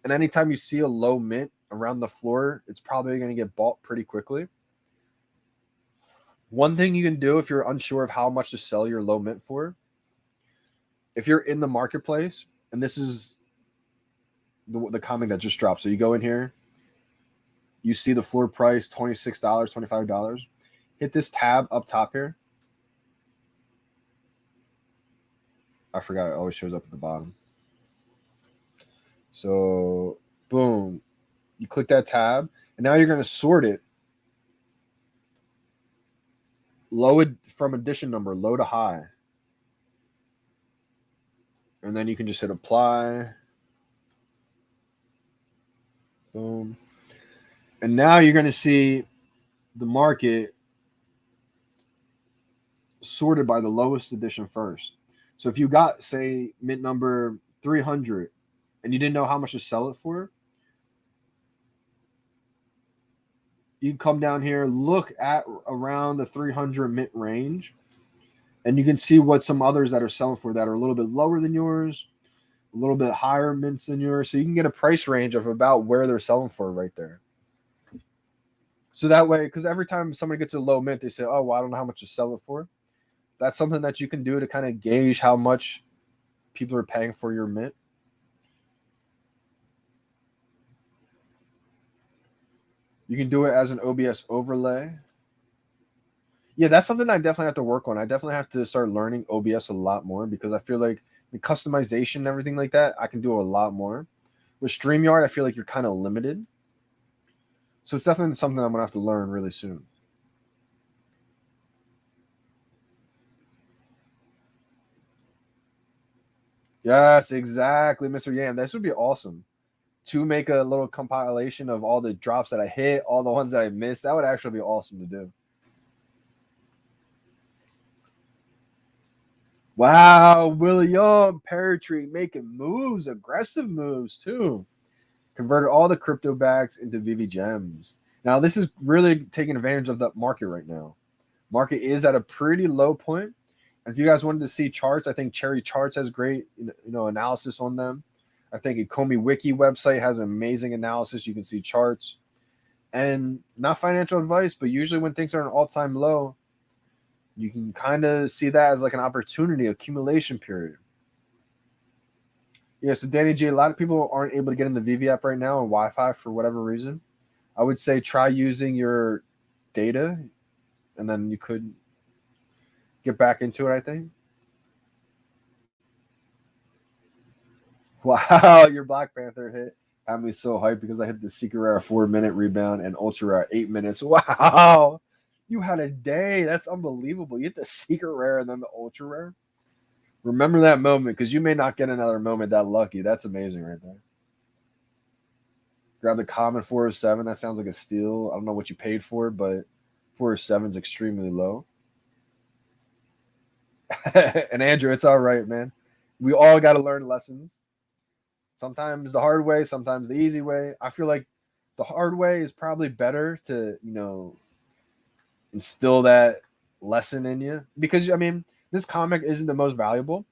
B: And anytime you see a low mint around the floor, it's probably going to get bought pretty quickly. One thing you can do if you're unsure of how much to sell your low mint for, if you're in the marketplace, and this is the comic that just dropped. So you go in here, you see the floor price, $26, $25. Hit this tab up top here. I forgot it always shows up at the bottom. So boom, you click that tab, and now you're going to sort it low from edition number, low to high. And then you can just hit apply. Boom. And now you're going to see the market sorted by the lowest edition first. So if you got, say, mint number 300 and you didn't know how much to sell it for, you can come down here, look at around the 300 mint range, and you can see what some others that are selling for that are a little bit lower than yours, a little bit higher mints than yours. So you can get a price range of about where they're selling for right there. So that way, because every time somebody gets a low mint, they say, oh, well, I don't know how much to sell it for. That's something that you can do to kind of gauge how much people are paying for your mint. You can do it as an OBS overlay. Yeah, that's something I definitely have to work on. I definitely have to start learning OBS a lot more because I feel like the customization and everything like that, I can do a lot more. With StreamYard, I feel like you're kind of limited. So it's definitely something I'm going to have to learn really soon. Yes, exactly, Mr. Yam. This would be awesome to make a little compilation of all the drops that I hit, all the ones that I missed. That would actually be awesome to do. Wow, William Peartree making moves, aggressive moves too. Converted all the crypto bags into VeVe gems. Now, this is really taking advantage of the market right now. Market is at a pretty low point. And if you guys wanted to see charts, I think Cherry Charts has great analysis on them. I think Ecomi Wiki website has amazing analysis. You can see charts. And not financial advice, but usually when things are an all-time low, you can kind of see that as like an opportunity, accumulation period. Yeah, so Danny G, a lot of people aren't able to get in the VeVe app right now on Wi-Fi for whatever reason. I would say try using your data, and then you could get back into it, I think. Wow, your Black Panther hit had me so hyped because I hit the Secret Rare 4-minute rebound and Ultra Rare 8 minutes. Wow, you had a day. That's unbelievable. You hit the Secret Rare and then the Ultra Rare. Remember that moment because you may not get another moment that lucky. That's amazing right there. Grab the common 407. That sounds like a steal. I don't know what you paid for, but 407 is extremely low. And Andrew, it's all right, man. We all got to learn lessons. Sometimes the hard way, sometimes the easy way. I feel like the hard way is probably better to, instill that lesson in you. Because, I mean, this comic isn't the most valuable.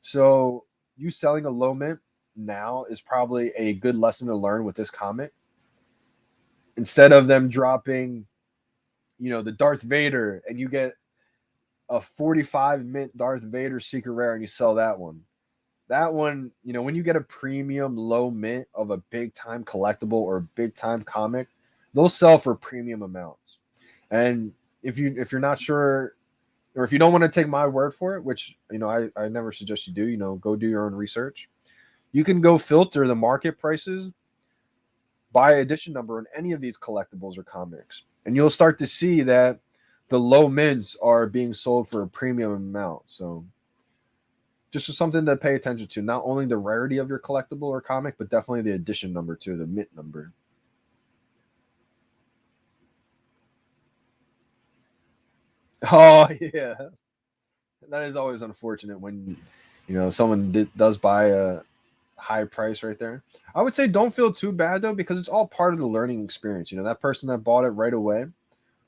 B: So you selling a low mint now is probably a good lesson to learn with this comic. Instead of them dropping, the Darth Vader and you get a 45 mint Darth Vader secret rare and you sell that one. That one, when you get a premium low mint of a big time collectible or big time comic, they'll sell for premium amounts. And if you're not sure, or if you don't want to take my word for it, which I never suggest you do, go do your own research. You can go filter the market prices by edition number in any of these collectibles or comics, and you'll start to see that the low mints are being sold for a premium amount. So just something to pay attention to, not only the rarity of your collectible or comic, but definitely the edition number too, the mint number. Oh yeah, that is always unfortunate when someone does buy a high price right there. I would say don't feel too bad though, because it's all part of the learning experience. That person that bought it right away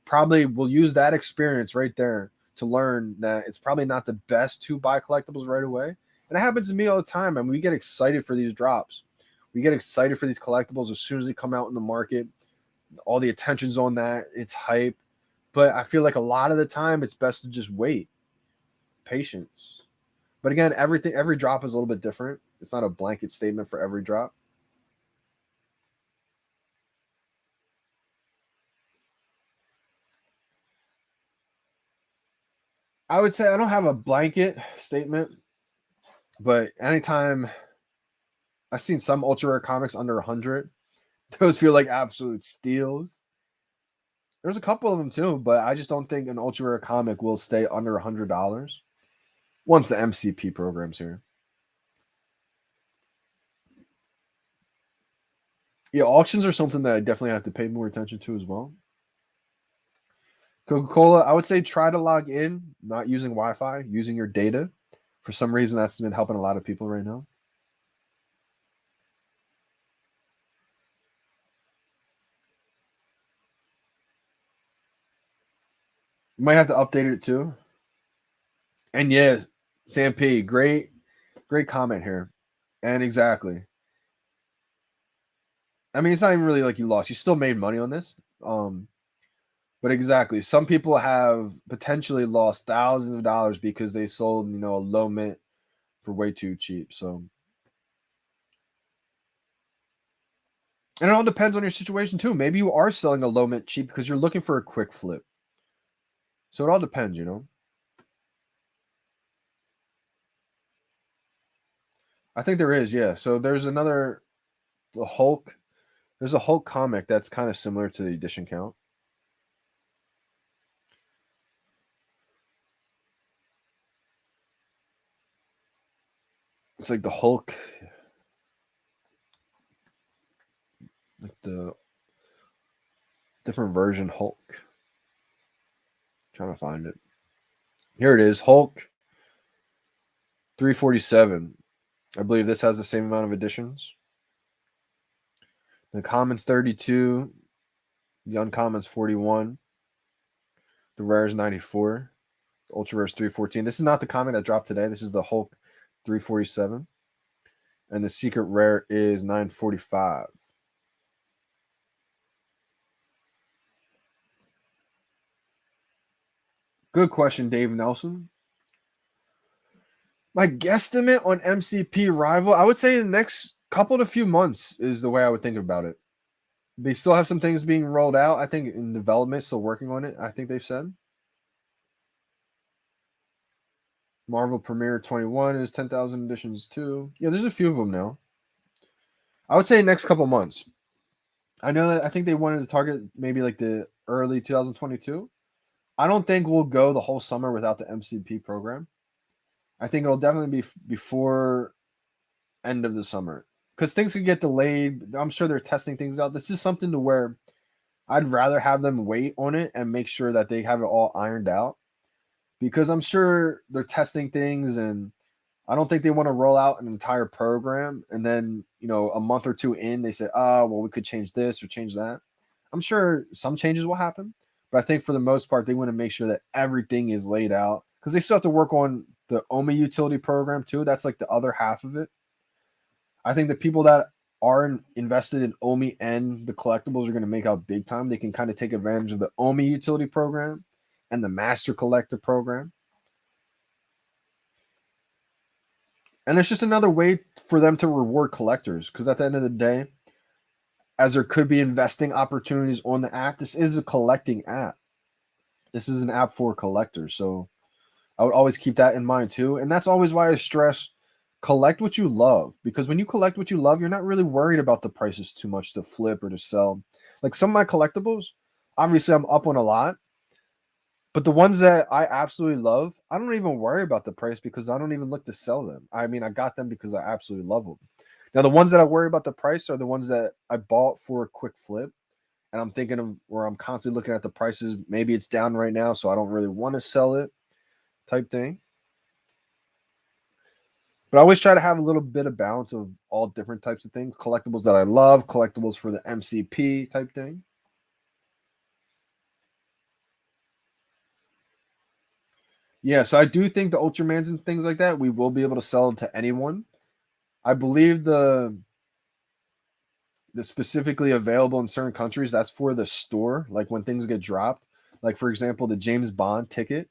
B: probably will use that experience right there to learn that it's probably not the best to buy collectibles right away. And it happens to me all the time. I mean, we get excited for these drops. We get excited for these collectibles as soon as they come out in the market. All the attention's on that. It's hype. But I feel like a lot of the time it's best to just wait. Patience. But again, every drop is a little bit different. It's not a blanket statement for every drop. I would say I don't have a blanket statement, but anytime I've seen some ultra rare comics under 100, those feel like absolute steals. There's a couple of them too, but I just don't think an ultra rare comic will stay under $100 once the MCP program's here. Yeah, auctions are something that I definitely have to pay more attention to as well. Coca-Cola, I would say try to log in, not using Wi-Fi, using your data. For some reason, that's been helping a lot of people right now. You might have to update it too. And yes, Sam P, great comment here. And exactly. I mean, it's not even really like you lost. You still made money on this. But exactly, some people have potentially lost thousands of dollars because they sold, a low mint for way too cheap. So, and it all depends on your situation too. Maybe you are selling a low mint cheap because you're looking for a quick flip. So it all depends, I think there is, yeah. So there's the Hulk. There's a Hulk comic that's kind of similar to the edition count. It's like the Hulk, like the different version Hulk. Trying to find it. Here it is, Hulk 347. I believe this has the same amount of editions. The commons 32, the uncommons 41, the rares 94, the ultra rares 314. This is not the comic that dropped today. This is the Hulk 347. And the secret rare is 945. Good question, Dave Nelson. My guesstimate on MCP Rival, I would say the next couple to few months is the way I would think about it. They still have some things being rolled out, I think, in development, still working on it, I think they've said. Marvel Premiere 21 is 10,000 editions too. Yeah, there's a few of them now. I would say next couple months. I know that I think they wanted to target maybe like the early 2022. I don't think we'll go the whole summer without the MCP program. I think it'll definitely be before end of the summer because things could get delayed. I'm sure they're testing things out. This is something to where I'd rather have them wait on it and make sure that they have it all ironed out because I'm sure they're testing things and I don't think they want to roll out an entire program and then, a month or two in, they say, oh, well, we could change this or change that. I'm sure some changes will happen, but I think for the most part, they want to make sure that everything is laid out because they still have to work on the OMI utility program too. That's like the other half of it. I think the people that are invested in OMI and the collectibles are going to make out big time. They can kind of take advantage of the OMI utility program and the master collector program. And it's just another way for them to reward collectors because at the end of the day, as there could be investing opportunities on the app, this is a collecting app. This is an app for collectors. So I would always keep that in mind too. And that's always why I stress collect what you love. Because when you collect what you love, you're not really worried about the prices too much to flip or to sell. Like some of my collectibles, obviously I'm up on a lot. But the ones that I absolutely love, I don't even worry about the price because I don't even look to sell them. I mean, I got them because I absolutely love them. Now, the ones that I worry about the price are the ones that I bought for a quick flip. And I'm thinking of where I'm constantly looking at the prices. Maybe it's down right now, so I don't really want to sell it type thing. But I always try to have a little bit of balance of all different types of things. Collectibles that I love, collectibles for the MCP type thing. Yeah, so I do think the Ultramans and things like that, we will be able to sell to anyone. I believe the specifically available in certain countries, that's for the store, like when things get dropped. Like, for example, the James Bond ticket.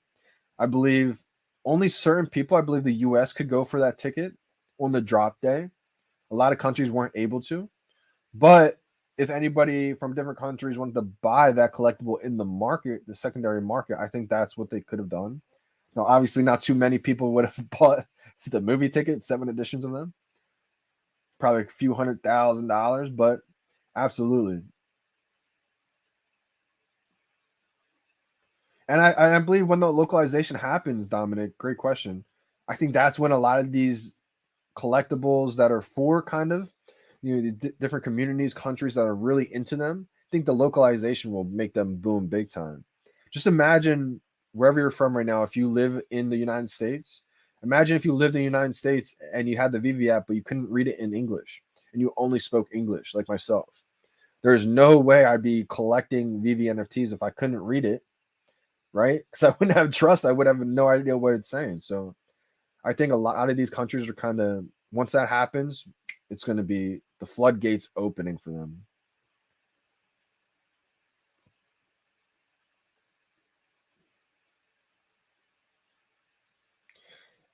B: I believe only certain people, I believe the US could go for that ticket on the drop day. A lot of countries weren't able to. But if anybody from different countries wanted to buy that collectible in the market, the secondary market, I think that's what they could have done. Now, obviously, not too many people would have bought the movie ticket, 7 editions of them. Probably a few $100,000, but absolutely. And I believe when the localization happens, Dominic, great question. I think that's when a lot of these collectibles that are for kind of, the different communities, countries that are really into them, I think the localization will make them boom big time. Just imagine wherever you're from right now, if you live in the United States, imagine if you lived in the United States and you had the VeVe app, but you couldn't read it in English and you only spoke English, like myself. There's no way I'd be collecting VeVe NFTs if I couldn't read it, right? Because I wouldn't have trust. I would have no idea what it's saying. So I think a lot of these countries are kind of, once that happens, it's going to be the floodgates opening for them.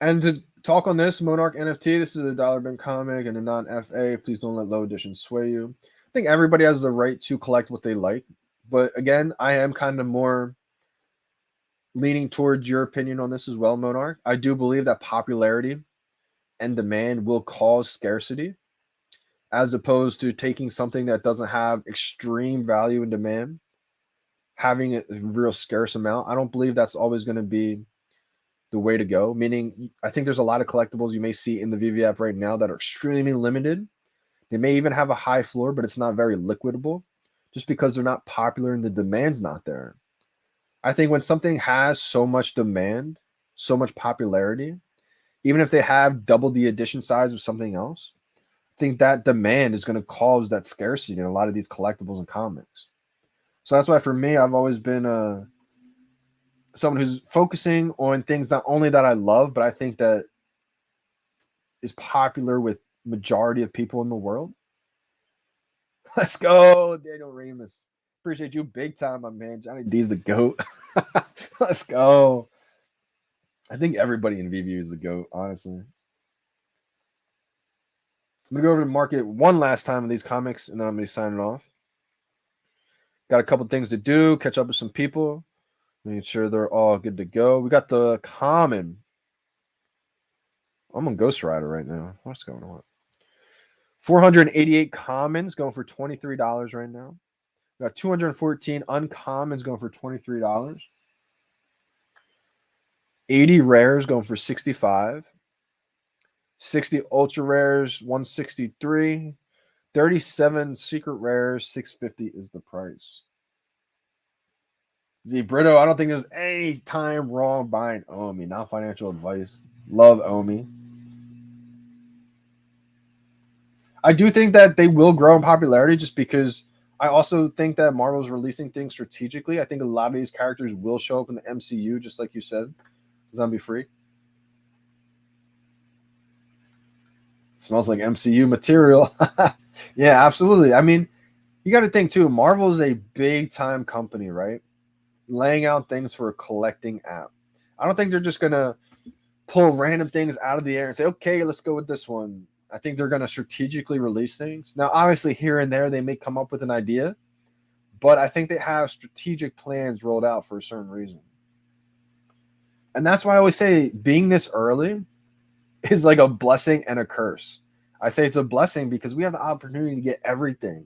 B: And to talk on this, Monarch NFT, this is a dollar bin comic and a non FA. Please don't let low edition sway you. I think everybody has the right to collect what they like. But again, I am kind of more leaning towards your opinion on this as well, Monarch. I do believe that popularity and demand will cause scarcity, as opposed to taking something that doesn't have extreme value and demand, having a real scarce amount. I don't believe that's always going to be the way to go. Meaning, I think there's a lot of collectibles you may see in the VeVe app right now that are extremely limited. They may even have a high floor, but it's not very liquidable just because they're not popular and the demand's not there. I think when something has so much demand, so much popularity, even if they have double the edition size of something else, I think that demand is going to cause that scarcity in a lot of these collectibles and comics. So that's why for me, I've always been someone who's focusing on things not only that I love, but I think that is popular with majority of people in the world. Let's go, Daniel Remus. Appreciate you big time, my man. Johnny D's the GOAT. Let's go. I think everybody in VeVe is the GOAT, honestly. I'm going to go over to market one last time in these comics, and then I'm going to be signing off. Got a couple things to do, catch up with some people, making sure they're all good to go. We got the common. I'm on Ghost Rider right now. What's going on? 488 commons going for $23 right now. We got 214 uncommons going for $23. 80 rares going for 65. 60 ultra rares, 163. 37 secret rares, 650 is the price. Z Brito, I don't think there's any time wrong buying Omi. Not financial advice. Love Omi. I do think that they will grow in popularity just because I also think that Marvel's releasing things strategically. I think a lot of these characters will show up in the MCU, just like you said. Zombie Free. Smells like MCU material. Yeah, absolutely. I mean, you got to think too, Marvel is a big time company, right? Laying out things for a collecting app. I don't think they're just going to pull random things out of the air and say, okay, let's go with this one. I think they're going to strategically release things. Now, obviously, here and there, they may come up with an idea, but I think they have strategic plans rolled out for a certain reason. And that's why I always say being this early is like a blessing and a curse. I say it's a blessing because we have the opportunity to get everything.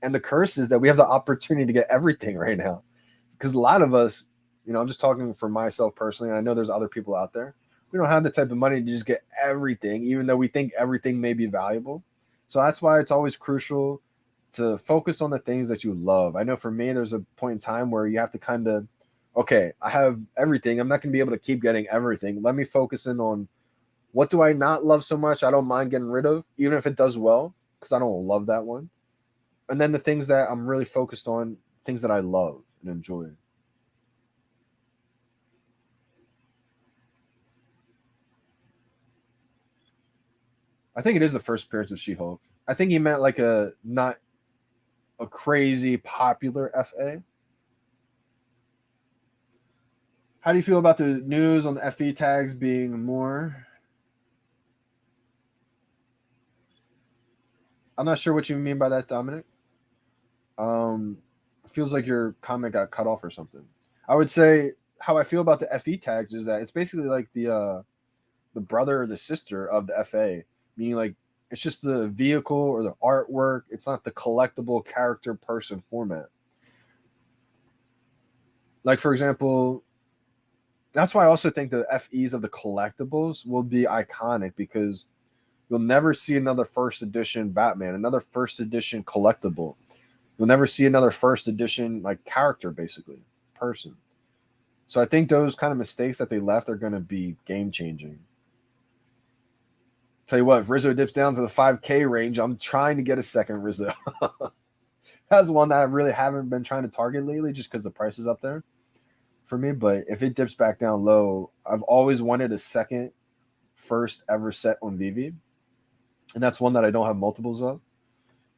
B: And the curse is that we have the opportunity to get everything right now. Because a lot of us, you know, I'm just talking for myself personally, and I know there's other people out there. We don't have the type of money to just get everything, even though we think everything may be valuable. So that's why it's always crucial to focus on the things that you love. I know for me, there's a point in time where you have to kind of, okay, I have everything. I'm not going to be able to keep getting everything. Let me focus in on what do I not love so much I don't mind getting rid of, even if it does well, because I don't love that one. And then the things that I'm really focused on, things that I love and enjoy. I think it is the first appearance of She-Hulk. I think he meant like a not a crazy popular FA. How do you feel about the news on the FE tags being more? I'm not sure what you mean by that, Dominic. Feels like your comment got cut off or something. I would say how I feel about the FE tags is that it's basically like the brother or the sister of the FA, meaning like it's just the vehicle or the artwork. It's not the collectible character person format. Like for example, that's why I also think the FEs of the collectibles will be iconic because you'll never see another first edition Batman, another first edition collectible. You'll never see another first edition like character, basically, person. So I think those kind of mistakes that they left are going to be game changing. Tell you what, if Rizzo dips down to the 5K range, I'm trying to get a second Rizzo. That's one that I really haven't been trying to target lately just because the price is up there for me. But if it dips back down low, I've always wanted a second first ever set on VeVe. And that's one that I don't have multiples of.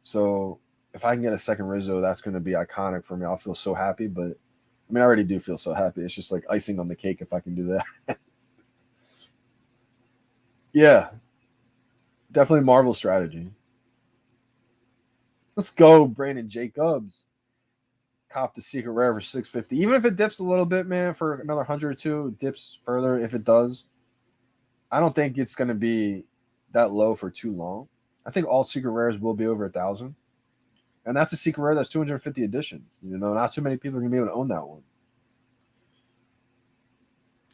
B: So if I can get a second Rizzo, that's going to be iconic for me. I'll feel so happy. But I mean, I already do feel so happy. It's just like icing on the cake if I can do that. Yeah, definitely Marvel strategy. Let's go, Brandon Jacobs. Cop the secret rare for 650. Even if it dips a little bit, man, for another 100 or two, dips further if it does. I don't think it's going to be that low for too long. I think all secret rares will be over 1,000. And that's a secret rare that's 250 editions. You know, not too many people are going to be able to own that one.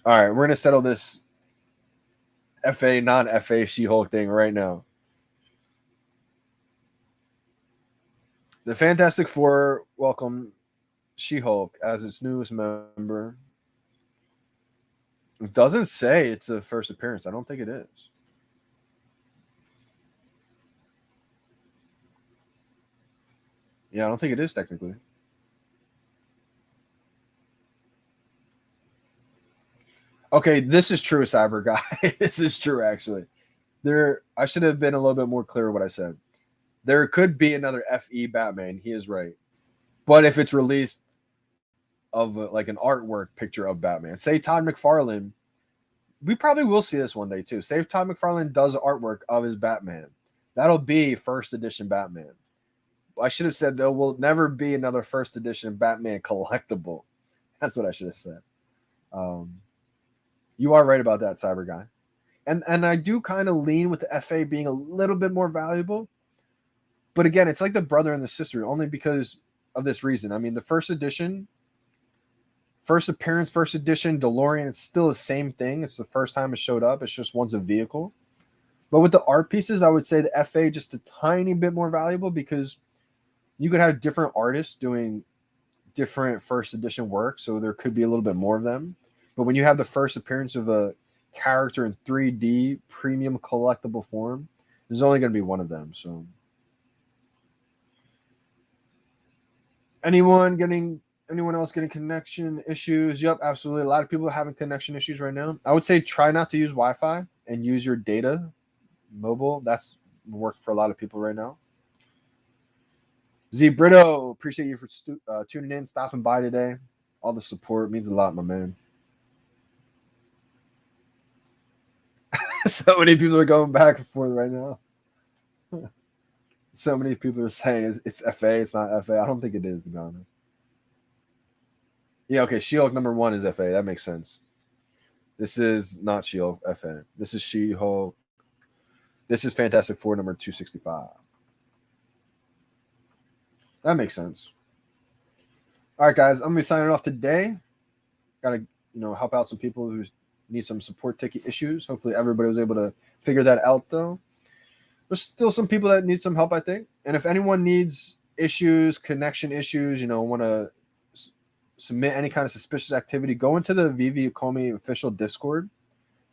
B: All right, we're going to settle this FA, non-FA She-Hulk thing right now. The Fantastic Four welcome She-Hulk as its newest member. It doesn't say it's a first appearance. I don't think it is. Yeah, I don't think it is technically. Okay, this is true, Cyber Guy. This is true, actually. I should have been a little bit more clear what I said. There could be another FE Batman. He is right. But if it's released of like an artwork picture of Batman, say Todd McFarlane, we probably will see this one day too. Say if Todd McFarlane does artwork of his Batman, that'll be first edition Batman. I should have said there will never be another first edition Batman collectible. That's what I should have said. You are right about that, Cyber Guy. And I do kind of lean with the FA being a little bit more valuable. But again, it's like the brother and the sister only because of this reason. I mean, the first edition, first appearance, first edition DeLorean, it's still the same thing. It's the first time it showed up. It's just one's a vehicle. But with the art pieces, I would say the FA just a tiny bit more valuable because you could have different artists doing different first edition work. So there could be a little bit more of them. But when you have the first appearance of a character in 3D premium collectible form, there's only going to be one of them. So anyone else getting connection issues? Yep, absolutely. A lot of people are having connection issues right now. I would say try not to use Wi-Fi and use your data mobile. That's working for a lot of people right now. Z Brito, appreciate you for tuning in, stopping by today. All the support means a lot, my man. So many people are going back and forth right now. So many people are saying it's FA, it's not FA. I don't think it is, to be honest. Yeah, okay. She-Hulk number 1 is FA. That makes sense. This is not She-Hulk FA. This is She-Hulk. This is Fantastic Four number 265. That makes sense. All right, guys. I'm gonna be signing off today. Gotta help out some people who need some support ticket issues. Hopefully, everybody was able to figure that out, though. There's still some people that need some help, I think. And if anyone needs issues, connection issues, want to submit any kind of suspicious activity, go into the VeVe Call Me official Discord.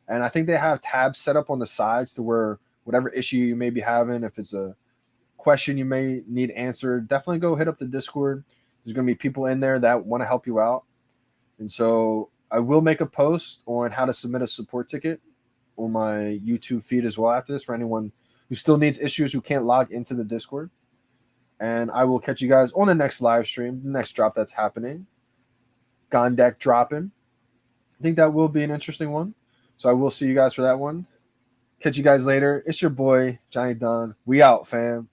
B: And I think they have tabs set up on the sides to where whatever issue you may be having, if it's a question you may need answered, definitely go hit up the Discord. There's going to be people in there that want to help you out. And so I will make a post on how to submit a support ticket on my YouTube feed as well after this for anyone who still needs issues who can't log into the Discord. And I will catch you guys on the next live stream, the next drop that's happening. Gondek dropping. I think that will be an interesting one. So I will see you guys for that one. Catch you guys later. It's your boy, Johnny Dunn. We out, fam.